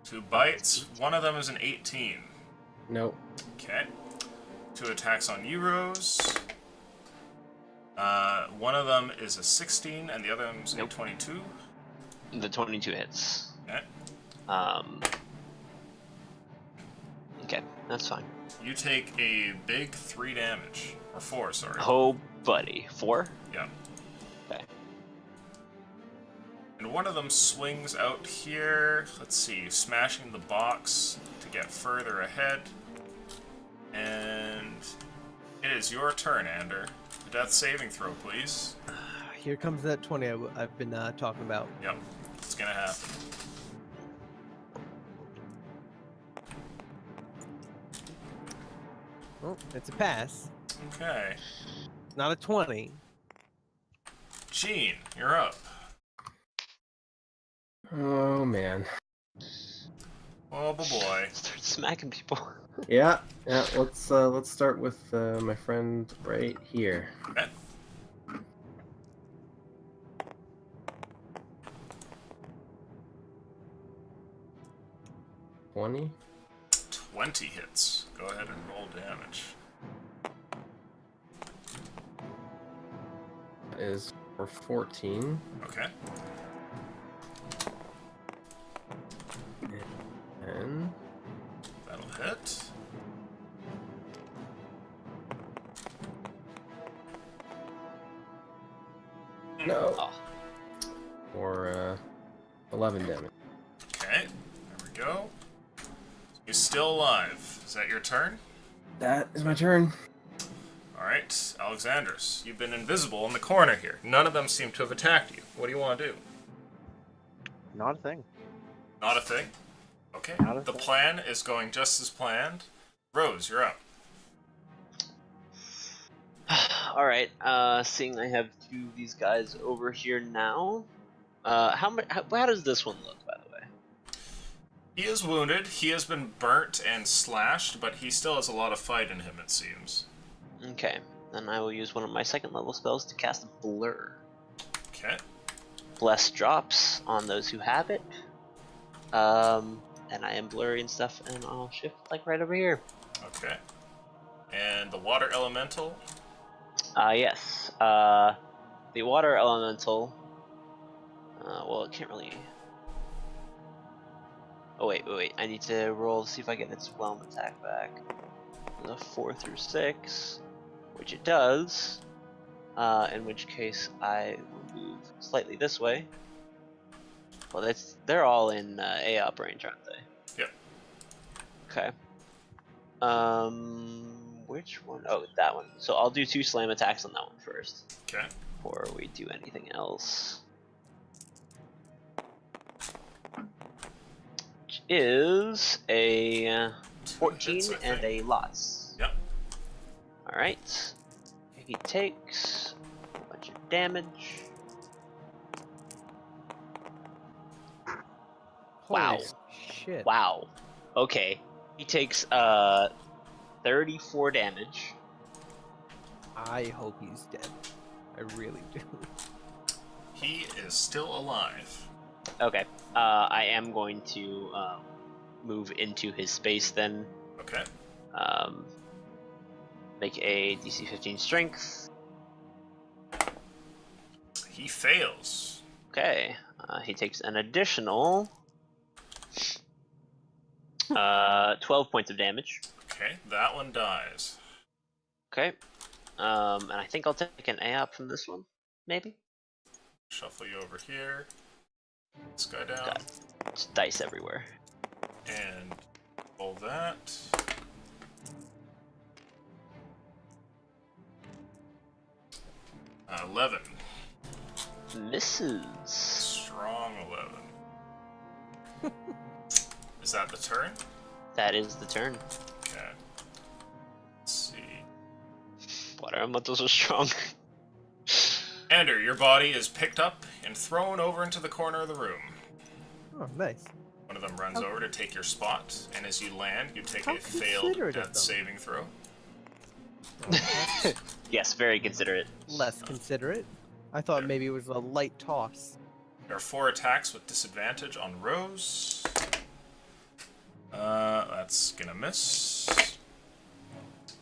2 bites. One of them is an 18. Nope. Okay. 2 attacks on you, Rose. One of them is a 16, and the other one's Nope. a 22. The 22 hits. Okay. Okay, that's fine. You take a big 3 damage. Or 4, sorry. Oh, buddy, 4. Yeah. Okay. And one of them swings out here. Let's see, smashing the box to get further ahead. And it is your turn, Ander. A death saving throw, please. Here comes that 20 I've been talking about. Yep, it's gonna happen. Oh, it's a pass. Okay. Not a 20. Gene, you're up. Oh man. Oh boy. Start smacking people. Yeah. Let's start with my friend right here. Okay. $20. 20 hits. Go ahead and roll damage. That is for 14. Okay. And That'll hit. no. Oh, For 11 damage. Okay, there we go. You're still alive. Is that your turn? That is my turn. Alright, Alexandros, you've been invisible in the corner here. None of them seem to have attacked you. What do you want to do? Not a thing. Not a thing? Okay. Not a The thing. plan is going just as planned. Rose, you're up. Alright, seeing I have 2 of these guys over here now, how does this one look, by the way? He is wounded. He has been burnt and slashed, but he still has a lot of fight in him, it seems. Okay, then I will use one of my 2nd level spells to cast Blur. Okay. Bless drops on those who have it, and I am blurry and stuff, and I'll shift like right over here. Okay. And the water elemental. Yes, the water elemental, well, it can't really... Oh wait, I need to roll to see if I get its whelm attack back. The 4 through 6, which it does, in which case I will move slightly this way. Well, they're all in AOP range, aren't they? Yep. Okay. Which one? Oh, that one. So I'll do 2 slam attacks on that one first, Okay. before we do anything else. is a 2 14 hits, I and think. a loss. Yep. Alright. He takes a bunch of damage. Holy Wow. shit. Wow. Okay. He takes 34 damage. I hope he's dead. I really do. He is still alive. Okay. I am going to move into his space then. Okay. Make a DC 15 strength. He fails. Okay. He takes an additional 12 points of damage. Okay, that one dies. Okay. And I think I'll take an AOP from this one, maybe? Shuffle you over here. This guy down. God. Just dice everywhere. And roll that. Uh, 11. Misses. Strong 11. Is that the turn? That is the turn. Okay. Let's see. Water elementals are strong. Ander, your body is picked up and thrown over into the corner of the room. Oh, nice. One of them runs over to take your spot, and as you land, you take How a failed considerate of death them. saving throw. Yes, very considerate. Less considerate. I thought maybe it was a light toss. There are 4 attacks with disadvantage on Rose. That's gonna miss.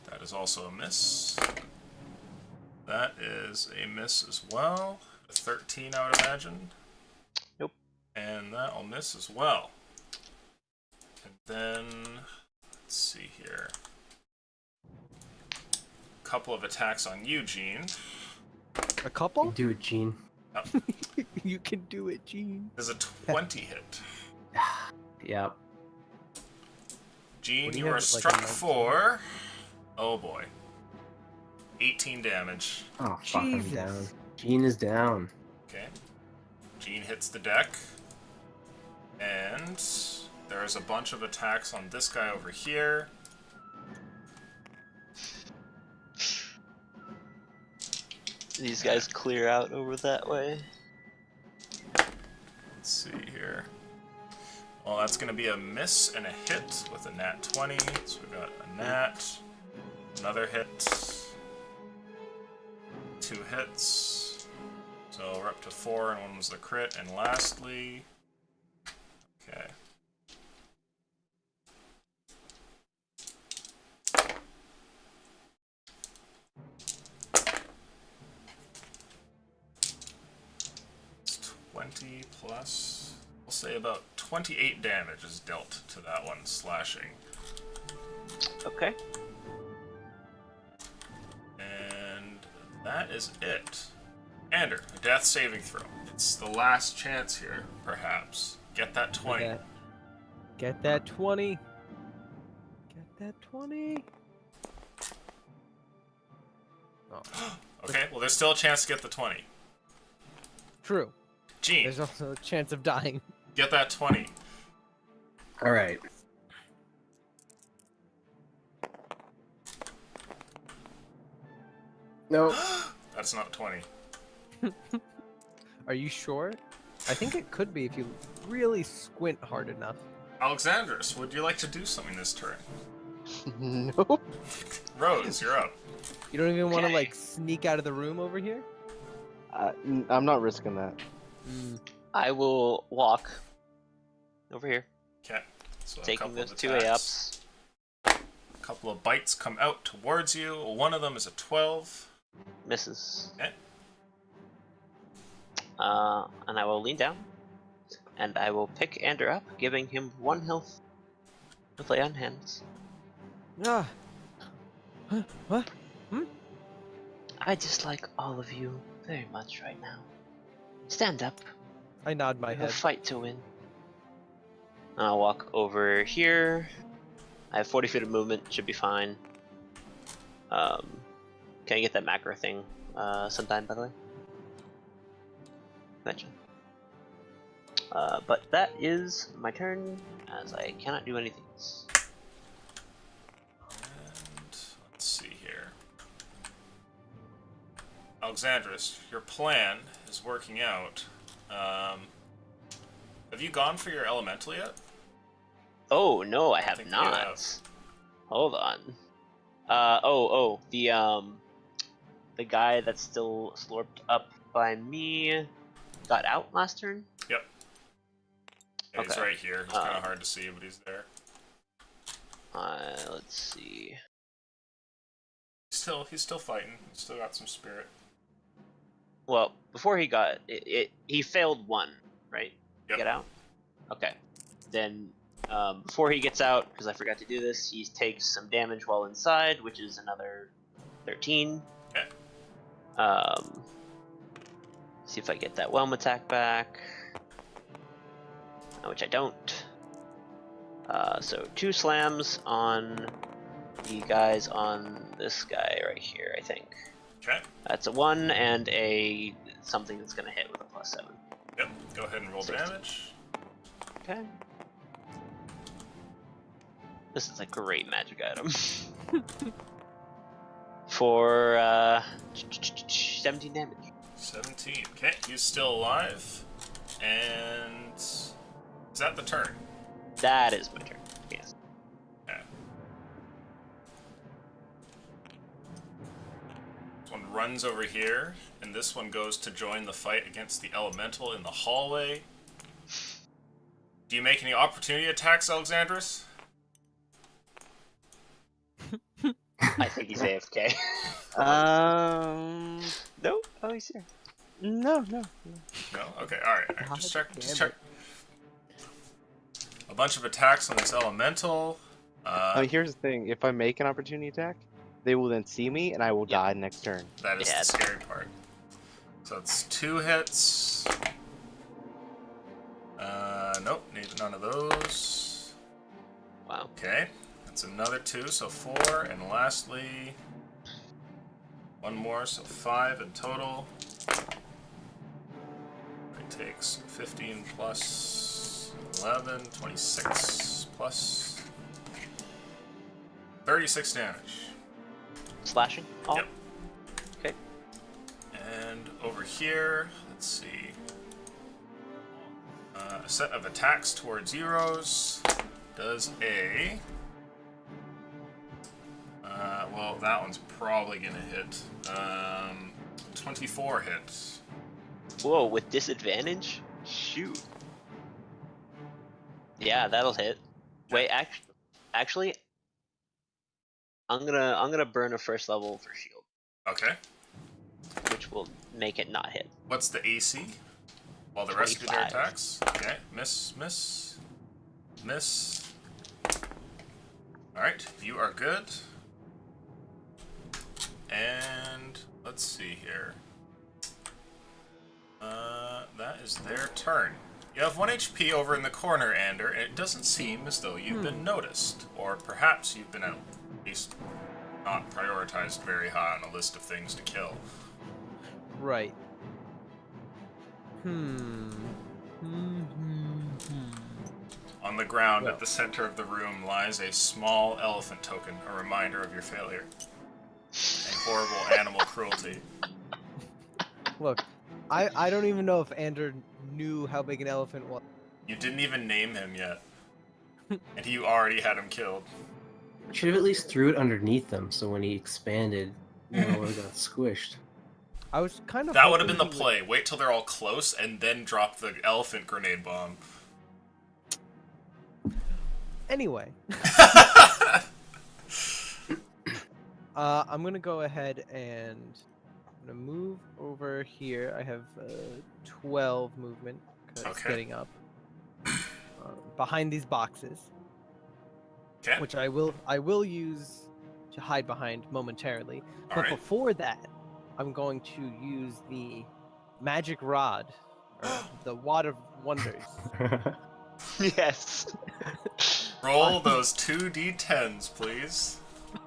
That is also a miss. That is a miss as well. A 13, I would imagine. Nope. And that'll miss as well. And then, let's see here. Couple of attacks on you, Gene. A couple? Do it, Gene. You can do it, Gene. There's a 20 hit. Yep. Gene, What do you you are have, like a struck 19? for... Oh boy. 18 damage. Oh, fuck, I'm Jesus. down. Gene is down. Okay. Gene hits the deck. And there's a bunch of attacks on this guy over here. These guys clear out over that way. Let's see here. Well, that's going to be a miss and a hit with a nat 20. So we've got a nat, another hit, 2 hits. So we're up to 4, and one was the crit. And lastly, okay. It's 20 plus, we'll say about 28 damage is dealt to that one, slashing. Okay. And that is it. Ander, a death saving throw. It's the last chance here, perhaps. Get that 20. Okay. Get that 20. Get that 20. Oh, Okay, well, there's still a chance to get the 20. true. Gene, There's also a chance of dying. get that 20. All right. Nope. That's not 20. Are you sure? I think it could be if you really squint hard enough. Alexandros, would you like to do something this turn? Nope. Rose, you're up. You don't even want to Okay. like sneak out of the room over here? I'm not risking that. I will walk over here, Okay. So a taking couple those of 2 attacks. AOPs. A couple of bites come out towards you. One of them is a 12. Misses. Okay. And I will lean down, and I will pick Ander up, giving him 1 health with lay on hands. Ah. Huh? What? I dislike all of you very much right now. Stand up. I nod my We have a head. fight to win. And I'll walk over here. I have 40 feet of movement, should be fine. Can I get that macro thing sometime, by the way? Mention. But that is my turn. as I cannot do anything else. And let's see here. Alexandris, your plan is working out. Have you gone for your elemental yet? Oh no, I have think you not. have. Hold on. The guy that's still slurped up by me got out last turn. Yep. Yeah, he's Okay. right here. It's kind of hard to see, but he's there. Let's see. He's still fighting. He's still got some spirit. Well, before he got it, he failed one, right? Yep. Get out. Okay. Then before he gets out, because I forgot to do this, he takes some damage while inside, which is another 13. Okay. See if I get that whelm attack back, which I don't. So 2 slams on the guys on this guy right here, I think. Okay. That's a 1 and a something that's gonna hit with a +7. Yep. Go ahead and roll 16. damage. Okay. This is a great magic item. For 17 damage. 17. Okay, he's still alive. And is that the turn? That is my turn. Yes. Okay. This one runs over here, and this one goes to join the fight against the elemental in the hallway. Do you make any opportunity attacks, Alexandris? I think he's AFK. No. Oh, he's here. No. No? Okay, alright. Just check. God Just damn check. A bunch of attacks on this elemental. Here's the thing: if I make an opportunity attack, they will then see me, and I will die next turn. That is Yeah. the scary part. So it's 2 hits. Nope, need none of those. Wow. Okay, that's another 2, so 4, and lastly, 1 more, so 5 in total. It takes 15 plus 11, 26 plus 36 damage. Slashing? Oh. Yep. Okay. And over here, let's see. A set of attacks towards zeros does a. Well, that one's probably gonna hit. 24 hits. Whoa, with disadvantage? Shoot. Yeah, that'll hit. Wait, actually, I'm gonna burn a first level for shield, Okay. which will make it not hit. What's the AC? While the rest do their 25. attacks. Okay. Miss. Alright, you are good. And let's see here. That is their turn. You have 1 HP over in the corner, Ander, and it doesn't seem as though you've been noticed. Or perhaps you've been at least not prioritized very high on a list of things to kill. Right. On the ground Well. at the center of the room lies a small elephant token, a reminder of your failure and horrible animal cruelty. Look, I don't even know if Ander knew how big an elephant was. You didn't even name him yet, and you already had him killed. Should have at least threw it underneath them, so when he expanded, would have got squished. I was kind of. That would have been hoping the he would- play. Wait till they're all close, and then drop the elephant grenade bomb. Anyway, I'm gonna go ahead and I'm gonna move over here. I have 12 movement because Okay. getting up behind these boxes, Okay. which I will use to hide behind momentarily. All But right. before that, I'm going to use the magic rod, or the wad of wonders. Yes. Roll those 2d10s, please.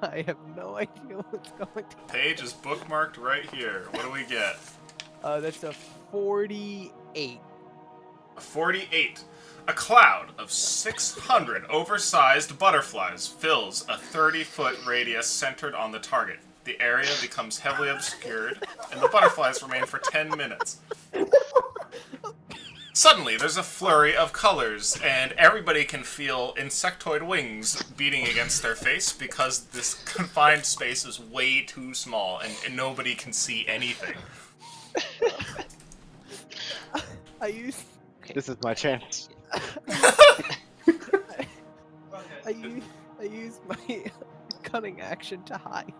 I have no idea what's going to. Page is bookmarked right here. What do we get? That's a 48. A 48. A cloud of 600 oversized butterflies fills a 30-foot radius centered on the target. The area becomes heavily obscured, and the butterflies remain for 10 minutes. Suddenly, there's a flurry of colors, and everybody can feel insectoid wings beating against their face because this confined space is way too small, and nobody can see anything. This is my chance. I use my cunning action to hide.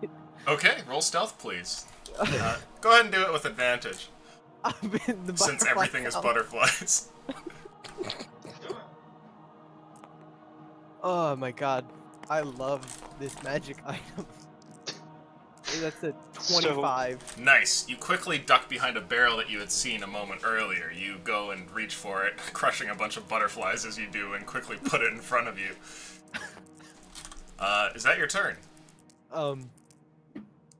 Okay, roll stealth, please. Go ahead and do it with advantage, I'm in the since butterfly everything is house. butterflies. Oh my god, I love this magic item. That's a 25. Nice. You quickly duck behind a barrel that you had seen a moment earlier. You go and reach for it, crushing a bunch of butterflies as you do, and quickly put it in front of you. Is that your turn?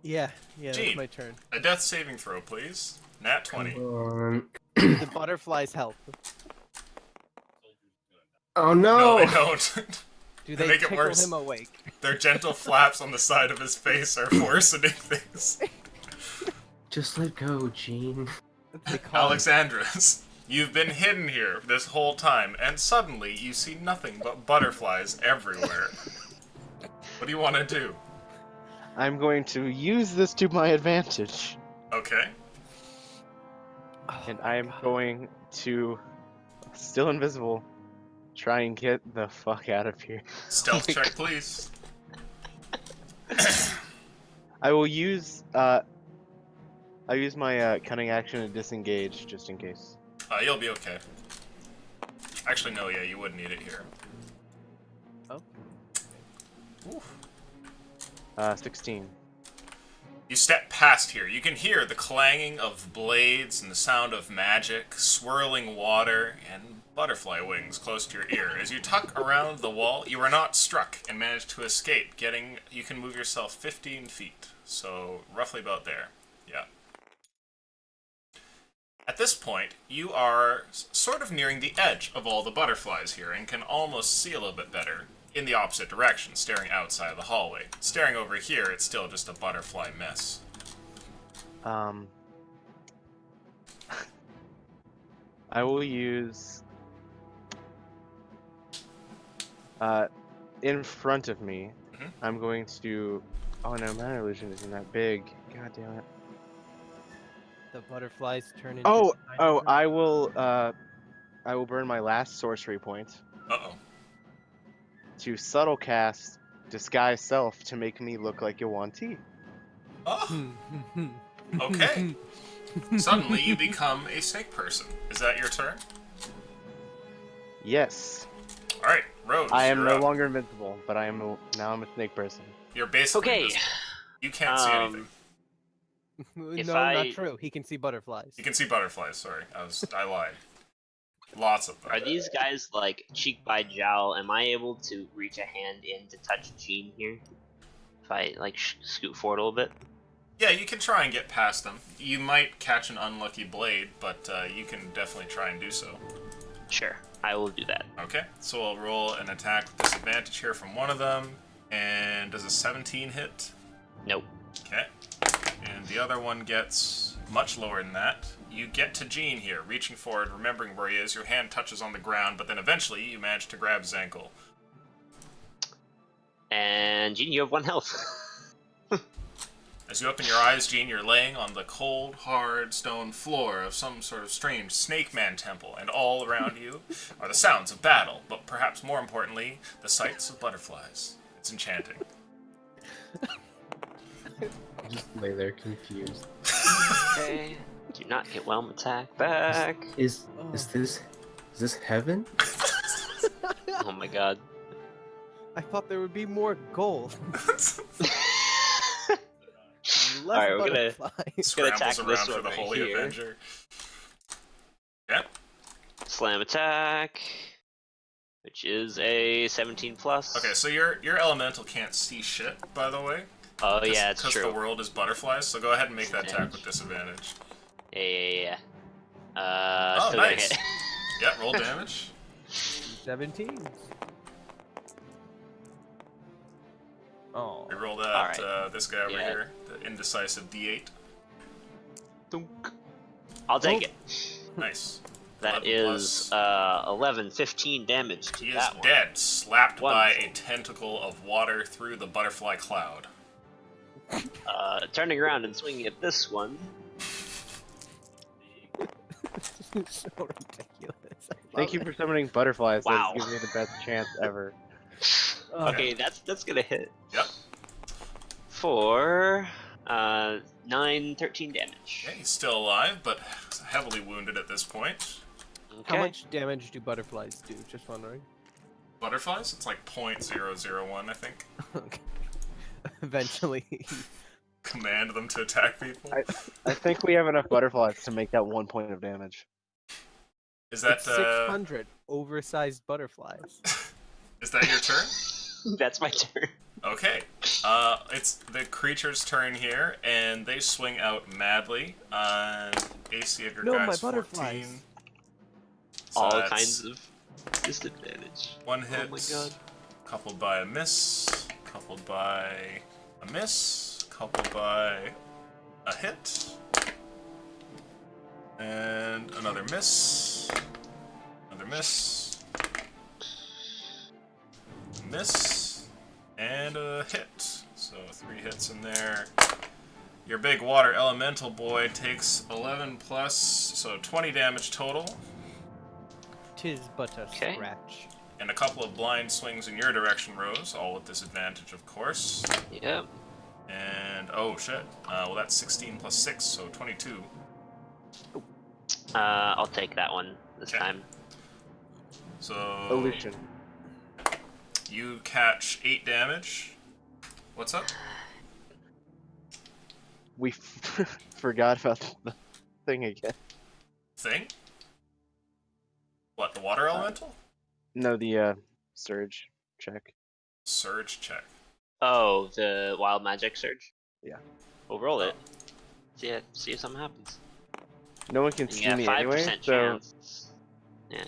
Yeah, that's Gene. my turn. A death saving throw, please. Nat 20. The butterflies help. Oh No, no! they don't. Do They they make it tickle worse. him awake? Their gentle flaps on the side of his face are worsening things. Just let go, Gene. They call it- Alexandros, you've been hidden here this whole time, and suddenly you see nothing but butterflies everywhere. What do you want to do? I'm going to use this to my advantage, Okay. Oh and my I am God. going to, still invisible, try and get the fuck out of here. Stealth check, please. I will use my cunning action to disengage just in case. You'll be okay. Actually, no, yeah, you would need it here. Oh. Oof. 16. You step past here. You can hear the clanging of blades and the sound of magic, swirling water, and butterfly wings close to your ear. As you tuck around the wall, you are not struck and manage to escape. You can move yourself 15 feet. So, roughly about there. Yeah. At this point, you are sort of nearing the edge of all the butterflies here and can almost see a little bit better in the opposite direction, staring outside the hallway. Staring over here, it's still just a butterfly mess. I will use in front of me. Mhm. I'm going to. Oh no, Minor Illusion isn't that big. God damn it. The butterflies turn into. Oh, tiny I will burn my last sorcery point Uh-oh. to subtle cast Disguise Self to make me look like Yuan-Ti. Oh, birds. okay. Suddenly you become a snake person. Is that your turn? Yes, Alright, Rose, I am you're no up. longer invincible, but now I'm a snake person. You're basically Okay. invisible. You can't see anything. If No, I- not true. He can see butterflies. You can see butterflies, sorry. I lied. Lots of them. Are these guys like cheek by jowl? Am I able to reach a hand in to touch Gene here? If I like scoot forward a little bit? Yeah, you can try and get past them. You might catch an unlucky blade, but you can definitely try and do so. Sure, I will do that. Okay, so I'll roll an attack with disadvantage here from one of them. And does a 17 hit? Nope. Okay. And the other one gets much lower than that. You get to Gene here, reaching forward, remembering where he is. Your hand touches on the ground, but then eventually you manage to grab his ankle. And Gene, you have 1 health. As you open your eyes, Gene, you're laying on the cold, hard stone floor of some sort of strange Snake Man temple, and all around you are the sounds of battle, but perhaps more importantly, the sights of butterflies. It's enchanting. Just lay there confused. Okay. Do not get Whelm attack back. Is Oh. this heaven? Oh my god. I thought there would be more gold. Less Alright, we're gonna- butterflies. Scrambles attack around this for one the right Holy here. Avenger. Yep. Slam attack. Which is a 17 plus. Okay, so your elemental can't see shit, by the way. Oh yeah, it's Because true. the world is butterflies, so go ahead and make that attack Disadvantage. with disadvantage. Yeah. Oh, Still gonna nice. hit. Yeah, roll damage. 17s. Oh. We roll that. Alright. This guy over Yeah. here, the indecisive D8. Dunk. I'll take it. Nice. That 11 is plus. 11, 15 damage to He is that one. dead, slapped by a Wonderful. tentacle of water through the butterfly cloud. Turning around and swinging at this one. So ridiculous. I Thank love you it. for summoning butterflies. Wow. That gives me the best chance ever. Okay, that's gonna hit. Yep. For 9, 13 damage. Yeah, he's still alive, but heavily wounded at this point. Okay. How much damage do butterflies do? Just wondering. Butterflies? It's like 0.001, I think. Okay. Eventually. Command them to attack people. I think we have enough butterflies to make that 1 point of damage. Is that It's 600 oversized butterflies. is that your turn? That's my turn. Okay. It's the creature's turn here, and they swing out madly. AC of your No, guy's my 14. butterflies. So All that's kinds of disadvantage. one hit. Oh my god. Coupled by a miss. Coupled by a miss. Coupled by a hit. And another miss. Another miss. Miss. And a hit. So 3 hits in there. Your big water elemental boy takes 11 plus, so 20 damage total. 'Tis but a Okay. scratch. And a couple of blind swings in your direction, Rose, all with disadvantage, of course. Yep. And, oh shit. Well, that's 16 plus 6, so 22. I'll take that one this Okay. time. So, Illusion. you catch 8 damage. What's up? We forgot about the thing again. Thing? What, the water elemental? No, the surge check. Surge check. Oh, the wild magic surge? Yeah. We'll roll it. See if something happens. No one can And see you have me 5% anyway, so chance. Yeah.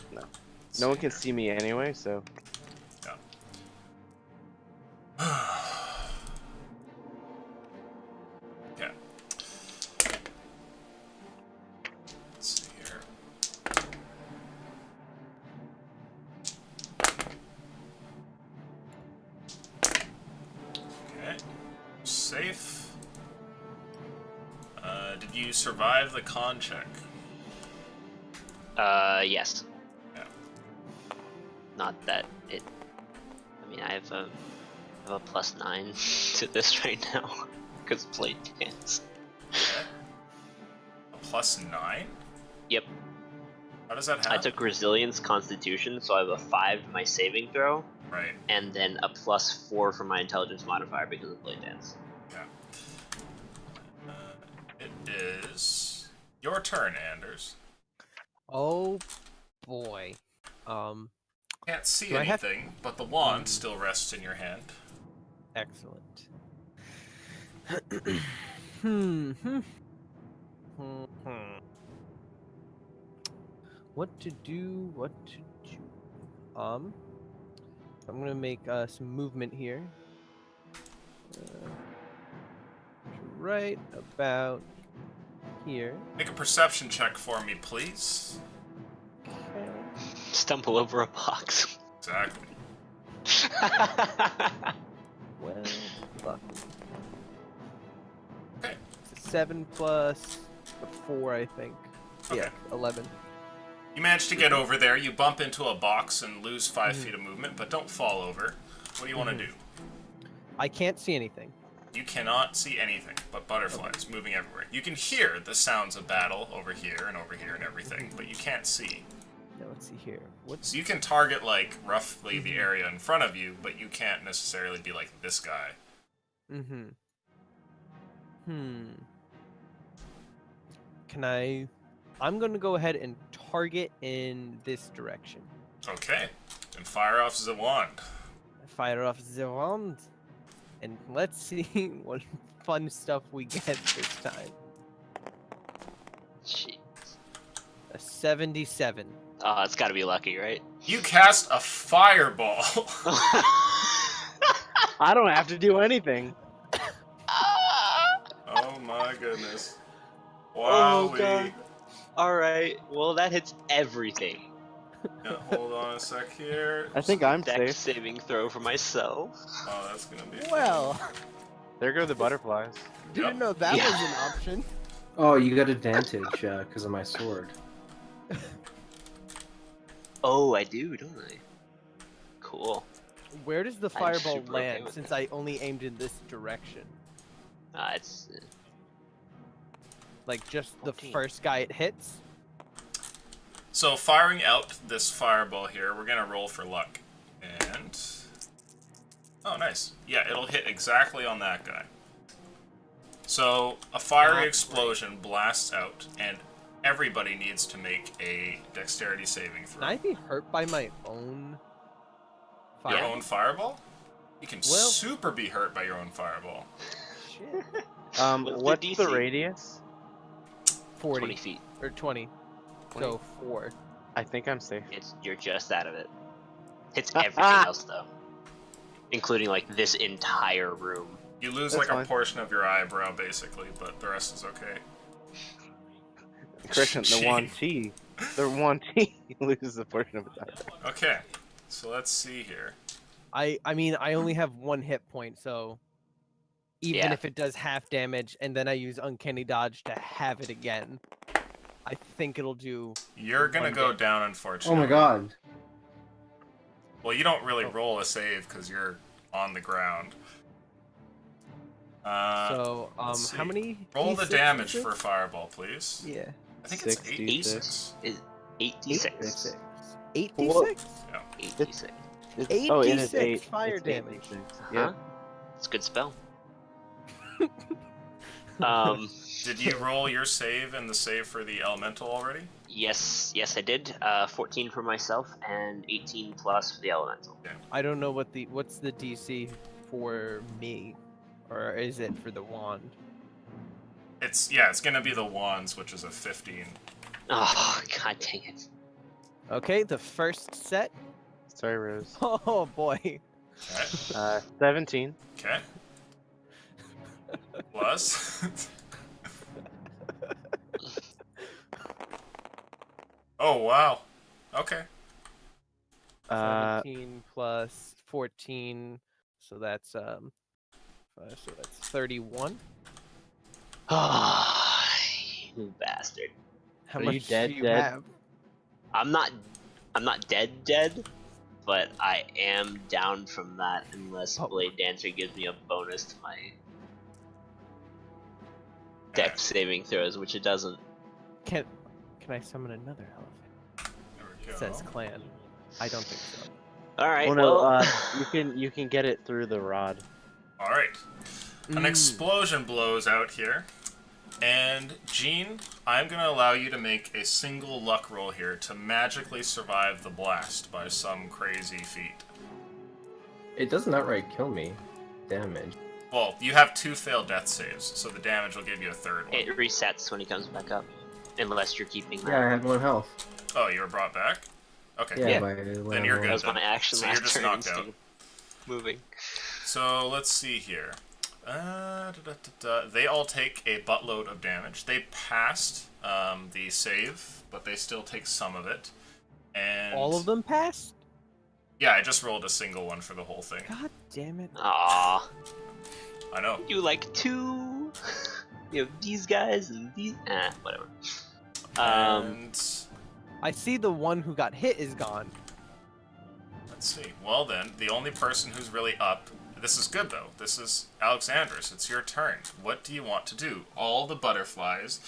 no one can see me anyway, so Okay. Let's see here. Okay. Safe. Did you survive the con check? Yes. Yeah. Not that it. I mean, I have a +9 to this right now because blade dance. Okay. A +9? Yep. How does that happen? I took resilience constitution, so I have a 5 to my saving throw, Right. and then a +4 for my intelligence modifier because of blade dance. Yeah. It is your turn, Anders. Oh boy. Can't see Do I have- anything, but the wand still rests in your hand. Excellent. Hmm. What to do? What to do? I'm gonna make some movement here. Right about here. Make a perception check for me, please. Okay. Stumble over a box. Exactly. Well, fuck. Okay. It's a 7 plus a 4, I think. Okay. Yeah, 11. You manage to get over there. You bump into a box and lose 5 feet of movement, but don't fall over. What do you want to do? I can't see anything. You cannot see anything but butterflies moving everywhere. You can hear the sounds of battle over here and everything, but you can't see. Now let's see here. What's So you can target, like, roughly the area in front of you, but you can't necessarily be like this guy. Can I'm gonna go ahead and target in this direction. Okay. Then fire off the wand. Fire off the wand. And let's see what fun stuff we get this time. Jeez. A 77. Oh, it's gotta be lucky, right? You cast a fireball. I don't have to do anything. Oh my goodness. Oh, Wow. God. Alright, well, that hits everything. Yeah, hold on a sec here. I think I'm Dex safe. saving throw for myself. Oh, that's gonna be Well, There go the butterflies. didn't know that Yeah. was an option. Oh, you got advantage because of my sword. Oh, I do, don't I? Cool. Where does the I'm fireball super okay land? with Since that. I only aimed in this direction, It's like just the 14. first guy it hits. So firing out this fireball here, we're gonna roll for luck. And oh, nice. Yeah, it'll hit exactly on that guy. So a fiery Not explosion blasts out, and everybody needs to make a dexterity saving Can throw. I be hurt by my own Your fire? own fireball? You can Well- super be hurt by your own fireball. Shit. What's the What's the DC? radius? 40 20 feet. or 20. So 4. I think I'm safe. You're just out of it. Hits everything else though, including like this entire room. You lose That's like a fine. portion of your eyebrow, basically, but the rest is okay. Christian, the Gee. one T. The one T loses a portion of its eye. Okay, so let's see here. I mean, I only have 1 hit point, so even Yeah. if it does half damage and then I use Uncanny Dodge to have it again, I think it'll do. You're gonna One go hit. down, Oh unfortunately. my god. Well, you don't really Oh. roll a save because you're on the ground. So, let's how see. many? Roll the D6 damage is it? for fireball, please. Yeah. I think it's 6d6. 8d6. Is 8d6. 8d6? 8d6. Oh, it is 8d6 8. fire It's damage. 8d6. Huh? Yep. It's a good spell. Did you roll your save and the save for the elemental already? Yes, I did. 14 for myself and 18 plus for the elemental. I don't know what's the DC for me, or is it for the wand? It's gonna be the wands, which is a 15. Oh, god dang it. Okay, the first set. Sorry, Rose. Oh boy. Okay. 17. Okay. Plus. Oh wow. Okay. 17 plus 14, so that's so that's 31. Oh, you bastard. How Are much you dead, do you dead? have? I'm not dead, but I am down from that unless Oh. Blade Dancer gives me a bonus to my dex saving throws, which it doesn't. Can I summon another elephant? There we go. Says clan. I don't think so. Alright, Well, no, well, you can get it through the rod. All right. An Mm. explosion blows out here, and Jean, I'm gonna allow you to make a single luck roll here to magically survive the blast by some crazy feat. It doesn't outright kill me. Damage. Well, you have 2 failed death saves, so the damage will give you a 3rd one. it resets when he comes back up. Unless you're keeping that. Yeah, I had 1 health. Oh, you were brought back? Okay. Yeah, Yeah. by Then you're That good. was my action So you're last just turn knocked instead out. of moving. So let's see here. They all take a buttload of damage. They passed the save, but they still take some of it. And All of them passed? Yeah, I just rolled a single one for the whole thing. God damn it. Aw, I know. you like 2. You have these guys and these. Whatever. And I see the one who got hit is gone. let's see. Well then, the only person who's really up. This is good though. This is Alexandros. It's your turn. What do you want to do? All the butterflies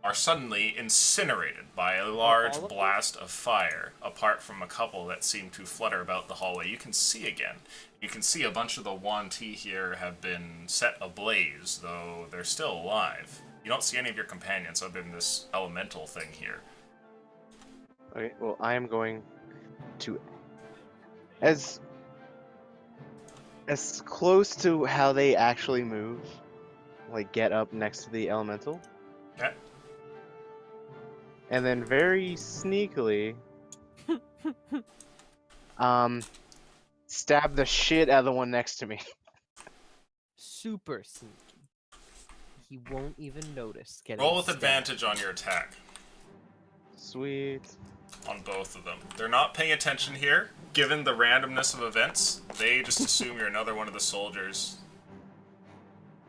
are suddenly incinerated by a large all of them? blast of fire, apart from a couple that seem to flutter about the hallway. You can see again. You can see a bunch of the Wanti here have been set ablaze, though they're still alive. You don't see any of your companions other than this elemental thing here. Okay, well, I am going to as close to how they actually move, like get up next to the elemental, Okay. and then very sneakily Stab the shit out of the one next to me. Super sneaky. He won't even notice getting Roll with stabbed. advantage on your attack. Sweet. On both of them. They're not paying attention here. Given the randomness of events, they just assume you're another one of the soldiers.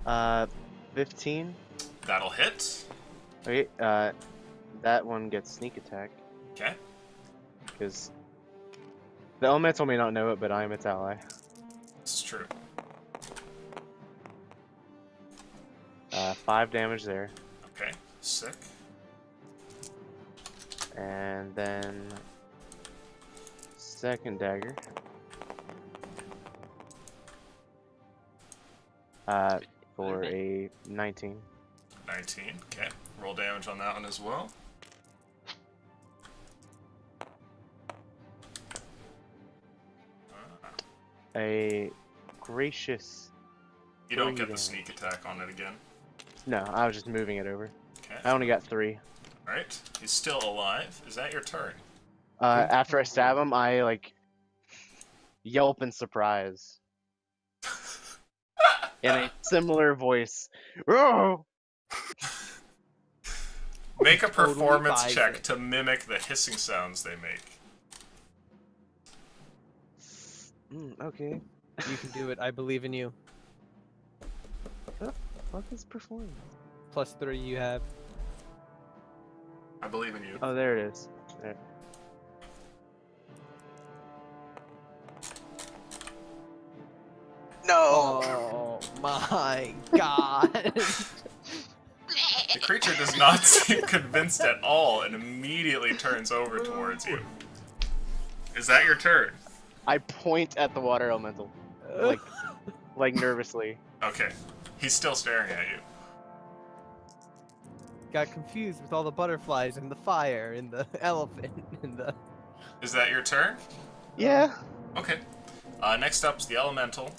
15. That'll hit. Okay, that one gets sneak attack. Okay. Because the elemental may not know it, but I am its ally. This is true. 5 damage there. Okay. Sick. And then second dagger. For a 19. 19. Okay. Roll damage on that one as well. A gracious. You don't 3 get the damage. sneak attack on it again. No, I was just moving it over. Okay. I only got 3. Alright. He's still alive. Is that your turn? After I stab him, I like yelp in surprise in a similar voice. Oh! Make a Totally performance buys check it. to mimic the hissing sounds they make. Okay. You can do it. I believe in you. What is performance? +3 you have. I believe in you. Oh, there it is. There. No. Oh my god. The creature does not seem convinced at all and immediately turns over towards you. Is that your turn? I point at the water elemental, like nervously. Okay. He's still staring at you. Got confused with all the butterflies and the fire and the elephant and the. Is that your turn? Yeah. Okay. Next up's the elemental.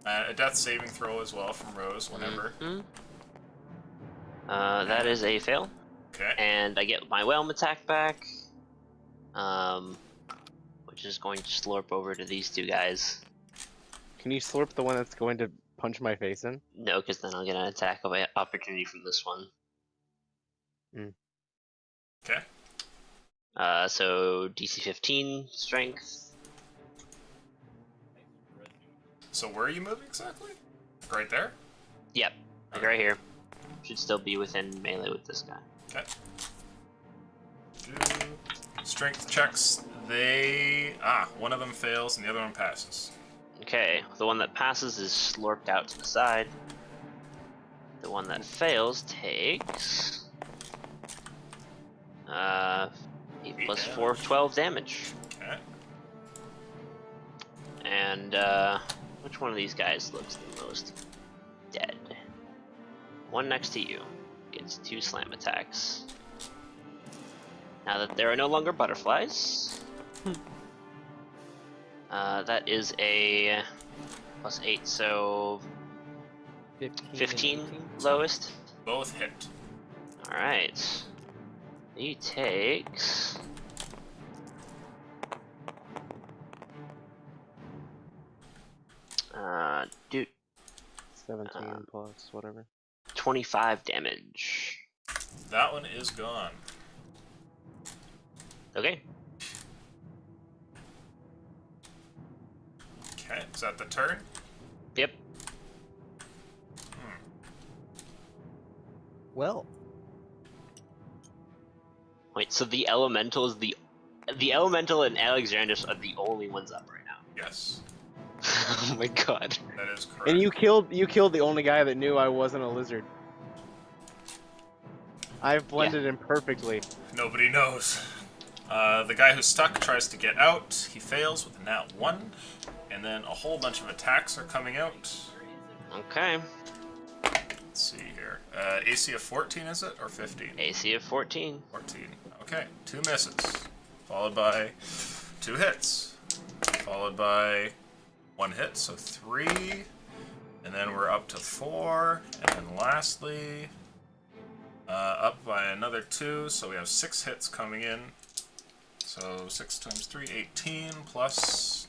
A death saving throw as well from Rose whenever. Mhm. That is a fail, Okay. and I get my whelm attack back, which is going to slurp over to these two guys. Can you slurp the one that's going to punch my face in? No, because then I'll get an attack of opportunity from this one. Okay. So DC 15 strength. So where are you moving exactly? Right there? Yep, like right here. Should still be within melee with this guy. Okay. Strength checks. One of them fails and the other one passes. Okay, the one that passes is slurped out to the side. The one that fails takes 8 plus 4, 12 damage. Okay. And which one of these guys looks the most dead? One next to you gets 2 slam attacks. Now that there are no longer butterflies, that is a +8, so 15 lowest. Both hit. Alright. He takes... dude, 17 plus whatever. 25 damage. That one is gone. Okay. Okay, is that the turn? Yep. Well, Wait, so the elemental is the elemental and Alexandros are the only ones up right now. Yes, Oh my god. that is correct. And you killed the only guy that knew I wasn't a lizard. I've blended in perfectly. Nobody knows. The guy who's stuck tries to get out. He fails with a nat 1. And then a whole bunch of attacks are coming out. Okay. Let's see here. AC of 14, is it? Or 15? AC of 14. 14. Okay, 2 misses. Followed by 2 hits. Followed by 1 hit, so 3. And then we're up to 4. And then lastly, up by another 2. So we have 6 hits coming in. So 6 times 3, 18 plus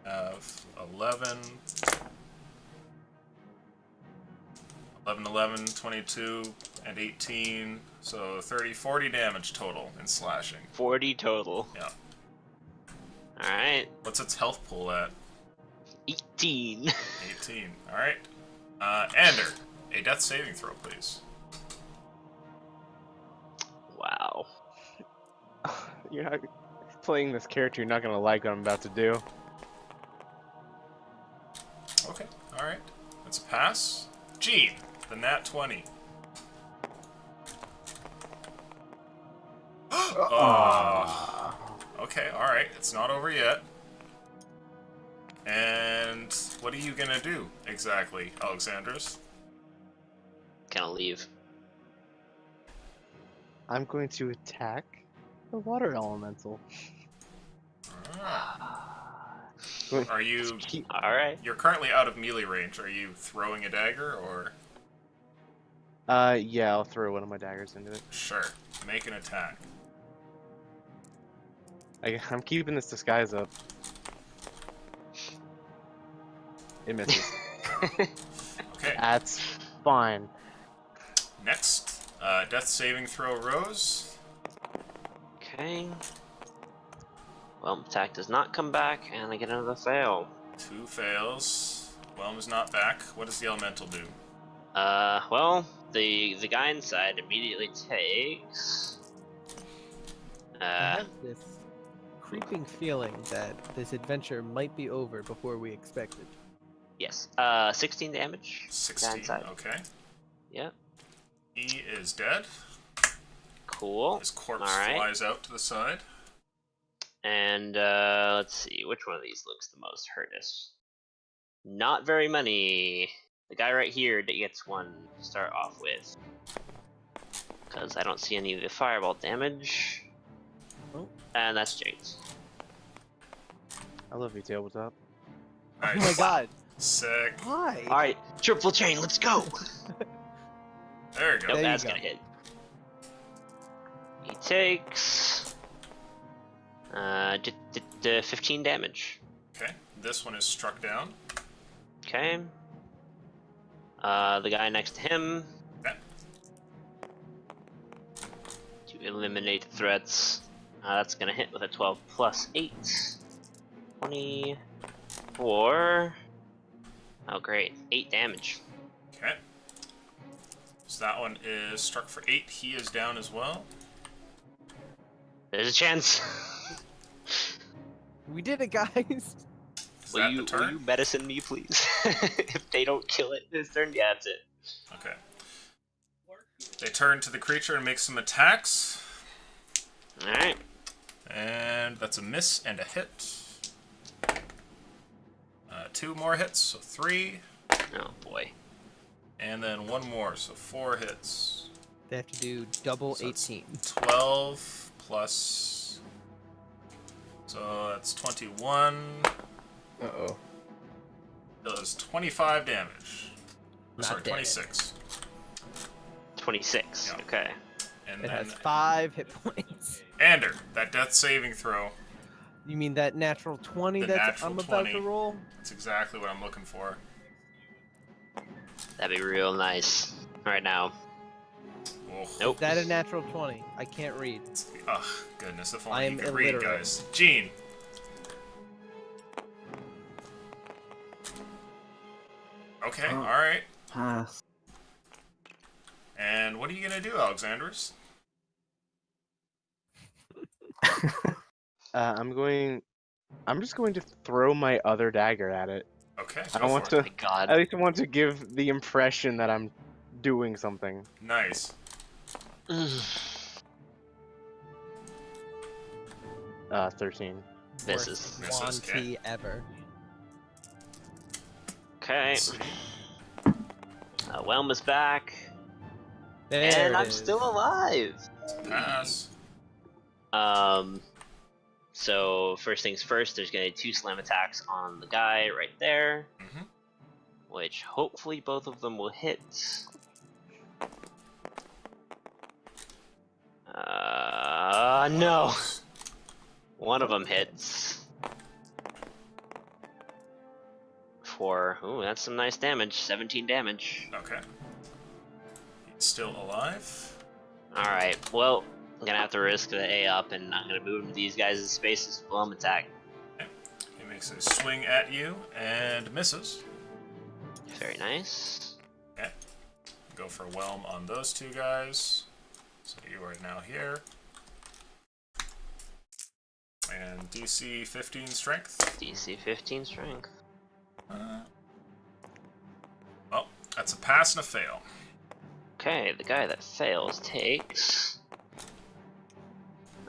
have 11. 11, 11, 22, and 18. So 30, 40 damage total in slashing. 40 total. Yeah. Alright. What's its health pool at? 18. 18. Alright. Ander, a death saving throw, please. Wow. You're not playing this character. You're not gonna like what I'm about to do. Okay, alright. That's a pass. Gene, the nat 20. Okay, alright. It's not over yet. And what are you gonna do exactly, Alexandros? Gonna leave. I'm going to attack the water elemental. Alright. Are you... Alright. You're currently out of melee range. Are you throwing a dagger, or...? Yeah, I'll throw one of my daggers into it. Sure. Make an attack. I'm keeping this disguise up. It misses. Okay. That's fine. Next, death saving throw, Rose. Okay. Well, attack does not come back, and I get another fail. 2 fails. Whelm is not back. What does the elemental do? Well, the guy inside immediately takes. I have this creeping feeling that this adventure might be over before we expected. Yes. 16 damage. Guy 16. inside. Okay. Yep. He is dead. Cool. His corpse Alright. flies out to the side. And let's see, which one of these looks the most hurtous? Not very many. The guy right here that gets one to start off with. Because I don't see any of the fireball damage. Oh. And that's James. I love you, tabletop. Oh my Nice. god! Sick. Why? Alright, triple chain, let's go! There you go. Nope, There you that's go. gonna hit. He takes 15 damage. Okay. This one is struck down. Okay. The guy next to him. Okay. To eliminate threats. That's gonna hit with a 12 plus 8. 24. Oh great, 8 damage. Okay. So that one is struck for 8. He is down as well. There's a chance. We did it, guys! Is that the Will turn? you medicine me, please? If they don't kill it this turn, yeah, that's it. Okay. They turn to the creature and make some attacks. Alright. And that's a miss and a hit. 2 more hits, so 3. Oh boy. And then 1 more, so 4 hits. They have to do double So it's 18. 12 plus... So that's 21. Uh-oh. Does 25 damage. Or, Not sorry, dead. 26. 26. Yeah. Okay. And It then has 5 hit points. Ander, that death saving throw. You mean that natural 20 The that natural I'm about 20. to roll? That's exactly what I'm looking for. That'd be real nice. Right now. Oh, Nope. Is that a natural 20? I can't read. oh goodness, if I only am you could read, illiterate. guys. Gene. Okay, Oh. alright. Pass. And what are you gonna do, Alexandros? I'm just going to throw my other dagger at it. Okay, I go want for it. Oh my god. At least I want to give the impression that I'm doing something. Nice. 13. Misses. Worst Misses, Swanty ever. Okay. Let's see. Whelm is back. There And it I'm is. still alive. Pass. So first things first, there's gonna be 2 slam attacks on the guy right there, Mm-hmm. which hopefully both of them will hit. Oh no! One of them hits. Ooh, that's some nice damage. 17 damage. Okay. He's still alive. Alright, well, I'm gonna have to risk the A up, and I'm gonna move into these guys' spaces. Blow attack. He makes a swing at you and misses. Very nice. Okay. Go for whelm on those two guys. So you are now here. And DC 15 strength. DC 15 strength. Well, that's a pass and a fail. Okay, the guy that fails takes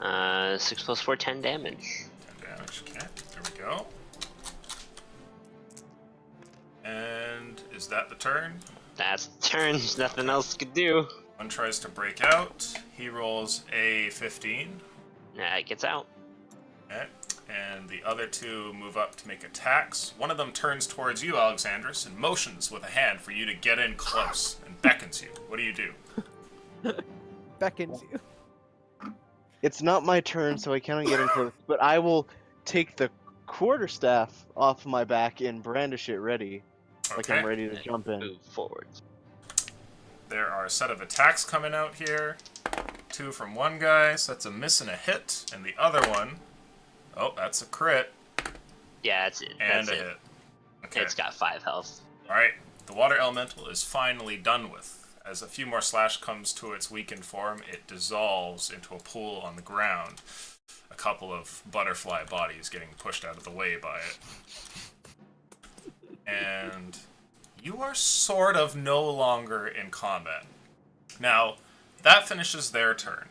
6 plus 4, 10 damage. 10 damage. Okay, there we go. And is that the turn? That's the turn. There's nothing else to do. One tries to break out. He rolls a 15. Nah, it gets out. Okay. And the other two move up to make attacks. One of them turns towards you, Alexandros, and motions with a hand for you to get in close and beckons you. What do you do? Beckons you. It's not my turn, so I cannot get in close. But I will take the quarterstaff off my back and brandish it ready, like Okay. I'm ready to jump in. Move forward. There are a set of attacks coming out here. 2 from one guy, so that's a miss and a hit. And the other one, oh, that's a crit Yeah, that's it. and That's a it. hit. Okay. It's got 5 health. Alright, the water elemental is finally done with. As a few more slash comes to its weakened form, it dissolves into a pool on the ground. A couple of butterfly bodies getting pushed out of the way by it. And you are sort of no longer in combat. Now, that finishes their turn.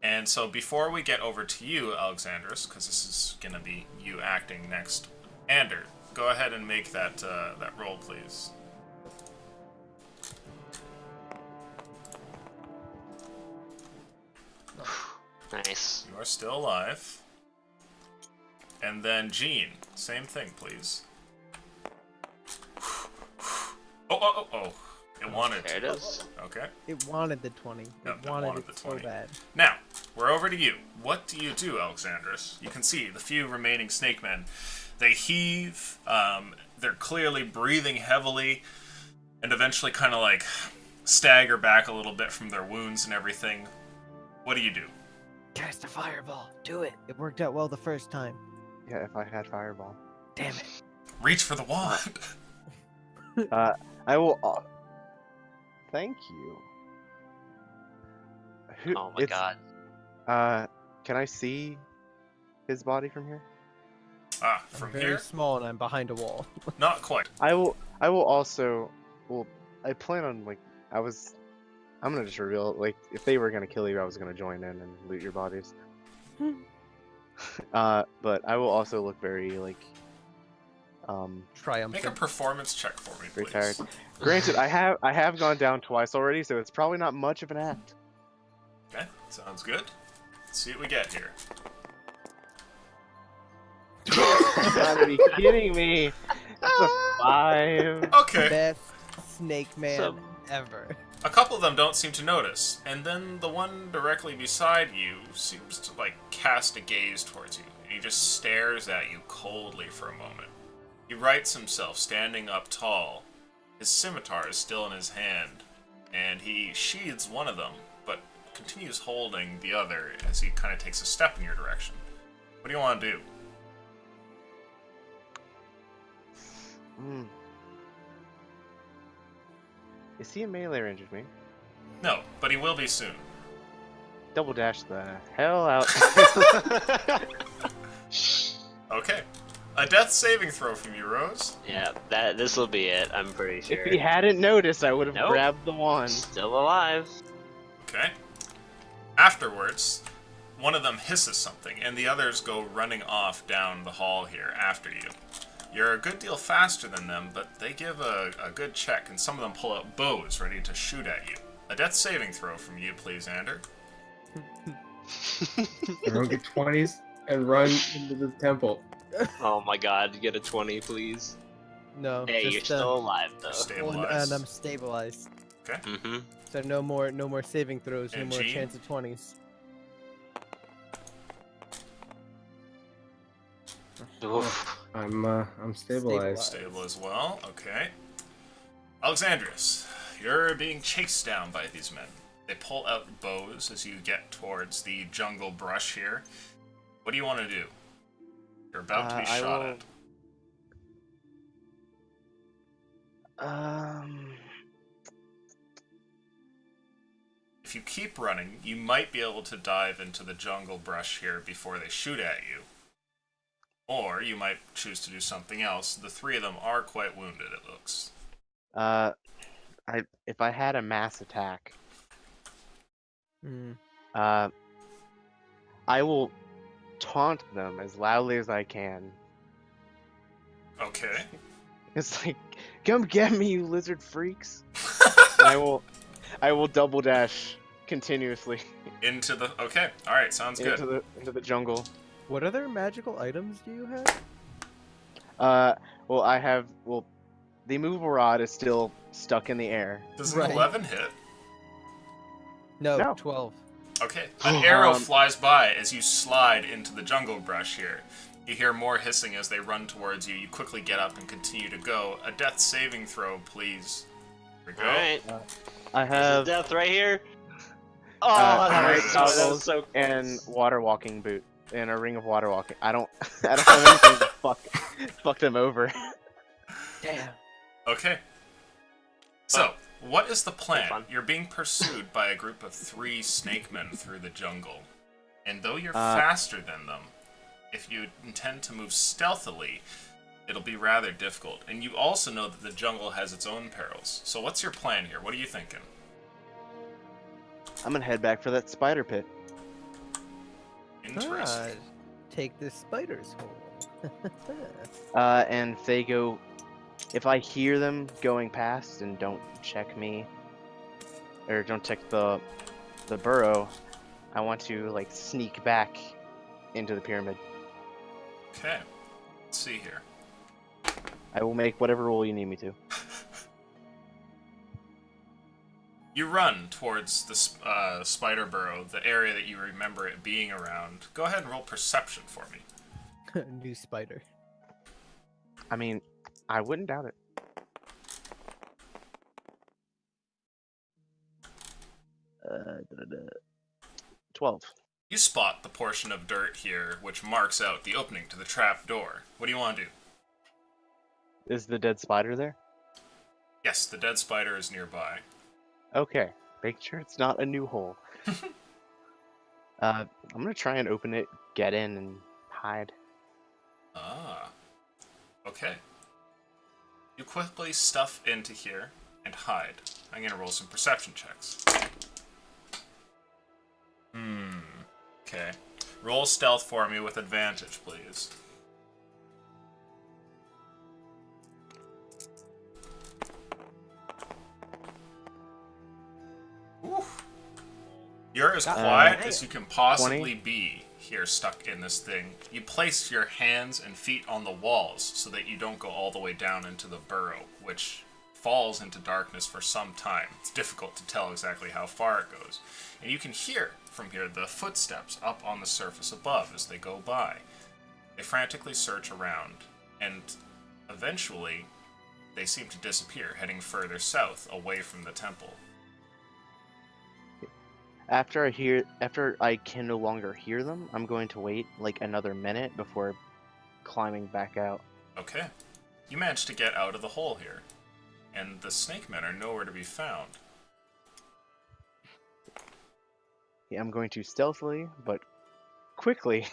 And so before we get over to you, Alexandros, because this is going to be you acting next, Ander, go ahead and make that that roll, please. Nice. You are still alive. And then Jean, same thing, please. Oh. It wanted There it to. is. Okay. It wanted the 20. Yep, It wanted it the so 20. bad. Now, we're over to you. What do you do, Alexandros? You can see the few remaining snake men. They heave. They're clearly breathing heavily, and eventually kind of like stagger back a little bit from their wounds and everything. What do you do? Cast a fireball. Do it. It worked out well the first time. Yeah, if I had fireball. Damn it. Reach for the wand. I will. Thank you. Oh my god. Can I see his body from here? From I'm very here? small and I'm behind a wall. Not quite. I will also. Well, I plan on I'm gonna just reveal, like, if they were gonna kill you, I was gonna join in and loot your bodies. But I will also look very, like, Triumphant. Make a performance check for me, very please. tired. Granted, I have gone down twice already, so it's probably not much of an act. Okay, sounds good. Let's see what we get here. You gotta be kidding me! It's a 5. Okay. Best snake man So- ever. A couple of them don't seem to notice, and then the one directly beside you seems to, like, cast a gaze towards you, and he just stares at you coldly for a moment. He rights himself, standing up tall. His scimitar is still in his hand, and he sheathes one of them, but continues holding the other as he kind of takes a step in your direction. What do you want to do? Is he in melee range with me? No, but he will be soon. Double dash the hell out. Okay. A death saving throw from you, Rose. Yeah, this will be it. I'm pretty sure. If he hadn't noticed, I would have Nope. grabbed the wand. Still alive. Okay. Afterwards, one of them hisses something, and the others go running off down the hall here after you. You're a good deal faster than them, but they give a good check, and some of them pull out bows ready to shoot at you. A death saving throw from you, please, Ander. Everyone get 20s and run into the temple. Oh my god, get a 20, please. No. Hey, you're just, still alive though. Stabilize. and I'm stabilized. Mm-hmm. So no more saving throws, no And more Jean? chance of 20s. Oof. I'm stabilized. Stable as well. Okay. Alexandrius, you're being chased down by these men. They pull out bows as you get towards the jungle brush here. What do you want to do? You're about to be I shot will- at. If you keep running, you might be able to dive into the jungle brush here before they shoot at you. Or you might choose to do something else. The three of them are quite wounded, it looks. if I had a mass attack, Hmm. I will taunt them as loudly as I can. Okay. It's like, come get me, you lizard freaks! And I will double dash continuously Into the... Okay, alright, sounds good. into the jungle. What other magical items do you have? Well, the immovable rod is still stuck in the air. Does an Right. 11 hit? No, No. 12. Okay. An arrow Um, flies by as you slide into the jungle brush here. You hear more hissing as they run towards you. You quickly get up and continue to go. A death saving throw, please. Here we go. Alright. I have Death right here. Oh, that night was so, that was goggles so close. and water walking boot and a ring of water walking. I don't have anything to fuck them over. Damn. Okay. So, what is the plan? fun. You're being pursued by a group of 3 snake men through the jungle. And though you're Uh, faster than them, if you intend to move stealthily, it'll be rather difficult. And you also know that the jungle has its own perils. So what's your plan here? What are you thinking? I'm gonna head back for that spider pit. Interesting. Take this spider's hole. And if they go, if I hear them going past and don't check me, or don't check the burrow, I want to like sneak back into the pyramid. Okay. Let's see here. I will make whatever roll you need me to. You run towards the spider burrow, the area that you remember it being around. Go ahead and roll perception for me. New spider. I mean, I wouldn't doubt it. Uh, 12. You spot the portion of dirt here which marks out the opening to the trap door. What do you want to do? Is the dead spider there? Yes, the dead spider is nearby. Okay. Make sure it's not a new hole. I'm gonna try and open it, get in, and hide. Ah. Okay. You quickly stuff into here and hide. I'm gonna roll some perception checks. Okay. Roll stealth for me with advantage, please. Oof. You're as quiet as you can possibly 20. be here stuck in this thing. You place your hands and feet on the walls so that you don't go all the way down into the burrow, which falls into darkness for some time. It's difficult to tell exactly how far it goes. And you can hear from here the footsteps up on the surface above as they go by. They frantically search around, and eventually they seem to disappear, heading further south away from the temple. After I can no longer hear them, I'm going to wait like another minute before climbing back out. Okay. You managed to get out of the hole here, and the snake men are nowhere to be found. Yeah, I'm going to stealthily but quickly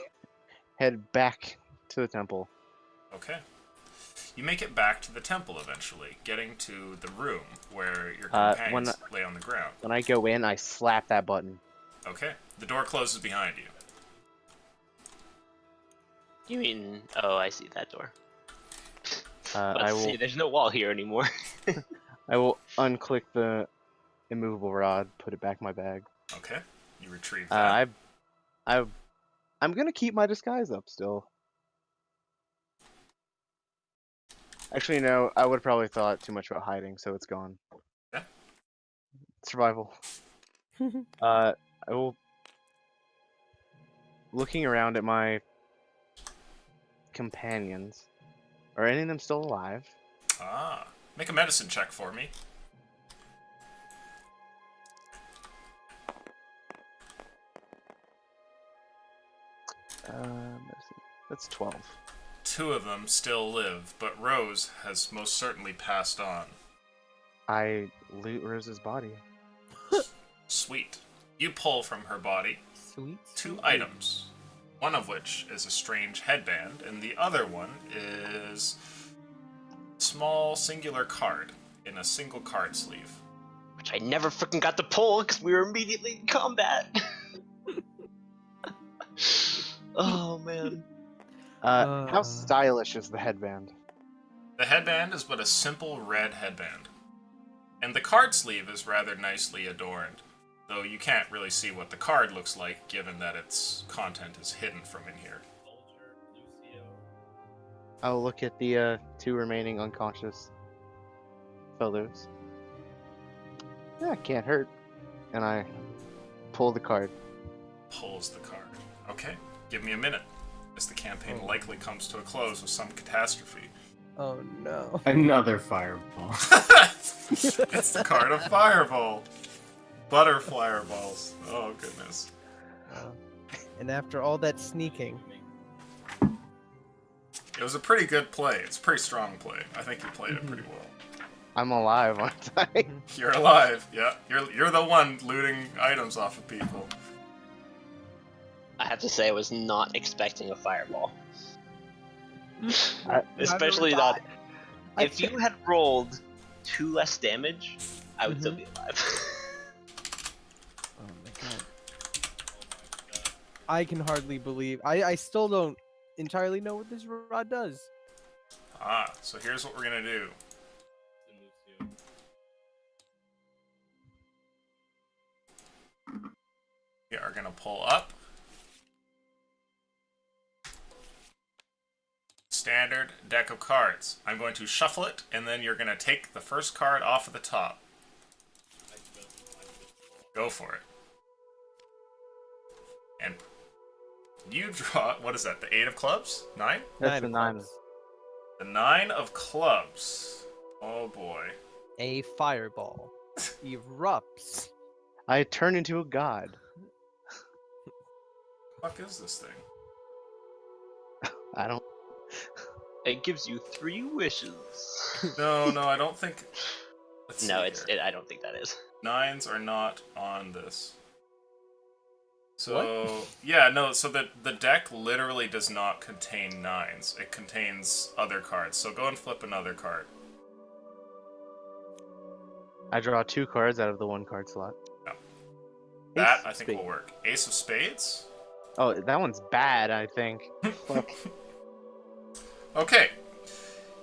head back to the temple. Okay. You make it back to the temple eventually, getting to the room where your When companions lay on the ground. When I go in, I slap that button. Okay. The door closes behind you. You mean? Oh, I see that door. I Let's will see. There's no wall here anymore. I will unclick the immovable rod, put it back in my bag. Okay. You retrieve that. I'm gonna keep my disguise up still. Actually, no. I would probably thought too much about hiding, so it's gone. Yeah. Survival. I will. Looking around at my companions. Are any of them still alive? Ah, make a medicine check for me. That's 12. 2 of them still live, but Rose has most certainly passed on. I loot Rose's body. Sweet. You pull from her body Sweet. 2 sweet. items, one of which is a strange headband, and the other one is a small singular card in a single card sleeve. Which I never freaking got to pull because we were immediately in combat. Oh man. How stylish is the headband? The headband is but a simple red headband, and the card sleeve is rather nicely adorned, though you can't really see what the card looks like given that its content is hidden from in here. I'll look at the 2 remaining unconscious fellows. Yeah, can't hurt. And I pull the card. Pulls the card. Okay, give me a minute, as the campaign likely comes to a close with some catastrophe. Oh no. Another fireball. It's the card of Fireball. Butterfly balls. Oh, goodness. And after all that sneaking, It was a pretty good play. It's a pretty strong play. I think you played it pretty well. I'm alive, aren't I? You're alive. Yeah, you're the one looting items off of people. I have to say, I was not expecting a fireball. I- Especially I've never that. died. If you had rolled 2 less damage, I would still Mhm. be alive. Oh my god. I can hardly believe. I still don't entirely know what this rod does. Ah, so here's what we're gonna do. We are gonna pull up. Standard deck of cards. I'm going to shuffle it, and then you're gonna take the first card off of the top. Go for it. And you draw, what is that, the 8 of clubs? 9? That's Nine the of 9. clubs. The 9 of clubs. Oh boy. A fireball erupts. I turn into a god. What the fuck is this thing? I don't. It gives you 3 wishes. No, I don't think. Let's No, see here. I don't think that is. 9s are not on this. So yeah, no. So the deck literally does not contain 9s. It contains other cards. So go and flip another card. I draw 2 cards out of the 1 card slot. No. Ace That of I think will spades. work. Ace of Spades. Oh, that one's bad, I think. Fuck. Okay.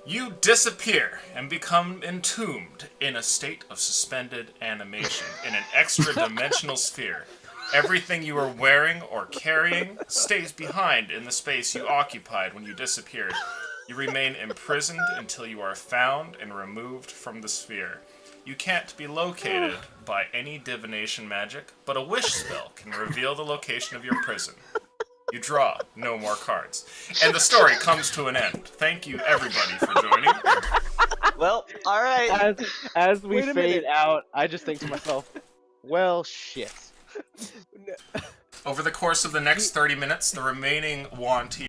You disappear and become entombed in a state of suspended animation in an extra-dimensional sphere. Everything you are wearing or carrying stays behind in the space you occupied when you disappeared. You remain imprisoned until you are found and removed from the sphere. You can't be located by any divination magic, but a wish spell can reveal the location of your prison. You draw no more cards. And the story comes to an end. Thank you, everybody, for joining. Well, alright. As we Wait a fade minute. out, I just think to myself, well, shit. Over the course of the next 30 minutes, the remaining Wanty